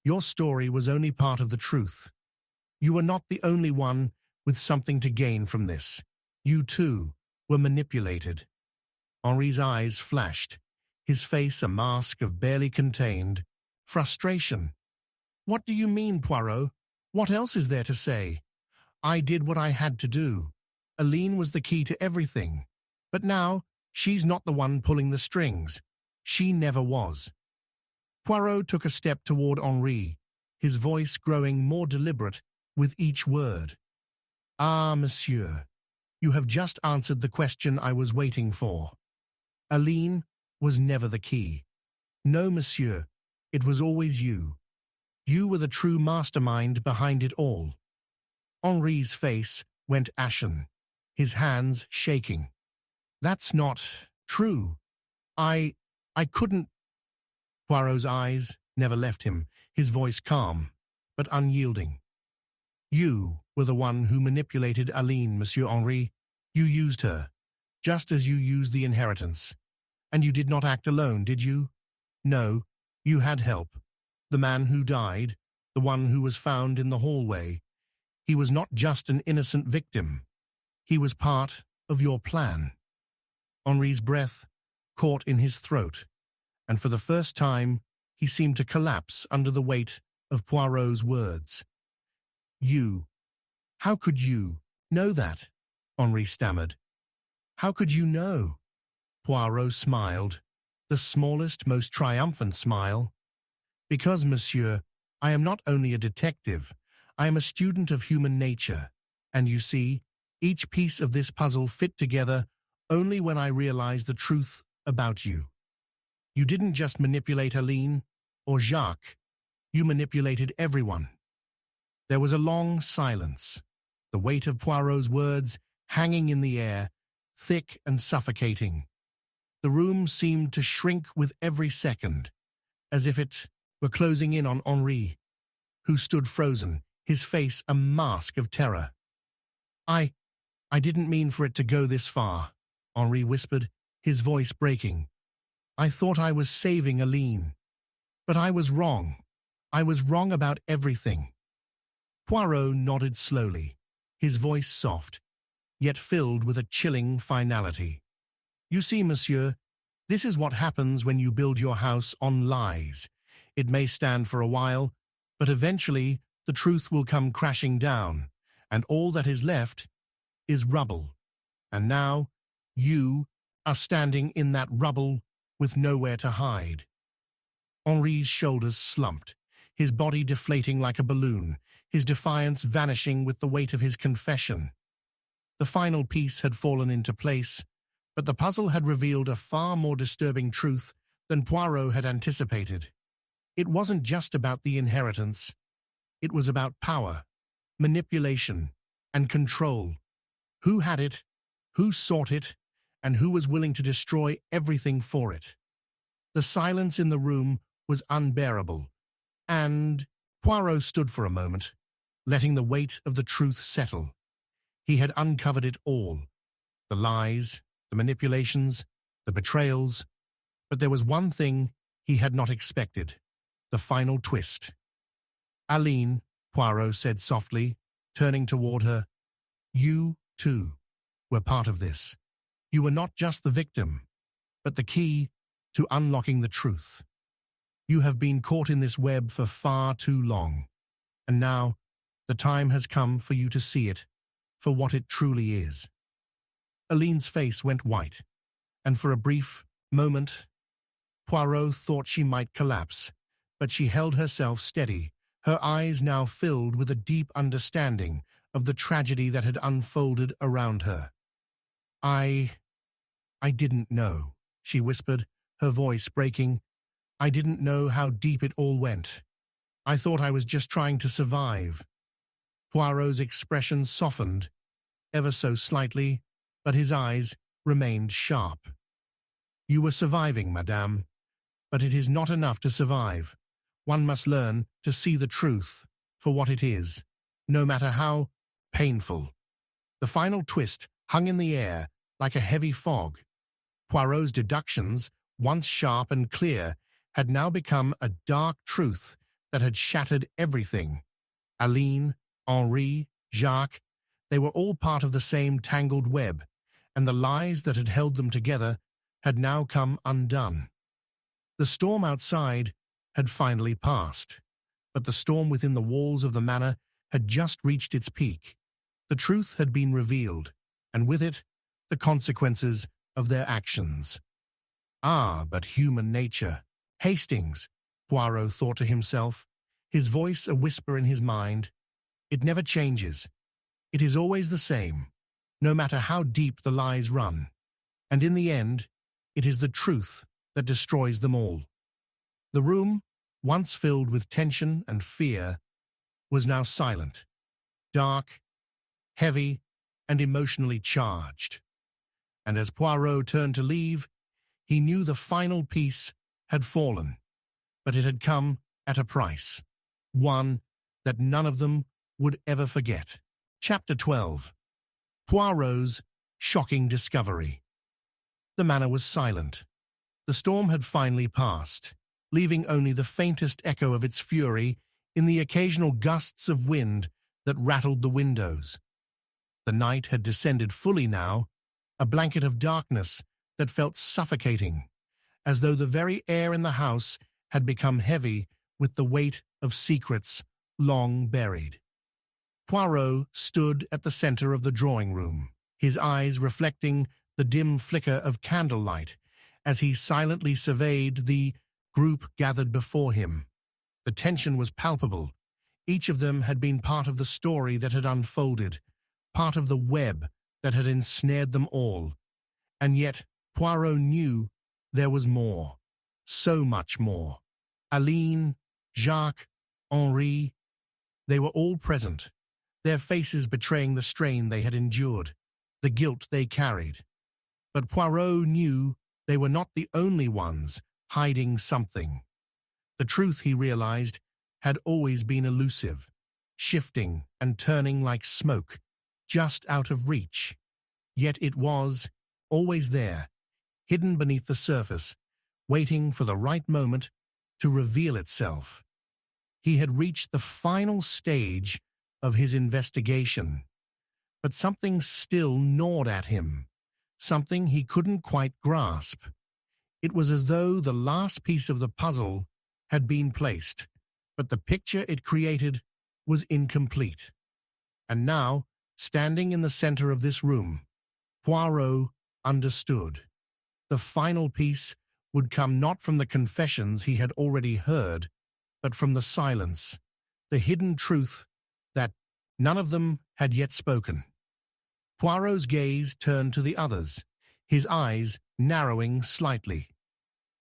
Your story was only part of the truth. You were not the only one with something to gain from this. You, too, were manipulated." Henri's eyes flashed, his face a mask of barely contained frustration. "What do you mean, Poirot? What else is there to say? I did what I had to do. Aline was the key to everything. But now, she's not the one pulling the strings. She never was." Poirot took a step toward Henri, his voice growing more deliberate with each word. "Ah, monsieur, you have just answered the question I was waiting for. Aline was never the key. No, monsieur, it was always you. You were the true mastermind behind it all." Henri's face went ashen, his hands shaking. "That's not true. I couldn't." Poirot's eyes never left him, his voice calm, but unyielding. You were the one who manipulated Aline, Monsieur Henri. You used her, just as you used the inheritance. And you did not act alone, did you? No, you had help. The man who died, the one who was found in the hallway, he was not just an innocent victim. He was part of your plan. Henri's breath caught in his throat, and for the first time he seemed to collapse under the weight of Poirot's words. You. How could you know that? Henri stammered. How could you know? Poirot smiled, the smallest, most triumphant smile. Because, monsieur, I am not only a detective, I am a student of human nature, and you see, each piece of this puzzle fit together only when I realized the truth about you. You didn't just manipulate Aline or Jacques, you manipulated everyone. There was a long silence, the weight of Poirot's words hanging in the air, thick and suffocating. The room seemed to shrink with every second, as if it were closing in on Henri, who stood frozen, his face a mask of terror. I didn't mean for it to go this far, Henri whispered, his voice breaking. I thought I was saving Aline. But I was wrong. I was wrong about everything. Poirot nodded slowly, his voice soft, yet filled with a chilling finality. You see, monsieur, this is what happens when you build your house on lies. It may stand for a while, but eventually the truth will come crashing down, and all that is left is rubble. And now, you are standing in that rubble with nowhere to hide. Henri's shoulders slumped, his body deflating like a balloon, his defiance vanishing with the weight of his confession. The final piece had fallen into place, but the puzzle had revealed a far more disturbing truth than Poirot had anticipated. It wasn't just about the inheritance. It was about power, manipulation, and control. Who had it, who sought it, and who was willing to destroy everything for it. The silence in the room was unbearable, and Poirot stood for a moment, letting the weight of the truth settle. He had uncovered it all, the lies, the manipulations, the betrayals, but there was one thing he had not expected, the final twist. Aline, Poirot said softly, turning toward her, you, too, were part of this. You were not just the victim, but the key to unlocking the truth. You have been caught in this web for far too long, and now the time has come for you to see it for what it truly is. Aline's face went white, and for a brief moment, Poirot thought she might collapse, but she held herself steady, her eyes now filled with a deep understanding of the tragedy that had unfolded around her. I didn't know, she whispered, her voice breaking. I didn't know how deep it all went. I thought I was just trying to survive. Poirot's expression softened, ever so slightly, but his eyes remained sharp. You were surviving, madame, but it is not enough to survive. One must learn to see the truth for what it is, no matter how painful. The final twist hung in the air like a heavy fog. Poirot's deductions, once sharp and clear, had now become a dark truth that had shattered everything. Aline, Henri, Jacques, they were all part of the same tangled web, and the lies that had held them together had now come undone. The storm outside had finally passed, but the storm within the walls of the manor had just reached its peak. The truth had been revealed, and with it, the consequences of their actions. Ah, but human nature. Hastings, Poirot thought to himself, his voice a whisper in his mind. It never changes. It is always the same, no matter how deep the lies run. And in the end, it is the truth that destroys them all. The room, once filled with tension and fear, was now silent, dark, heavy, and emotionally charged. And as Poirot turned to leave, he knew the final piece had fallen, but it had come at a price, one that none of them would ever forget. Chapter 12. Poirot's shocking discovery. The manor was silent. The storm had finally passed, leaving only the faintest echo of its fury in the occasional gusts of wind that rattled the windows. The night had descended fully now, a blanket of darkness that felt suffocating, as though the very air in the house had become heavy with the weight of secrets long buried. Poirot stood at the center of the drawing-room, his eyes reflecting the dim flicker of candlelight as he silently surveyed the group gathered before him. The tension was palpable. Each of them had been part of the story that had unfolded, part of the web that had ensnared them all. And yet Poirot knew there was more, so much more. Aline, Jacques, Henri, they were all present, their faces betraying the strain they had endured, the guilt they carried. But Poirot knew they were not the only ones hiding something. The truth, he realized, had always been elusive, shifting and turning like smoke, just out of reach. Yet it was always there, hidden beneath the surface, waiting for the right moment to reveal itself. He had reached the final stage of his investigation, but something still gnawed at him, something he couldn't quite grasp. It was as though the last piece of the puzzle had been placed, but the picture it created was incomplete. And now, standing in the center of this room, Poirot understood. The final piece would come not from the confessions he had already heard, but from the silence, the hidden truth that none of them had yet spoken. Poirot's gaze turned to the others, his eyes narrowing slightly.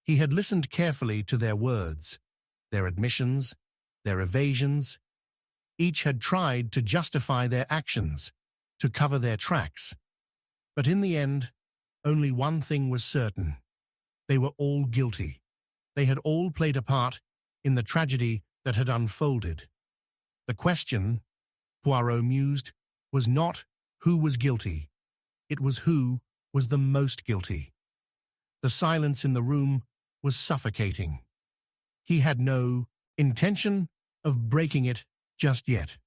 He had listened carefully to their words, their admissions, their evasions. Each had tried to justify their actions, to cover their tracks. But in the end, only one thing was certain. They were all guilty. They had all played a part in the tragedy that had unfolded. The question, Poirot mused, was not who was guilty. It was who was the most guilty. The silence in the room was suffocating. He had no intention of breaking it just yet.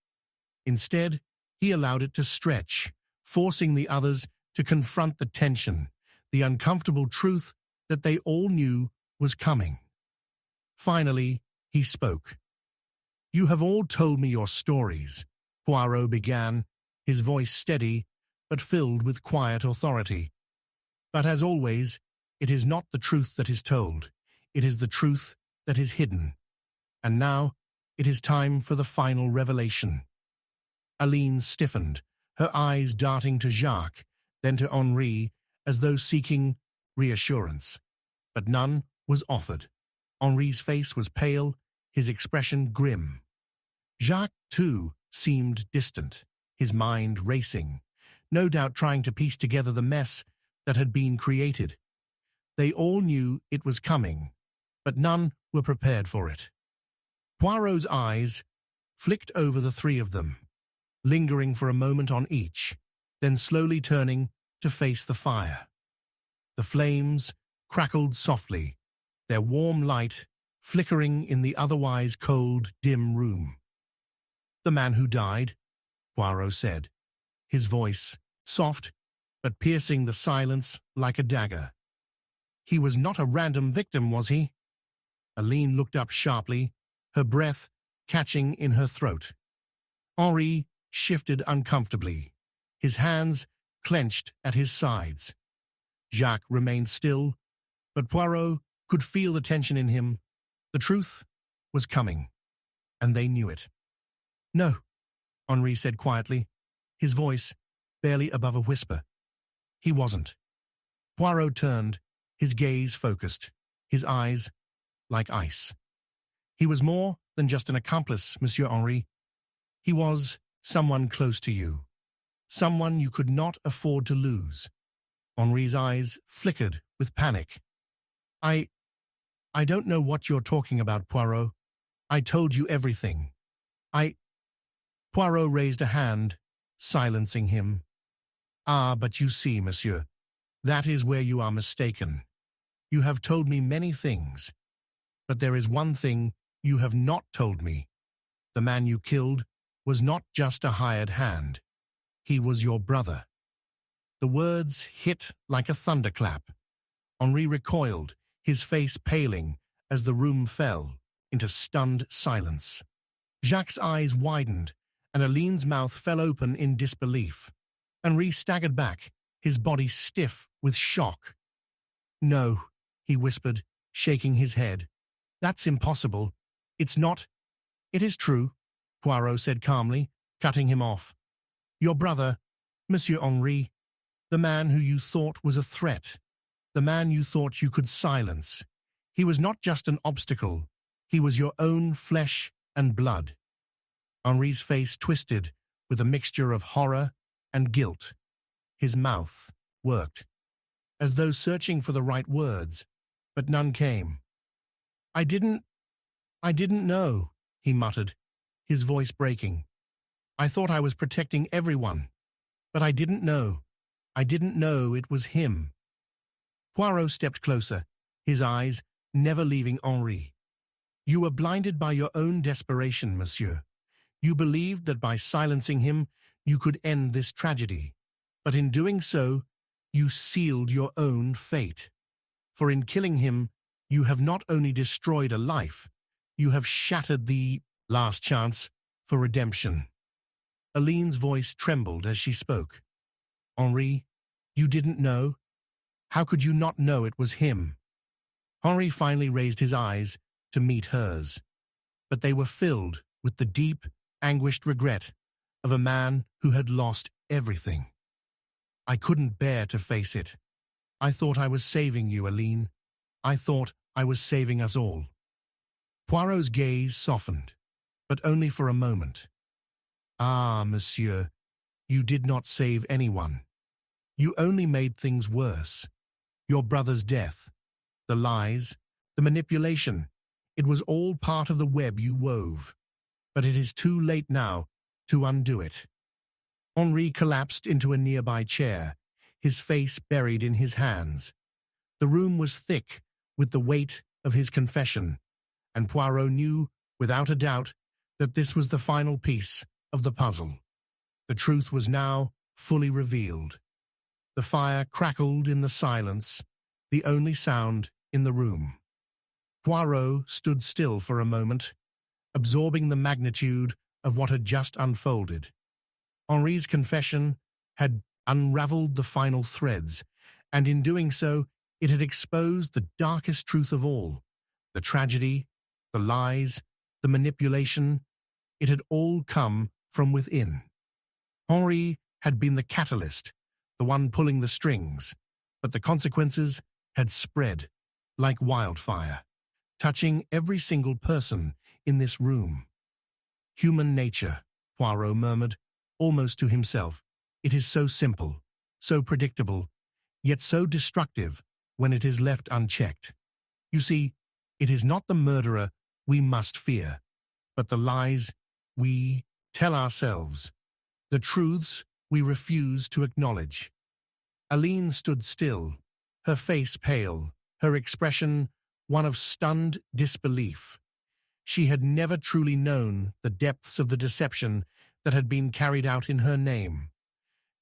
Instead, he allowed it to stretch, forcing the others to confront the tension, the uncomfortable truth that they all knew was coming. Finally, he spoke. "You have all told me your stories," Poirot began, his voice steady but filled with quiet authority. "But as always, it is not the truth that is told. It is the truth that is hidden. And now, it is time for the final revelation." Aline stiffened, her eyes darting to Jacques, then to Henri, as though seeking reassurance. But none was offered. Henri's face was pale, his expression grim. Jacques, too, seemed distant, his mind racing, no doubt trying to piece together the mess that had been created. They all knew it was coming, but none were prepared for it. Poirot's eyes flicked over the three of them, lingering for a moment on each, then slowly turning to face the fire. The flames crackled softly, their warm light flickering in the otherwise cold, dim room. "The man who died," Poirot said, his voice soft but piercing the silence like a dagger. "He was not a random victim, was he?" Aline looked up sharply, her breath catching in her throat. Henri shifted uncomfortably, his hands clenched at his sides. Jacques remained still, but Poirot could feel the tension in him. The truth was coming, and they knew it. "No," Henri said quietly, his voice barely above a whisper. "He wasn't." Poirot turned, his gaze focused, his eyes like ice. "He was more than just an accomplice, Monsieur Henri. He was someone close to you, someone you could not afford to lose." Henri's eyes flickered with panic. I don't know what you're talking about, Poirot." I told you everything. I... Poirot raised a hand, silencing him. Ah, but you see, monsieur, that is where you are mistaken. You have told me many things, but there is one thing you have not told me. The man you killed was not just a hired hand. He was your brother. The words hit like a thunderclap. Henri recoiled, his face paling as the room fell into stunned silence. Jacques' eyes widened, and Aline's mouth fell open in disbelief. Henri staggered back, his body stiff with shock. "No," he whispered, shaking his head. "That's impossible. It's not." "It is true," Poirot said calmly, cutting him off. "Your brother, Monsieur Henri, the man who you thought was a threat, the man you thought you could silence. He was not just an obstacle. He was your own flesh and blood." Henri's face twisted with a mixture of horror and guilt. His mouth worked, as though searching for the right words, but none came. I didn't know," he muttered, his voice breaking. "I thought I was protecting everyone, but I didn't know. I didn't know it was him." Poirot stepped closer, his eyes never leaving Henri. "You were blinded by your own desperation, monsieur. You believed that by silencing him, you could end this tragedy. But in doing so, you sealed your own fate. For in killing him, you have not only destroyed a life, you have shattered the last chance for redemption." Aline's voice trembled as she spoke. "Henri, you didn't know? How could you not know it was him?" Henri finally raised his eyes to meet hers, but they were filled with the deep, anguished regret of a man who had lost everything. "I couldn't bear to face it. I thought I was saving you, Aline. I thought I was saving us all." Poirot's gaze softened, but only for a moment. "Ah, monsieur, you did not save anyone. You only made things worse. Your brother's death, the lies, the manipulation, it was all part of the web you wove. But it is too late now to undo it." Henri collapsed into a nearby chair, his face buried in his hands. The room was thick with the weight of his confession, and Poirot knew, without a doubt, that this was the final piece of the puzzle. The truth was now fully revealed. The fire crackled in the silence, the only sound in the room. Poirot stood still for a moment, absorbing the magnitude of what had just unfolded. Henri's confession had unraveled the final threads, and in doing so, it had exposed the darkest truth of all. The tragedy, the lies, the manipulation, it had all come from within. Henri had been the catalyst, the one pulling the strings, but the consequences had spread like wildfire, touching every single person in this room. "Human nature," Poirot murmured, almost to himself. "It is so simple, so predictable, yet so destructive when it is left unchecked. You see, it is not the murderer we must fear, but the lies we tell ourselves, the truths we refuse to acknowledge." Aline stood still, her face pale, her expression one of stunned disbelief. She had never truly known the depths of the deception that had been carried out in her name.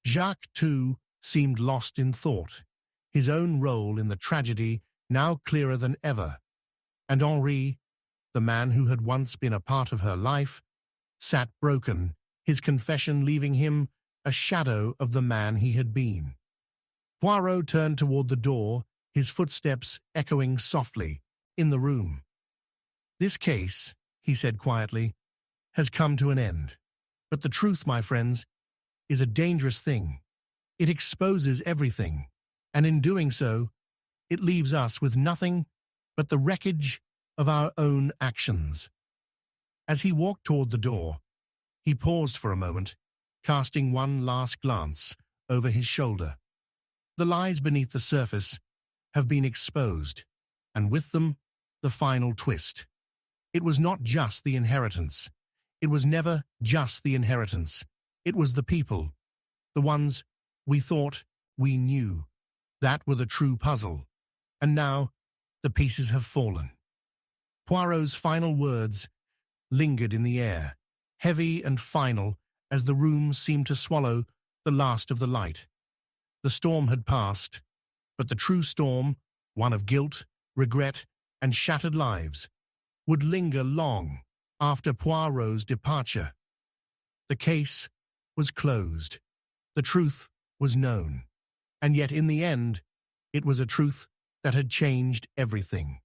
Jacques, too, seemed lost in thought, his own role in the tragedy now clearer than ever. And Henri, the man who had once been a part of her life, sat broken, his confession leaving him a shadow of the man he had been. Poirot turned toward the door, his footsteps echoing softly in the room. "This case," he said quietly, "has come to an end. But the truth, my friends, is a dangerous thing. It exposes everything, and in doing so, it leaves us with nothing but the wreckage of our own actions." As he walked toward the door, he paused for a moment, casting one last glance over his shoulder. The lies beneath the surface have been exposed, and with them, the final twist. It was not just the inheritance. It was never just the inheritance. It was the people, the ones we thought we knew. That were the true puzzle. And now, the pieces have fallen. Poirot's final words lingered in the air, heavy and final as the room seemed to swallow the last of the light. The storm had passed, but the true storm, one of guilt, regret, and shattered lives, would linger long after Poirot's departure. The case was closed. The truth was known. And yet in the end, it was a truth that had changed everything.